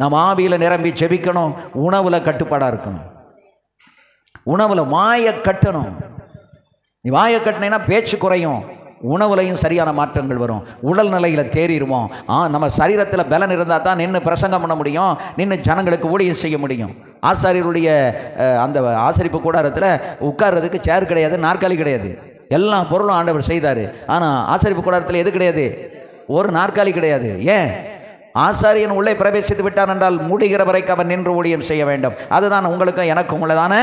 நாம் ஆவியில் நிரம்பி ஜெபிக்கணும். உணவுல கட்டுப்பாடாக இருக்கணும். உணவுல வாயை கட்டணும். நீ வாயை கட்டினா பேச்சு குறையும், உணவுலையும் சரியான மாற்றங்கள் வரும், உடல் நிலையில் தேறிடுவோம். நம்ம சரீரத்தில் பலன் இருந்தால் தான் நின்று பிரசங்கம் பண்ண முடியும், நின்று ஜனங்களுக்கு ஊழியம் செய்ய முடியும். ஆசாரியருடைய அந்த ஆசரிப்பு கூடாரத்தில் உட்கார்றதுக்கு சேர் கிடையாது, நாற்காலி கிடையாது. எல்லா பொருளும் ஆண்டவர் செய்தார். ஆனால் ஆசரிப்பு கூடாரத்தில் எது கிடையாது? ஒரு நாற்காலி கிடையாது. ஏன்? ஆசாரியன் உள்ளே பிரவேசித்து விட்டான் என்றால் முடிகிற வரைக்கும் அவன் நின்று ஊழியம் செய்ய வேண்டும். அதுதான் உங்களுக்கும் எனக்கும் உள்ளதான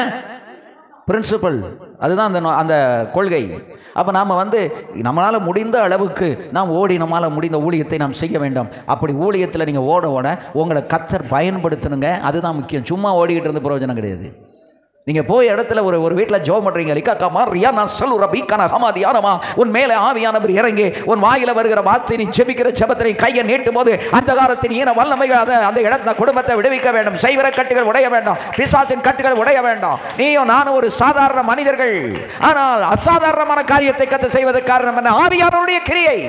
பிரின்சிபல், அதுதான் அந்த கொள்கை. அப்போ நாம் வந்து நம்மளால் முடிந்த அளவுக்கு நாம் ஓடி நம்மளால் முடிந்த ஊழியத்தை நாம் செய்ய வேண்டும். அப்படி ஊழியத்தில் நீங்கள் ஓட ஓட உங்களை கர்த்தர் பயன்படுத்தணுங்க. அதுதான் முக்கியம். சும்மா ஓடிக்கிட்டு இருந்து பிரயோஜனம் கிடையாது. நீங்கள் போய் இடத்துல ஒரு வீட்டில் ஜெபம் பண்ணுறீங்க, லிக்காமா ரியானா சலுர பீக்கான ஹமாதியானமா, உன் மேலே ஆவியானவர் இறங்கி உன் வாயில் வருகிற வார்த்தை நீ ஜெபிக்கிற ஜெபத்தை கையை நீட்டும் போது அந்த காலத்தின் ஈன வல்லமைகள் அந்த இடத்த குடும்பத்தை விடுவிக்க வேண்டும். சைவர கட்டுகள் உடைய வேண்டாம், பிசாசின் கட்டுகள் உடைய வேண்டாம். நீயும் நானும் ஒரு சாதாரண மனிதர்கள், ஆனால் அசாதாரணமான காரியத்தை கத்து செய்வதற்கு காரணம் என்ன? ஆவியானவருடைய கிரியை,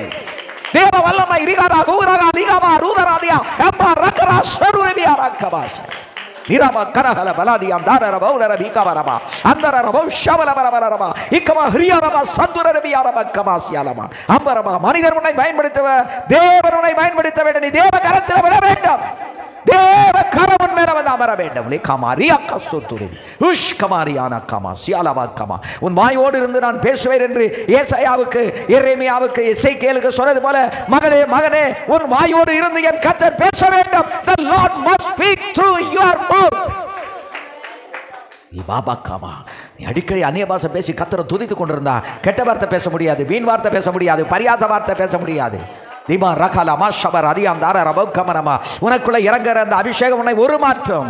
தேவ வல்லமை. ரிகாரா கூராகா லிகாமா ரூதராதியா அப்பா ரக்கரா சருரபியா ரக்கபாஸ் நிரம கரஹல பலாதியாம் தாரர பௌலர பீகவரமா அந்தரர பௌஷவல பரபரமா இக்கமா ஹிரியரமா சந்துரபியாரமா கமாசியாலமா அம்பரமா. மனிதர் உன்னை பயன்படுத்தவ, தேவன் உன்னை பயன்படுத்த வேண்டும். நீ தேவ கரத்தில் விட வேண்டும். தேவ கரவன் மேல வந்து அமர வேண்டும். உன் வாயோடு இருந்து நான் பேசுவேன் என்று ஏசாயாவுக்கு எரேமியாவுக்கு எசேக்கியேலுக்கு சொன்னது போல, மகனே மகனே உன் வாயோடு இருந்து என் கர்த்தர் பேச வேண்டும். The Lord must speak through your mouth. நீ அடிக்கடி அந்நிய பாஷை பேசி கர்த்தரை துதித்துக் கொண்டிருந்தா கெட்ட வார்த்தை பேச முடியாது, வீண் வார்த்தை பேச முடியாது, பரியாச வார்த்தை பேச முடியாது. தீமா ரகலமா ஷபர் அதியாம் தார ரபவ் கமனமா. உனக்குள்ள இறங்குற அந்த அபிஷேகம் உன்னை ஒரு மாற்றம்,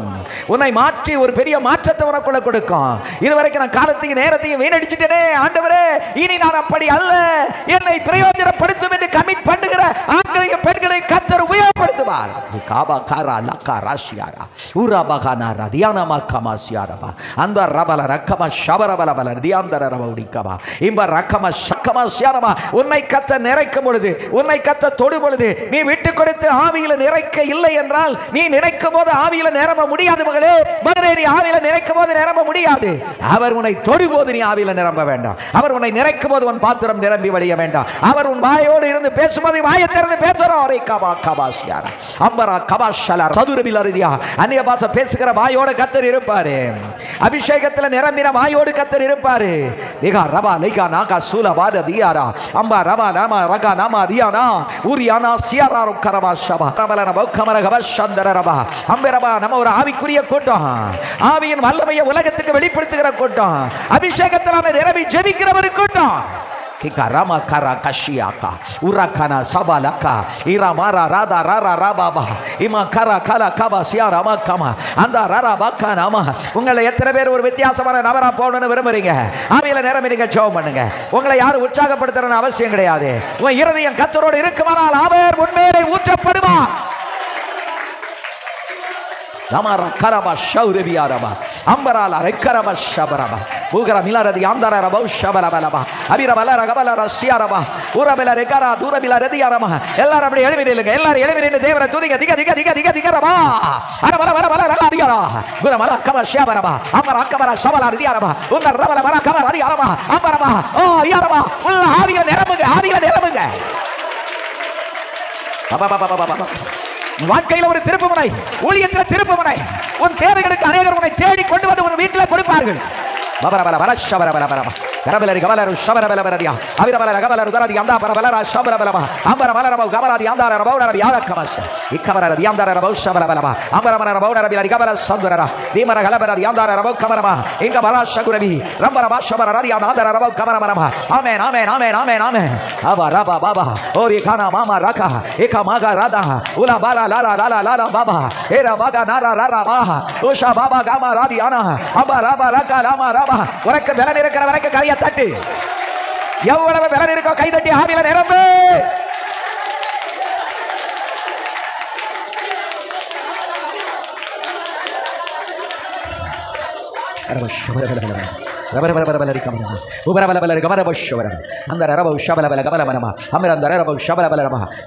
உன்னை மாற்றி ஒரு பெரிய மாற்றத்தை உனக்குள்ள கொடுக்கும். இதுவரைக்கும் நான் காலத்தையும் நேரத்தையும் வீணடிச்சிட்டேனே ஆண்டவரே, இனி நான் அப்படி அல்ல, என்னை பிரயோஜனப்படுத்தும் என்று கமிட் பண்ணுகிற ஆண்களையும் பெண்களை கர்த்தர் உபயோகப்படுத்துவார். காபா காரா லக்கா ராஷியாரா ஊராபகானா ரதியானமா கமாசியாரபா அந்த ரபல ரக்கமா ஷபரபலபல தியாந்தர ரபவுடிக்கபா இம்ப ரக்கமா ஷக்கமா சியாரமா. உன்னை கர்த்தர் நிறைக்கும் பொழுது, உன்னை கர்த்தர் தொடும் பொழுது, நீ விட்டு கொடுத்து ஆவியில நிறைக்க இல்லை என்றால் நீ நினைக்கும் போது ஆவியில நிரம்ப முடியாது. மகளே மகனே, நீ ஆவியில நினைக்கும் போது நிரம்ப முடியாது. அவர் உன்னை தொடும் போது நீ ஆவியில நிரம்ப வேண்டாம். அவர் உன்னை நிறைக்கும் போது உன் பாத்திரம் நிரம்பி வழிய வேண்டாம். அவர் உன் வாயோடு இருந்து பேசும்போது வாயை திறந்து பேசுறோம். அந்நிய பாஷை பேசுகிற வாயோடு கர்த்தர் இருப்பாரு. அபிஷேகத்தில் நிரம்பின வாயோடு கர்த்தர் இருப்பாரு. லிகா ரபா லிகா Naga சூலபாத
bada diara amba raba nama raga nama diana uriana siara karaba shaba rabala raba kamara gaba shandara raba ambe raba நம்ம ஒரு ஆவிக்குரிய கூட்டம் ஆவியின் வல்லமையை உலகத்துக்கு வெளிப்படுத்துகிற கூட்டம் அபிஷேகத்தால நிரம்பி ஜெபிக்கிறவர் கூட்டம் Kikarama kara kashiaka urakana sabalaka iramara rada rara rababa imakara kala kaba siarama kama அந்த ரரா பக்கனாமா உங்களை எத்தனை பேர் ஒரு வித்தியாசமான நபரா போகணும்னு விரும்புறீங்க ஆவியில நேரம் நீங்க ஜெபம் பண்ணுங்க உங்களை யாரும் உற்சாகப்படுத்தணும்னு அவசியம் கிடையாது உங்க இருதயம் கர்த்தரோடு இருக்குமானால் அவர் உண்மையிலே ஊற்றப்படுவார் Namara karaba shaurbiaraba ambarala rekaraba shabaraba ugara milaradi andara raba shabaraba abirabala ragabala rasiaraba urabela rekara durabila rediarama எல்லாரும் அப்படியே எழும்பி நில்லுங்க எல்லாரும் எழும்பி நின்னு தேவனை துதிங்க திக திக திக திக திகரபா அரபல பல பல ரகாடியாரா குரமல கப ஷபரபா அமர கபர ஷபல ரதியாரபா உங்க ரபல பல கபர ரதியாரபா அமரபா ஓ யாரபா உள்ள ஆவியில நிரம்புங்க பா பா பா பா வாழ்க்கையில் ஒரு திருப்புமுனை ஊழியத்தில் திருப்புமுனை உன் தேவைகளுக்கு அநேகர் உன்னை தேடி கொண்டு வந்து உன் வீட்டில் கொடுப்பார்கள் பபரபல பல ஷபரபல பரப கரபலரி கபலரு ஷபரபல பரதியா அவிரபல கபலரு தரதி அந்தா பரபலரா ஷபரபல அம்பரபல ரப கபராதி அந்தா ரப ரப யாதக்கமஸ் இக்கபரதி அந்தா ரப ஷபரபல அம்பரபல ரப ரப கபல சந்துரரா தீமர கலபரதி அந்தா ரப கமரமா இங்க பல ஷகுரபி ரம்பர பாஷபரதி அந்தா ரப கமரமா ஆமென் ஆமென் ஆமென் ஆமென் ஆமென் அபா ரபா பாபா ஓரி கானா மாமா ரகா ஏக மகா ராதா உலா பாலா லாலா லாலா லாலா பாபா ஏரா பாகா நாரா ராரா பா ஓஷா பாபா காமா ராதி ஆனா அபா ரபா ரகா லாமா ரபா உனக்கு பலன் இருக்கிறவனுக்கு கரிய தட்டி எவ்வளவு பலன் இருக்கோ கை தட்டி ஆவியில நிரம்பு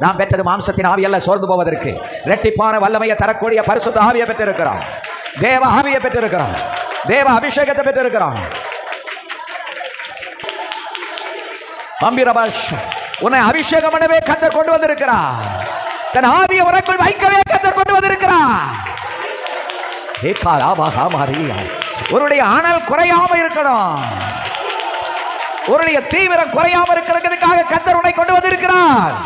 நாம் பெற்றது மாம்சத்தின் ஆவி அல்ல சோர்ந்து போவதற்கு இரட்டிப்பான வல்லமையை தரக்கூடிய பரிசுத்த ஆவியை பெற்றிருக்கிறோம் தேவ ஆவியை பெற்றிருக்கிறோம் தேவ அபிஷேகத்தை பெற்றிருக்கிறோம் உன்னை அபிஷேகம் பண்ணவே கர்த்தர் கொண்டு வந்திருக்கிறார் தன் ஆவியை உனக்குள் வைக்கவே கர்த்தர் கொண்டு வந்திருக்கிறார் உன்னுடைய ஆணல் குறையாம இருக்கணும் உன்னுடைய தீவிரம் குறையாம இருக்கிறதுக்காக கர்த்தர் உன்னை கொண்டு வந்திருக்கிறார்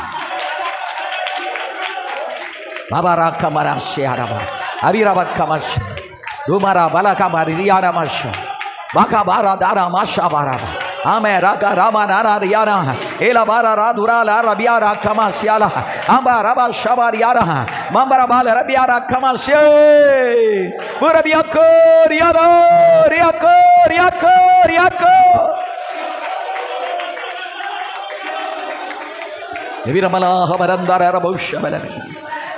பாபாரா கமரா ஷியாரபா அரிரபா கமஷ் துமரா பலகமரி ரியாரமஷ் பகபாரா தாரா மாஷா பாரா ஆமே ராகா ராமா நாரா ரியாரா ஏலா பாரா ராதுராலா ரபியாரா கமசியாலா அம்பா ரபா ஷபாரியாரா மம்பரா பால ரபியாரா கமசியே புரபியாக்கோ ரியாரோ ரியாக்கோ ரியாக்கோ ரியாக்கோ நிவிரமலாக மரந்தார ரபௌஷபலமி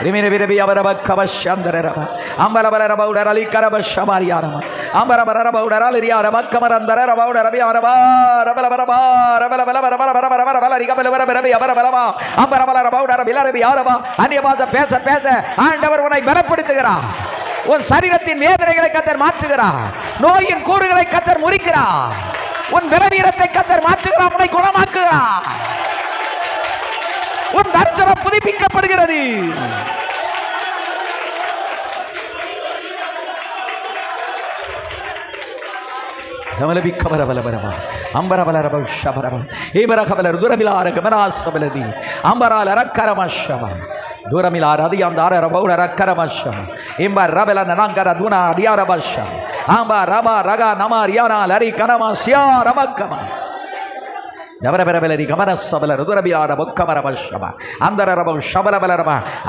ரிமின விரபி அவரப கவஷந்தரரப அம்பலபலரப உடரலி கரப ஷமாரியாரம அம்பரபரப உடரலி ரியாரப கமரந்தரரப உடரபி அவரப ரபலபரப ரபலபலபரபரபரபரபரபல ரிகபலபரபரபி அவரபலப அம்பரபலரப உடரபி லரபி யாரப அந்நிய பாஷை பேச பேச ஆண்டவர் உன்னை பலப்படுத்துகிறார் உன் சரீரத்தின் வேதனைகளை கர்த்தர் மாற்றுகிறார் நோயின் கூறுகளை கர்த்தர் முறிக்கிறார் உன் பலவீனத்தை கர்த்தர் மாற்றுகிறார் உன்னை குணமாக்குகிறார் உன் தரிசனம் புதுப்பிக்கப்படுகிறது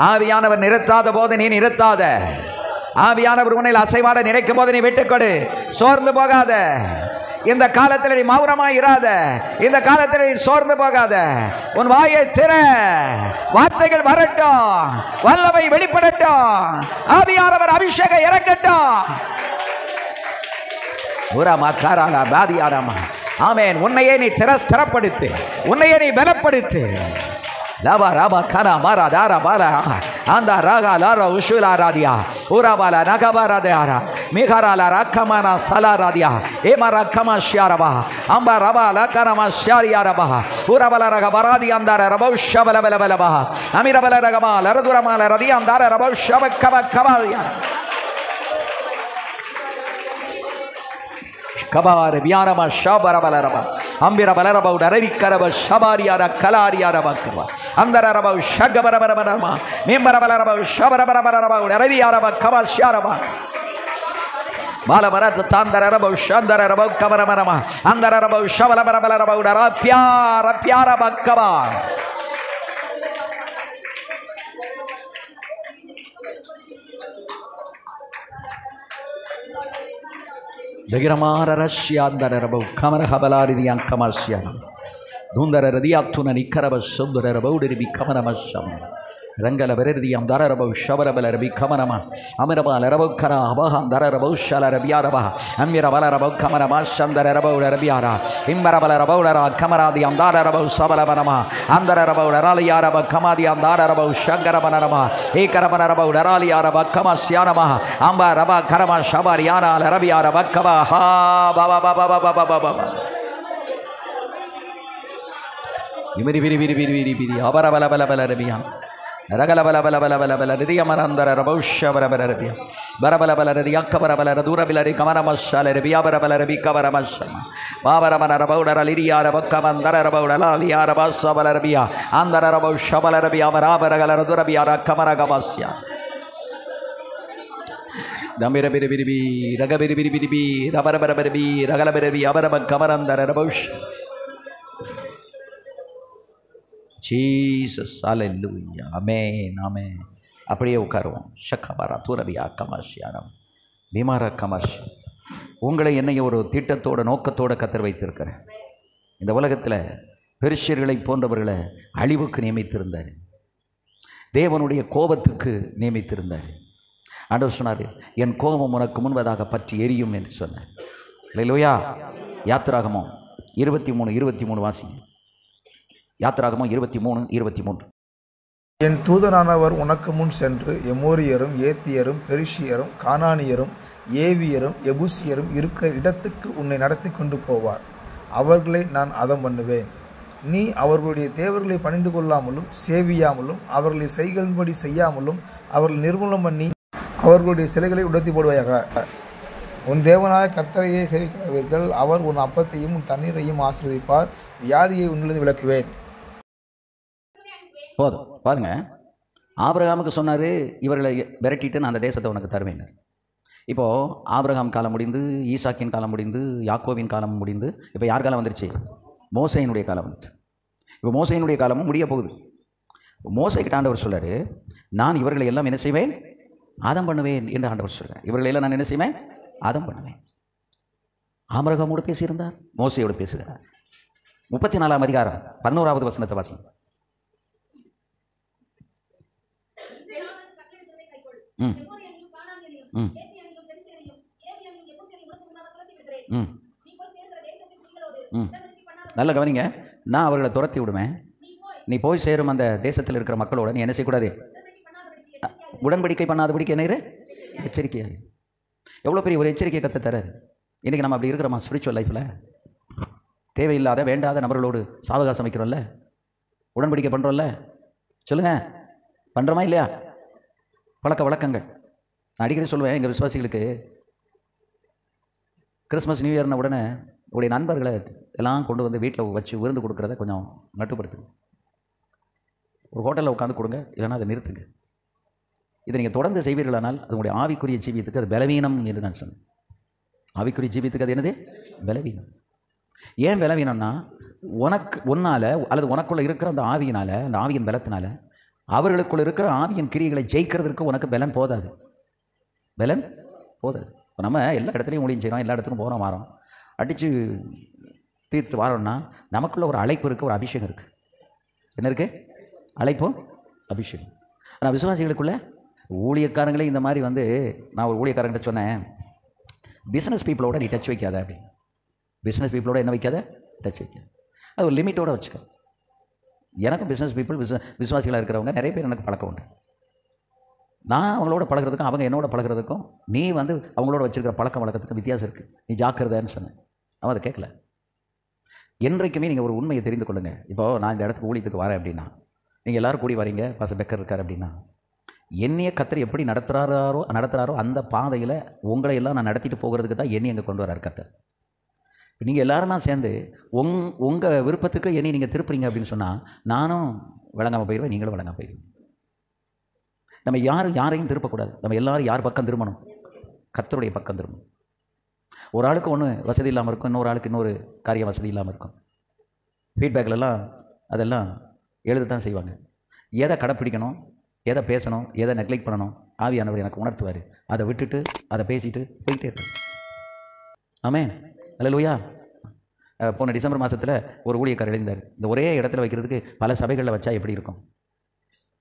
ஆவியானவர் நிறுத்தாத போது நீ நிறுத்தாத ஆவியானவர் உன்னை அசைவாட நினைக்கும் போது நீ விட்டுக்கொடு சோர்ந்து போகாத இந்த காலத்தில் நீ மௌனமாய் இராத இந்த காலத்தில் நீ சோர்ந்து போகாத உன் வாயை திற வார்த்தைகள் வரட்டும் வல்லமை வெளிப்படட்டும் ஆவியானவர் அபிஷேகம் இறங்கட்டும் ஆமென் உன்னையே நீ திறப்படுத்து உன்னையே நீ பலப்படுத்து லபா ரபா கனா மாரா தாரா பாலா அந்த Raaga Laura உஷுலா ராதியா ஊராபாலா நகபாரா Dera மிகராலா ரக்கமானா Salah ராதியா ஏமரா comma ஷியாரபா Amba Rafah லக்கனமா ஷியாரியாரபா ஊராபாலா ரகபராதி அந்தார ரபௌ ஷபலபலபலபா அமிரபல ரகமா லரதுரமால Rati அந்தார ரபௌ ஷபக்கப கபாலியா கபார வியாரமா ஷபரபலரபா அம்பிர பலரபவு அரவிக்கரப ஷபாரியார கலாரியாரபக்கவா அந்தரபவு ஷகபரபரபரமா மேம்பர பலரபவு ஷபரபரபரபவு அரவியாரப கவாஷ்யாரபா பாலபரத் தாந்தரபவு ஷந்தரபவு கபரமரமா அந்தரபவு ஷபலபரபலரபவு ரப்யாரப்யாரபக்கவா Degramara Rashiandara Kamara Habalarian Kamasian Dundara Radiatuna Nikaraba Sundara Bodi Bikamanamasham Rangala Verdi Amdarabo Shabarabala Bikamanama Amirabal Arabokara Abahan Darabo Shalarabiaraba Amirabalabo Kamaramashandara Rabiara Imbarabala Kamara the Amdarabo Sabalabanama Andarabo Raliaraba Kamadi Amdarabo Shagarabanama Ekarabanabo Raliaraba Kamasianama Ambaraba Karama Shabariana Rabiara Bakaba Ha Baba Baba Baba Baba Yumiri Abarabala Ragala Diamarandara Rabosha Barabarabia Barabalabala Yakabara Durabilla Kamaramashala Rabia Barabala Kabaramasha Babaramana Rabauda Lidia Rabakamandara Rabauda Lia Rabasa Balarabia Andara Rabosha Balarabia Barabara Durabia Kamaragamasya Damira Biribi Ragabiri Rabarabi Ragalaberi Abaraba Kamarandara Rabosh Jesus, hallelujah, amen, amen. அப்படியே உட்காருவோம். ஷக்கபாரா தூரபியா கமர்ஷியானம் பீமாரா கமர்ஷி உங்களை என்னைய ஒரு திட்டத்தோட நோக்கத்தோட கத்தர் வைத்திருக்கிறேன். இந்த உலகத்தில் பெர்ஷியர்களை போன்றவர்களை அழிவுக்கு நியமித்திருந்தார். தேவனுடைய கோபத்துக்கு நியமித்திருந்தார். ஆண்டவர் சொன்னார், என் கோபம் உனக்கு முன்பதாக பற்றி எரியும் என்று சொன்னார். அல்லேலூயா. யாத்திராகமம் 23:23 வாசிங்க. யாத்திராகமம் 23:23
என் தூதனானவர் உனக்கு முன் சென்று எமோரியரும் ஏத்தியரும் பெரிஷியரும் கானானியரும் ஏவியரும் எபூசியரும் இருக்க இடத்துக்கு உன்னை நடத்தி கொண்டு போவார். அவர்களை நான் அதம் பண்ணுவேன். நீ அவர்களுடைய தேவர்களை பணிந்து கொள்ளாமலும் சேவியாமலும் அவர்களை செய்கையின்படி செய்யாமலும் அவர்கள் நிர்மூலம் பண்ணி அவர்களுடைய சிலைகளை உடைத்து போடுவாயாக. உன் தேவனாய கர்த்தரையே சேவிக்கிறவர்கள். அவர் உன் அப்பத்தையும் உன் தண்ணீரையும் ஆசீர்வதிப்பார். வியாதியை உன்னிலிருந்து விலக்குவேன்.
போதும் பாருங்க. ஆபிரகாமுக்கு சொன்னார், இவர்களை விரட்டிட்டு நான் அந்த தேசத்தை உனக்கு தருவேன். இப்போது ஆபிரகாம் காலம் முடிந்து, ஈசாக்கின் காலம் முடிந்து, யாக்கோவின் காலம் முடிந்து, இப்போ யார் காலம் வந்துருச்சு? மோசையினுடைய காலம் வந்துச்சு. இப்போ மோசையினுடைய காலமும் முடிய போகுது. மோசைக்கிட்ட ஆண்டவர் சொல்கிறார், நான் இவர்களை எல்லாம் என்ன செய்வேன்? ஆதம் பண்ணுவேன் என்று ஆண்டவர் சொல்கிறார். இவர்களை எல்லாம் நான் என்ன செய்வேன்? ஆதம் பண்ணுவேன். ஆபிரகாமோடு பேசியிருந்தார், மோசையோடு பேசுகிறார். 34ஆம் அதிகாரம் 11வது வசனத்தை வாசி. நல்ல கவனிங்க. நான் அவர்களை துரத்தி விடுவேன். நீ போய் சேரும் அந்த தேசத்தில் இருக்கிற மக்களோட நீ என்ன செய்யக்கூடாது? உடன்படிக்கை பண்ணாதபடிக்கு என்ன இரு? எச்சரிக்கையாக. எவ்வளோ பெரிய ஒரு எச்சரிக்கை கற்று தராரு. இன்றைக்கி நம்ம அப்படி இருக்கிறோமா? ஸ்பிரிச்சுவல் லைஃப்பில் தேவையில்லாத வேண்டாத நபர்களோடு சாவகாசம் வைக்கிறோம்ல, உடன்படிக்கை பண்ணுறோம்ல, சொல்லுங்கள், பண்ணுறோமா இல்லையா? பழக்க வழக்கங்கள். நான் அடிக்கடி சொல்லுவேன், எங்கள் விசுவாசிகளுக்கு கிறிஸ்மஸ் நியூ இயர்ன உடனே உடைய நண்பர்களை எல்லாம் கொண்டு வந்து வீட்டில் வச்சு விருந்து கொடுக்குறத கொஞ்சம் நட்டுப்படுத்துங்க. ஒரு ஹோட்டலில் உட்காந்து கொடுங்க, இல்லைன்னா அதை நிறுத்துங்க. இதை நீங்கள் தொடர்ந்து செய்வீர்களானால் அது உங்களுடைய ஆவிக்குரிய ஜீவியத்துக்கு அது பலவீனம் என்று நான் சொன்னேன். ஆவிக்குரிய ஜீவியத்துக்கு அது என்னது? பலவீனம். ஏன் பலவீனம்னா, உன்னால் அல்லது உனக்குள்ளே இருக்கிற அந்த ஆவியினால், அந்த ஆவியின் பலத்தினால அவர்களுக்குள்ள இருக்கிற ஆவியின் கிரியைகளை ஜெயிக்கிறதுக்கு உனக்கு பலன் போதாது. பலன் போதாது. இப்போ நம்ம எல்லா இடத்துலையும் ஊழியம் செய்கிறோம், எல்லா இடத்துக்கும் போகிறோம், வாரோம், அடித்து தீர்த்து வாரோம்னா நமக்குள்ள ஒரு அழைப்பு இருக்குது, ஒரு அபிஷேகம் இருக்குது. என்ன இருக்குது? அழைப்பும் அபிஷேகம். ஆனால் விசுவாசிகளுக்குள்ள ஊழியக்காரங்களே இந்த மாதிரி வந்து, நான் ஒரு ஊழியக்காரங்கிட்ட சொன்னேன், பிஸ்னஸ் பீப்புளோட நீ டச் வைக்காத அப்படின்னு. பிஸ்னஸ் பீப்புளோட என்ன வைக்காத? டச் வைக்காது. அது ஒரு லிமிட்டோடு வச்சுக்க. எனக்கும் பிஸ்னஸ் பீப்புள் விசுவாசிகளாக இருக்கிறவங்க நிறைய பேர் எனக்கு பழக்கம் உண்டு. நான் அவங்களோட பழகிறதுக்கும் அவங்க என்னோட பழகிறதுக்கும் நீ வந்து அவங்களோட வச்சுருக்கிற பழக்க வழக்கத்துக்கும் வித்தியாசம் இருக்குது. நீ ஜாக்கிரதைன்னு சொன்னேன். அவன் அதை கேட்கல. என்றைக்குமே நீங்கள் ஒரு உண்மையை தெரிந்து கொள்ளுங்கள். இப்போது நான் இந்த இடத்துக்கு ஊழியத்துக்கு வரேன் அப்படின்னா, நீங்கள் எல்லோரும் கூடி வரீங்க, பாஸ்டர் பெக்கர் இருக்கார் அப்படின்னா, என்னைய கத்தர் எப்படி நடத்துகிறாரோ அந்த பாதையில் உங்களை எல்லாம் நான் நடத்திட்டு போகிறதுக்கு தான் என்னை அங்கே கொண்டு வரார் கத்தர். நீங்கள் எல்லாருமா சேர்ந்து உங்கள் விருப்பத்துக்கு என்னை நீங்கள் திருப்புறீங்க அப்படின்னு சொன்னால் நானும் விளங்காமல் போயிடுவேன், நீங்களும் விளங்காமல் போயிடுவேன். நம்ம யாரையும் திருப்பக்கூடாது. நம்ம எல்லாரும் யார் பக்கம் திரும்பணும்? கர்த்தருடைய பக்கம் திரும்பணும். ஒரு ஆளுக்கு ஒன்று வசதி இல்லாமல் இருக்கும், இன்னொரு ஆளுக்கு இன்னொரு காரியம் வசதி இல்லாமல் இருக்கும். ஃபீட்பேக்கிலலாம் அதெல்லாம் எழுத தான் செய்வாங்க. எதை கடைப்பிடிக்கணும், எதை பேசணும், எதை நெக்லெக்ட் பண்ணணும், ஆவியானவர் எனக்கு உணர்த்துவார். அதை விட்டுட்டு அதை பேசிட்டு போயிட்டே இருக்கு. ஆமென், அல்லேலூயா. போன டிசம்பர் மாதத்தில் ஒரு ஊழியக்காரர் எழுதினார், இந்த ஒரே இடத்துல வைக்கிறதுக்கு பல சபைகளில் வச்சா எப்படி இருக்கும்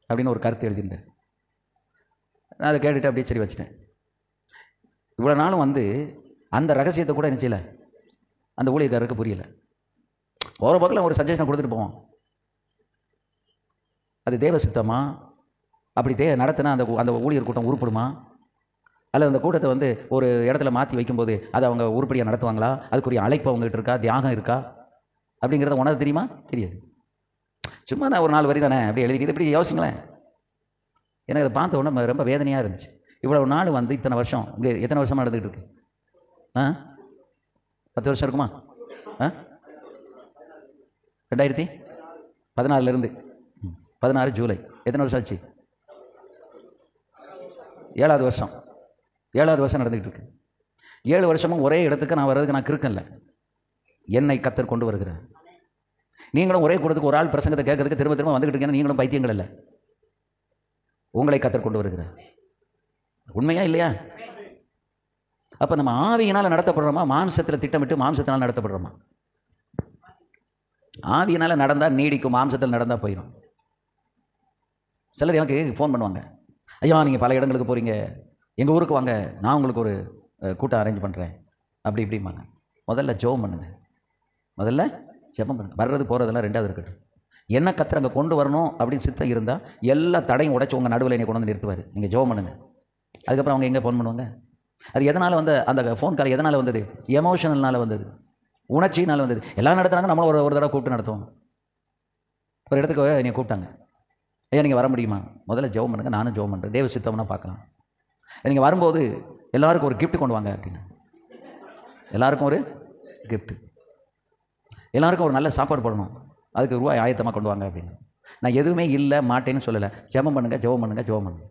அப்படின்னு ஒரு கருத்து எழுதியிருந்தார். நான் அதை கேட்டுட்டு அப்படியே சரி வச்சுட்டேன். இவ்வளோ நாளும் அந்த ரகசியத்தை கூட என்ன செய்யலை, அந்த ஊழியக்காரருக்கு புரியலை. போகிற பக்கம் ஒரு சஜஷனை கொடுத்துட்டு போவோம். அது தேவ சித்தமா? அப்படி நடத்தினா அந்த ஊழியர் கூட்டம் உருப்படுமா? அல்லது அந்த கூட்டத்தை ஒரு இடத்துல மாற்றி வைக்கும்போது அதை அவங்க உருப்படியாக நடத்துவாங்களா? அதுக்குரிய அழைப்பு அவங்ககிட்ட இருக்கா, தியாகம் இருக்கா அப்படிங்கிறத உனக்கு தெரியுமா? தெரியாது. சும்மா நான் ஒரு 4 வரி தானே அப்படி எழுதிட்டு இப்படி யோசிங்களேன். எனக்கு அதை பார்த்த உடனே ரொம்ப வேதனையாக இருந்துச்சு. இவ்வளவு நாள் இத்தனை வருஷம் இங்கே எத்தனை வருஷமாக நடந்துக்கிட்டு இருக்கு? 10 வருஷம் இருக்குமா? 2014 16 ஜூலை எத்தனை வருஷம் ஆச்சு? 7வது வருஷம். 7வது வருஷம் நடந்துக்கிட்டு இருக்கு. 7 வருஷமும் ஒரே இடத்துக்கு நான் வர்றதுக்கு நான் கிறுக்கல்ல. என்னை கர்த்தர் கொண்டு வருகிறேன். நீங்களும் ஒரே கூடத்துக்கு ஒரு ஆள் பிரசங்கத்தை கேட்கறதுக்கு திரும்ப திரும்ப வந்துக்கிட்டு இருக்கீங்க. நீங்களும் பைத்தியங்கள் இல்லை. உங்களை கர்த்தர் கொண்டு வருகிறார். உண்மையா இல்லையா? அப்போ நம்ம ஆவியினால் நடத்தப்படுறோமா, மாம்சத்தில் திட்டமிட்டு மாம்சத்தினால் நடத்தப்படுறோமா? ஆவியினால் நடந்தால் நீடிக்கும், மாம்சத்தில் நடந்தால் போயிடும். சிலர் எனக்கு ஃபோன் பண்ணுவாங்க, ஐயா நீங்கள் பல இடங்களுக்கு போகிறீங்க, எங்கள் ஊருக்கு வாங்க, நான் உங்களுக்கு ஒரு கூட்டம் அரேஞ்ச் பண்ணுறேன் அப்படி இப்படிம்பாங்க. முதல்ல ஜெபம் பண்ணுங்க. முதல்ல ஜெபம் பண்ணுங்க. வர்றது போகிறதெல்லாம் 2வது இருக்கட்டும். என்ன கர்த்தர் அங்கே கொண்டு வரணும் அப்படின்னு சித்தம் இருந்தால் எல்லா தடையும் உடைச்சி உங்கள் நடுவில் என்னை கொண்டு வந்து நிறுத்துவார். நீங்கள் ஜெபம் பண்ணுங்க. அதுக்கப்புறம் அவங்க எங்கே ஃபோன் பண்ணுவாங்க? அது எதனால் அந்த ஃபோன் கால் எதனால் வந்தது? எமோஷனல்னால் வந்தது, உணர்ச்சினால் வந்தது. எல்லாம் நடத்துனாங்க, நம்மளும் ஒரு தடவை கூப்பிட்டு நடத்துவோம். ஒரு இடத்துக்கு என்னை கூப்பிட்டாங்க, ஐயா நீங்கள் வர முடியுமா? முதல்ல ஜெபம் பண்ணுங்க. நானும் ஜெபம் பண்ணுறேன், தேவ சித்தம்னா பார்க்கலாம். நீங்கள் வரும்போது எல்லாருக்கும் ஒரு கிஃப்ட் கொண்டு வாங்க அப்படின்னு. எல்லாருக்கும் ஒரு கிஃப்ட், எல்லாருக்கும் ஒரு நல்ல சாப்பாடு போடணும், அதுக்கு ரூபாய் ஆயத்தமாக கொண்டு வாங்க அப்படின்னு. நான் எதுவுமே இல்லை மாட்டேன்னு சொல்லலை. ஜெபம் பண்ணுங்க, ஜெபம் பண்ணுங்க, ஜெபம் பண்ணுங்க.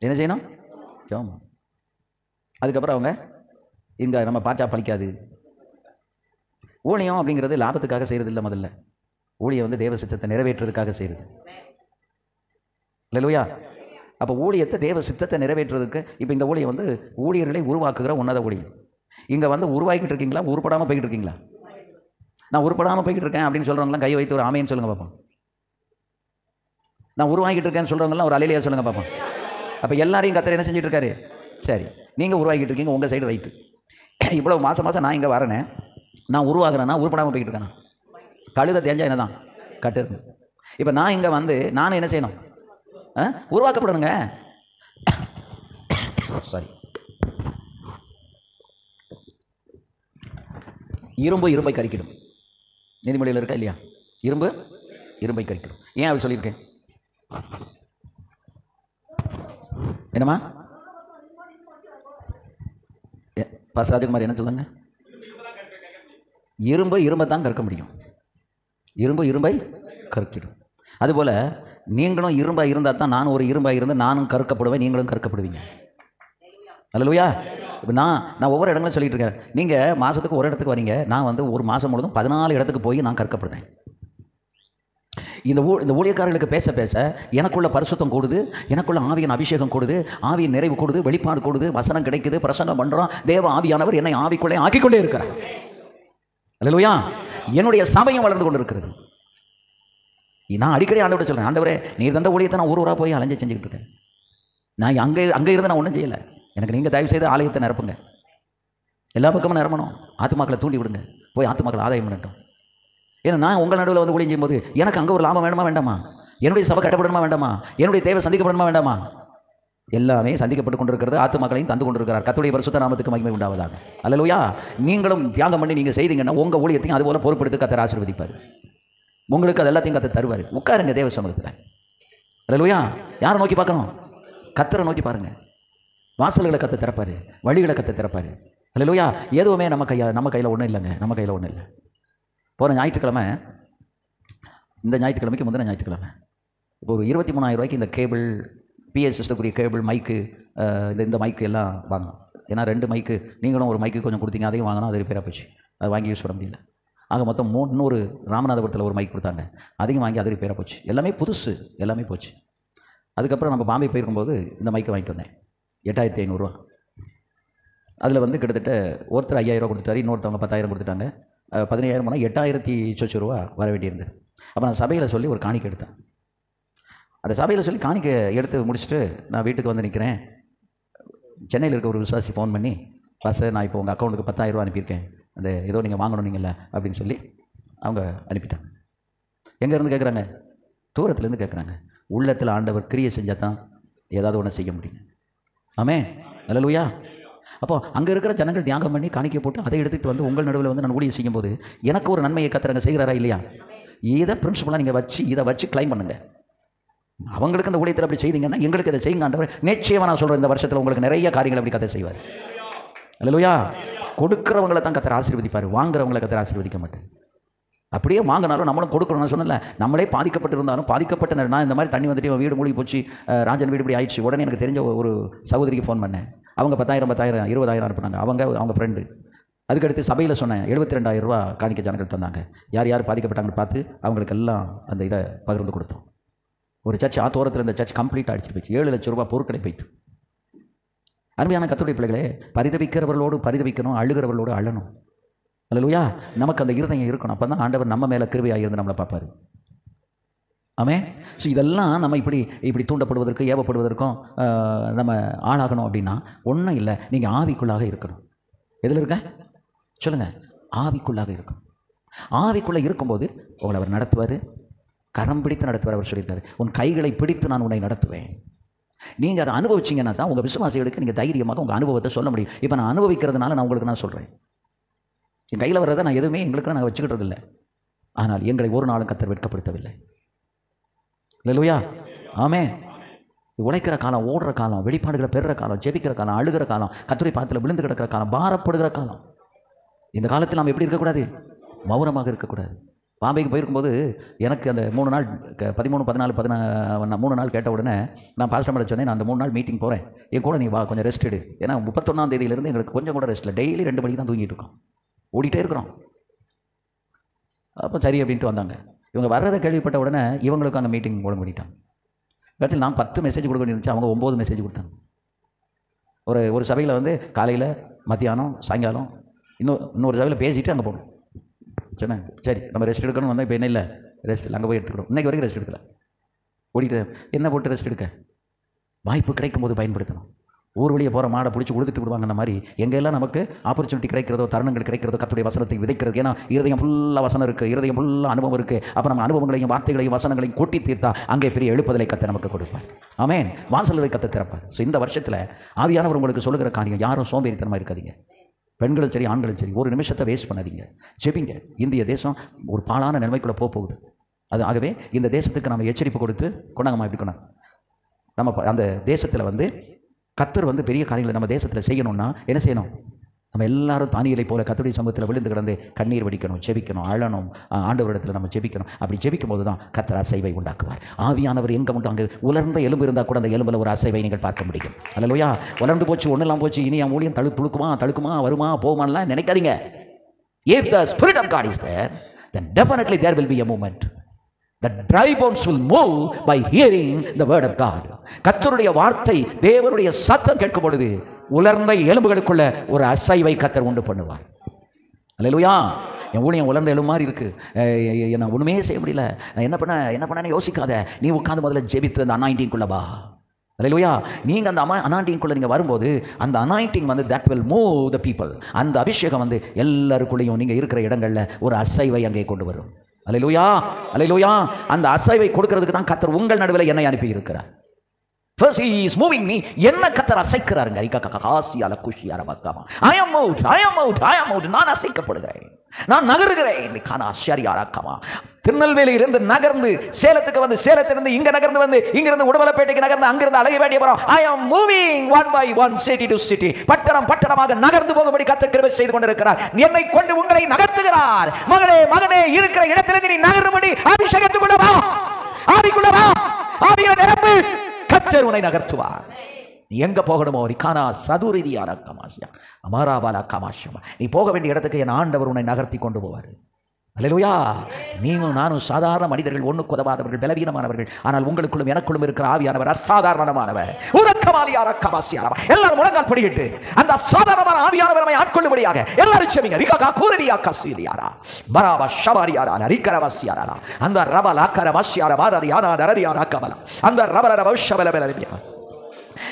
என்ன செய்யணும்? ஜெபம். அதுக்கப்புறம் அவங்க இங்கே நம்ம பாச்சா பழிக்காது. ஊழியம் அப்படிங்கிறது லாபத்துக்காக செய்கிறது இல்லை. முதல்ல ஊழியம் தேவ சித்தத்தை நிறைவேற்றுறதுக்காக செய்கிறது. அல்லேலூயா. அப்போ ஊழியத்தை தேவ சித்தத்தை நிறைவேற்றுறதுக்கு இப்போ இந்த ஊழியம் ஊழியர்களை உருவாக்குகிற உன்னத ஊழியம். இங்கே உருவாக்கிட்டு இருக்கீங்களா, உருப்படாமல் போய்கிட்டு இருக்கீங்களா? நான் உருப்படாமல் போய்கிட்டு இருக்கேன் அப்படின்னு சொல்கிறவங்களாம் கை வைத்து ஒரு ஆமைன்னு சொல்லுங்க பார்ப்போம். நான் உருவாக்கிட்டு இருக்கேன்னு சொல்கிறவங்களாம் ஒரு அலையிலையா சொல்லுங்க பார்ப்போம். அப்போ எல்லாரையும் கர்த்தர் என்ன செஞ்சுட்டு இருக்காரு? சரி, நீங்கள் உருவாக்கிட்டு இருக்கீங்க, உங்கள் சைடு ரைட்டு. இவ்வளோ மாதம் நான் இங்கே வரேனே, நான் உருவாக்குறேன்னா உருப்படாமல் போய்கிட்டு இருக்கேனா? கழுதை தேஞ்சா என்ன தான் கட்டு இருக்கு. இப்போ நான் இங்கே நானும் என்ன செய்யணும்? உருவாக்கப்படணுங்க. சாரி, இரும்பு இரும்பை கரிக்கிடும். நீதிமொழியில் இருக்கா இல்லையா? இரும்பு இரும்பை கரிக்கிடும். ஏன் அப்படி சொல்லியிருக்கேன்? என்னம்மா பாஸ் ராஜகுமார் என்ன சொல்லுங்க? இரும்பு இரும்பை தான் கற்க முடியும். இரும்பு இரும்பை கற்கிடும். அதுபோல் நீங்களும் இரும்பாக இருந்தால் தான் நானும் ஒரு இரும்பாக இருந்து நானும் கற்கப்படுவேன், நீங்களும் கற்கப்படுவீங்க. அல்லேலூயா. இப்போ நான் ஒவ்வொரு இடங்களும் சொல்லிகிட்டு இருக்கேன். நீங்கள் மாதத்துக்கு ஒரு இடத்துக்கு வரீங்க, நான் ஒரு மாதம் முழுதும் 14 இடத்துக்கு போய் நான் கற்கப்படுறேன். இந்த ஊழியக்காரர்களுக்கு பேச பேச எனக்குள்ள பரிசுத்தம் கூடுது, எனக்குள்ள ஆவியின் அபிஷேகம் கூடுது, ஆவியின் நிறைவு கூடுது, வெளிப்பாடு கூடுது, வசனம் கிடைக்குது, பிரசங்கம் பண்ணுறோம். தேவ ஆவியானவர் என்னை ஆவிக்குள்ளே ஆக்கிக்கொண்டே இருக்கிறார். அல்லேலூயா. என்னுடைய சபையும் வளர்ந்து கொண்டு இருக்கிறது. நான் அடிக்கடி ஆண்டவரை சொல்கிறேன், ஆண்டவரே நீர் தந்த ஊழியத்தை நான் ஊராக போய் அலைஞ்சு செஞ்சுக்கிட்டு இருக்கேன். நான் அங்கே இருந்து நான் ஒன்றும் செய்யலை. எனக்கு நீங்கள் தயவு செய்து ஆலயத்தை நிரப்புங்க, எல்லா பக்கமும் நிரம்பணும். ஆத்துமாக்களை தூண்டி விடுங்க, போய் ஆத்துமாக்களை ஆதாயம் பண்ணட்டும். ஏன்னா நான் உங்கள் நடுவில் ஊழியம் செய்யும்போது எனக்கு அங்கே ஒரு லாபம் வேணுமா வேண்டாமா? என்னுடைய சபை கட்டப்படணுமா வேண்டாமா? என்னுடைய தேவை சந்திக்கப்படணுமா வேண்டாமா? எல்லாமே சந்திக்கப்பட்டு கொண்டிருக்கிறது. ஆத்துமாக்களையும் தந்து கொண்டிருக்கிறார். கர்த்தருடைய பரிசுத்த நாமத்துக்கு மகிமை உண்டாவதாக. அல்லேலூயா. நீங்களும் தியாகம் பண்ணி நீங்கள் செய்தீங்கன்னா உங்கள் ஊழியத்தையும் அதுபோல் பொறுப்பெடுத்து கர்த்தர் ஆசீர்வதிப்பார். உங்களுக்கு அது எல்லாத்தையும் கர்த்தர் தருவார். உட்காருங்க தேவ சமூகத்தில். அல்லேலூயா. யாரை நோக்கி பார்க்கணும்? கர்த்தரை நோக்கி பாருங்கள். வாசல்களை கர்த்தர் திறப்பார், வழிகளை கர்த்தர் திறப்பார். அல்லேலூயா. எதுவுமே நம்ம கையில் ஒன்றும் இல்லைங்க. நம்ம கையில் ஒன்றும் இல்லை. போன ஞாயிற்றுக்கிழமை, இந்த ஞாயிற்றுக்கிழமைக்கு முந்தின ஞாயிற்றுக்கிழமை இப்போ ஒரு 23,000 ரூபாய்க்கு இந்த கேபிள், பிஎஸ் சிஸ்டத்துக்குரிய கேபிள், மைக்கு, இந்த மைக்கு எல்லாம் வாங்கணும். ஏன்னா 2 மைக்கு, நீங்களும் ஒரு மைக்கு கொஞ்சம் கொடுத்தீங்க, அதையும் வாங்கணும். அது ரிப்பேராக போச்சு, அது வாங்கி யூஸ் பண்ண முடியல. ஆக மொத்தம் 300 ராமநாதபுரத்தில் ஒரு மைக் கொடுத்தாங்க, அதையும் வாங்கி அது ரிப்பேராக போச்சு. எல்லாமே புதுசு, எல்லாமே போச்சு. அதுக்கப்புறம் நம்ம பாம்பே போயிருக்கும்போது இந்த மைக்கை வாங்கிட்டு வந்தேன், 8,500 ரூபா. அதில் வந்து கிட்டத்தட்ட ஒருத்தர் 5,000 ரூபா கொடுத்துட்டாரு, இன்னொருத்தவங்க 10,000 கொடுத்துட்டாங்க. 15,000 போனால் 8,000 ரூபா வர வேண்டியிருந்தது. அப்போ நான் சபையில் சொல்லி ஒரு காணிக்கை எடுத்தேன். அந்த சபையில் சொல்லி காணிக்கை எடுத்து முடிச்சுட்டு நான் வீட்டுக்கு வந்து நிற்கிறேன். சென்னையில் இருக்க ஒரு விசுவாசி ஃபோன் பண்ணி, பாஸ்டர் நான் இப்போ உங்கள் அக்கௌண்ட்டுக்கு 10,000 ரூபா அனுப்பியிருக்கேன், அந்த ஏதோ நீங்கள் வாங்கணும் நீங்கள அப்படின்னு சொல்லி அவங்க அனுப்பிட்டாங்க. எங்கேருந்து கேட்குறாங்க? தூரத்துலேருந்து கேட்குறாங்க. உள்ளத்தில் ஆண்டவர் கிரியை செஞ்சால் தான் ஏதாவது ஒன்று செய்ய முடியும். ஆமே, அல்லேலூயா. அப்போது அங்கே இருக்கிற ஜனங்கள் தியாகம் பண்ணி காணிக்கை போட்டு அதை எடுத்துகிட்டு வந்து உங்கள் நடுவில் வந்து நான் ஊழியம் செய்யும்போது எனக்கு ஒரு நன்மையை கத்துறாங்க, செய்கிறாரா இல்லையா? இதை பிரின்சிபலாக நீங்கள் இதை வச்சு கிளைம் பண்ணுங்கள். அவங்களுக்கு அந்த ஊழியத்தில் அப்படி செய்தீங்கன்னா எங்களுக்கு அதை செய்யுங்க ஆண்டவர். நிச்சயமாக நான் சொல்கிறேன், இந்த வருஷத்தில் உங்களுக்கு நிறைய காரியங்கள் அப்படி கதை செய்வார். அல்லேலூயா. கொடுக்குறவங்களை தான் கத்தர் ஆசீர்வதிப்பார், வாங்குறவங்களை கத்தர் ஆசீர்வதிக்க மாட்டேன். அப்படியே வாங்கினாலும் நம்மளும் கொடுக்கணும்னு சொன்னல, நம்மளே பாதிக்கப்பட்டு இருந்தாலும் பாதிக்கப்பட்ட நான் இந்த மாதிரி தண்ணி வந்துட்டு வீடு மூழ்கி போச்சு, ராஜன் வீடு இப்படி ஆயிடுச்சு. உடனே எனக்கு தெரிஞ்ச ஒரு சகோதரிக்கு ஃபோன் பண்ணேன். அவங்க 10,000 20,000 அனுப்புனாங்க, அவங்க ஃப்ரெண்டு. அதுக்கடுத்து சபையில் சொன்னேன், 72,000 ரூபா காணிக்க ஜனங்கள் தந்தாங்க. யார் யார் பாதிக்கப்பட்டாங்கன்னு பார்த்து அவங்களுக்கெல்லாம் அந்த இதை பகிர்ந்து கொடுத்தோம். ஒரு சர்ச் ஆத்தோரத்தில் இந்த சர்ச் கம்ப்ளீட் அடிச்சுட்டு போயிடுச்சு. 7 லட்சம் ரூபாய் பொருட்களை போய்த்து. அருமையான கர்த்தருடைய பிள்ளைகளே, பரிதவிக்கிறவர்களோடு பரிதவிக்கணும், அழுகிறவர்களோடு அழணும். அல்லேலூயா. நமக்கு அந்த இருதயம் இருக்கணும். அப்போ தான் ஆண்டவர் நம்ம மேலே கிருபையாக இருந்து நம்மளை பார்ப்பார். ஆமே. ஸோ இதெல்லாம் நம்ம இப்படி தூண்டப்படுவதற்கு, ஏவப்படுவதற்கும் நம்ம ஆளாகணும் அப்படின்னா ஒன்றும் இல்லை, நீங்கள் ஆவிக்குள்ளாக இருக்கணும். எதில் இருக்க சொல்லுங்கள்? ஆவிக்குள்ளாக இருக்கும். ஆவிக்குள்ளே இருக்கும்போது உங்களை அவர் நடத்துவார், கரம் பிடித்து நடத்துவார். அவர் சொல்லியிருக்காரு, உன் கைகளை பிடித்து நான் உன்னை நடத்துவேன். நீங்கள் அதை அனுபவிச்சிங்கன்னா தான் உங்கள் விசுவாசிகளுக்கு நீங்கள் தைரியமாக உங்கள் அனுபவத்தை சொல்ல முடியும். இப்போ நான் அனுபவிக்கிறதுனால நான் உங்களுக்கு சொல்கிறேன், என் கையில் வர்றதை நான் எதுவுமே எங்களுக்கு நாங்கள் வச்சுக்கிட்டது இல்லை. ஆனால் எங்களை ஒரு நாளும் கர்த்தர் வெட்கப்படுத்தவில்லை. அல்லேலூயா. ஆமே. உழைக்கிற காலம், ஓடுற காலம், வெளிப்பாடுகளை பெறுற காலம், ஜெபிக்கிற காலம், அழுகிற காலம், கர்த்தருடைய பாதத்தில் விழுந்து கிடக்கிற காலம், பாரப்படுகிற காலம். இந்த காலத்தில் நாம் எப்படி இருக்கக்கூடாது? மௌனமாக இருக்கக்கூடாது. பாம்பேக்கு போயிருக்கும்போது எனக்கு அந்த 3 நாள் 13, 14, 15 3 நாள் கேட்ட உடனே நான் பாஸ்டர் மேடம் சொன்னேன், நான் அந்த 3 நாள் மீட்டிங் போகிறேன், என் கூட நீ வா, கொஞ்சம் ரெஸ்ட் எடு. ஏன்னா 31ஆம் தேதியிலேருந்து எங்களுக்கு கொஞ்சம் கூட ரெஸ்ட் இல்லை. டெய்லி 2 மணிக்கு தான் தூங்கிட்டு இருக்கோம், ஓடிட்டே இருக்கிறோம். அப்போ சரி அப்படின்ட்டு வந்தாங்க. இவங்க வர்றதை கேள்விப்பட்ட உடனே இவங்களுக்கு அந்த மீட்டிங் ஒழுங்கு பண்ணிட்டாங்க. கட்சியில் நான் 10 மெசேஜ் கொடுக்க வேண்டியிருந்துச்சு, அவங்க 9 மெசேஜ் கொடுத்தாங்க. ஒரு சபையில் வந்து காலையில், மத்தியானம், சாயங்காலம், இன்னொரு சபையில் பேசிட்டு அங்கே போகணும். சொன்னேன், சரி நம்ம ரெஸ்ட் எடுக்கணும் வந்தால் இப்போ என்ன இல்லை, ரெஸ்ட் இல்லை, அங்கே போய் எடுத்துக்கணும். இன்றைக்கு வரைக்கும் ரெஸ்ட் எடுக்கல, ஓடிட்டு. என்ன போட்டு ரெஸ்ட் எடுக்க? வாய்ப்பு கிடைக்கும் போது பயன்படுத்தணும். ஊர் வழியை போகிற மாடை பிடிச்சி கொடுத்துட்டு விடுவாங்க. அந்த மாதிரி எங்கெல்லாம் நமக்கு ஆப்பர்ச்சுனிட்டி கிடைக்கிறதோ, தருணங்கள் கிடைக்கிறதோ, கர்த்தருடைய வசனத்தை விதைக்கிறது. ஏன்னா இருதயம் ஃபுல்லாக வசனம் இருக்குது, இருதயம் ஃபுல்லாக அனுபவம் இருக்குது. அப்போ நம்ம அனுபவங்களையும் வார்த்தைகளையும் வசனங்களையும் கொட்டி தீர்த்தா அங்கே பெரிய எழுப்புதலை கத்தை நமக்கு கொடுப்பார். ஆமென். வாசல்களை கத்தை திறப்பார். ஸோ இந்த வருஷத்தில் ஆவியானவர் உங்களுக்கு சொல்லுகிற காரியம், யாரும் சோம்பேறித்தனமாக இருக்காதீங்க. பெண்களும் சரி, ஆண்களும் சரி, ஒரு நிமிஷத்தை வேஸ்ட் பண்ணாதீங்க, ஜெபிங்க. இந்திய தேசம் ஒரு பாழான நிலைமைக்குள்ளே போகுது. அது ஆகவே இந்த தேசத்துக்கு நம்ம எச்சரிப்பு கொடுத்து கொண்டாங்கம்மா இப்படி கொண்டாங்க. நம்ம அந்த தேசத்தில் வந்து கர்த்தர் வந்து பெரிய காரியங்களை நம்ம தேசத்தில் செய்யணும்னா என்ன செய்யணும்? நம்ம எல்லாரும் தானியலை போல கர்த்தருடைய சமூகத்தில் விழுந்து கிடந்து கண்ணீர் வடிக்கணும், ஜெபிக்கணும், அழணும், ஆண்டவரிடத்தில் நம்ம ஜெபிக்கணும். அப்படி ஜெபிக்கும் போது தான் கர்த்தர் அசைவை உண்டாக்குவார். ஆவியானவர் எங்கே உண்டு, அங்கே உலர்ந்த எலும்பு இருந்தால் கூட அந்த எலும்பில் ஒரு அசைவை நீங்கள் பார்க்க முடியும். அல்லேலூயா. உலர்ந்து போச்சு, ஒன்றெல்லாம் போச்சு, இனி என் ஊழியம் தழுக்குமா வருமா போமான்லாம் நினைக்காதீங்க. If the Spirit of God is there, then definitely there will be a movement. The dry bones will move by hearing the word of God. கர்த்தருடைய வார்த்தை, தேவனுடைய சத்தம் கேட்கும் பொழுது உலர்ந்த எலும்புகளுக்குள்ள ஒரு அசைவை கர்த்தர் உண்டு பண்ணுவார். அல்லேலூயா. என் ஊழியம் உலர்ந்த எலும்பு மாதிரி இருக்கு, நான் ஒன்றுமே செய்ய முடியல, நான் என்ன பண்ண யோசிக்காத, நீ உட்காந்து முதல்ல ஜெபித்து அந்த அனாயிண்டிங்குள்ள வா. அல்லேலூயா. நீங்கள் அந்த அனாயிண்டிங்குள்ள நீங்கள் வரும்போது அந்த அனாயிண்டிங் வந்து that will move the people. அந்த அபிஷேகம் வந்து எல்லாருக்குள்ளேயும் நீங்கள் இருக்கிற இடங்களில் ஒரு அசைவை அங்கே கொண்டு வரும். அல்லேலூயா, அல்லேலூயா. அந்த அசைவை கொடுக்கிறதுக்கு தான் கர்த்தர் உங்கள் நடுவில் என்னை அனுப்பி இருக்கிறார்.
First he is moving me. என்ன கர்த்தர் அசைக்கிறாருங்க. காசியால குஷியார பக்கமா. I am moved. I am moved. I am moved. நான் அசைக்கப்படுகிறேன். நான் நகருகிறேன். கானா ஷரியாரக்கமா. திருநெல்வேலியில் இருந்து நகர்ந்து சேலத்துக்கு வந்து, சேலத்திலிருந்து இங்க நகர்ந்து வந்து, இங்கிருந்து உடுமலைப்பேட்டைக்கு நகர்ந்து, அங்கிருந்து அழகிவேண்டிய போறோம். I am moving one by one city to city. பட்டணம் பட்டணமாக நகர்ந்து போகும்படி கர்த்தர் கிருபை செய்து கொண்டிருக்கிறார். என்னை கொண்டு உங்களை நகர்த்துகிறார். மகளே மகனே, இருக்கிற இடத்திலிருந்து நீ நகரும்படி அபிஷேகத்துக்குள்ள வா. ஆவிக்குள்ள வா. ஆவியில நிரம்பு. கர்த்தர் உன்னை நகர்த்துவார். நீ எங்க போகணுமோ ரிகானா சதுரிதியான கமாசியா அமாராபாலா கமாஷமா, நீ போக வேண்டிய இடத்துக்கு என் ஆண்டவர் உன்னை நகர்த்தி கொண்டு போவார். அல்லேலூயா. நீங்களும் நானும் சாதாரண மனிதர்கள், ஒண்ணுக்கு உதவாதவர்கள், பலவீனமானவர்கள். ஆனால் உங்களுக்குள்ளும் எனக்குள்ளும் இருக்கிற ஆவியானவர் அசாதாரணமானவர். எல்லாரும் முழங்கால் படிக்கிட்டு அந்த அசாதாரணமான ஆவியானவரை ஆட்கொள்ளும்படியாக எல்லாரும் செவிங்க. ரிகா கூரவியா கசிலியாரா பராபா ஷபாரியாரா ரிகரவசியாரா அந்த ரபலா கரவசியாரா பாரதியாரா தரதியாரா கமலா அந்த ரபல ரபஷபலபலபியா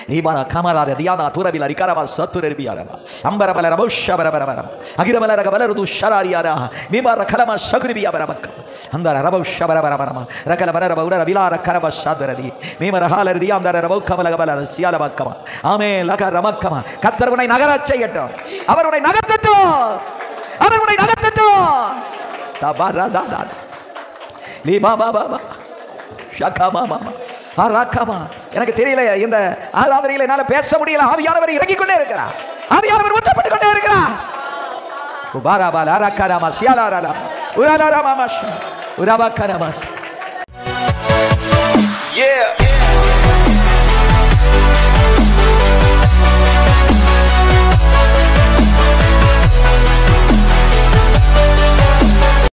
நீபாரா கமலார தியானா துரபில ரிகரவா சத்துரபியாரா அம்பரபல ரபஷபரபரபர அகிரபல ரகபலருது ஷராரியாரா நீபாரா கலமா சகுரிபியா பரபக்க அந்த ரபஷபரபரபரமா ரகல பரபவுர ரபிலார கரவ ஷாதரதி மீமரஹால தியாந்தர ரபௌ கமலகபல சியாலபக்கமா ஆமே லக ரமக்கமா. கர்த்தர் உன்னை நகரச் செய்யட்டும். அவர் உன்னை நகர்த்தட்டும். அவர் உன்னை நகர்த்தட்டும். தபரதா லீபா பாபா ஷகமா மாமா ஆராக்கமா. எனக்கு தெரியல, இந்த ஆராதனையில் என்னால பேச முடியல. ஆவியானவர் இறங்கிக் கொண்டே இருக்கிறார். ஆவியானவர் ஊற்றப்பட்டு கொண்டே இருக்கிறார். உபாராபால ஆராக்கராமா சியாலாராமா உராலாராமா உராபாக்கராமா. Yeah.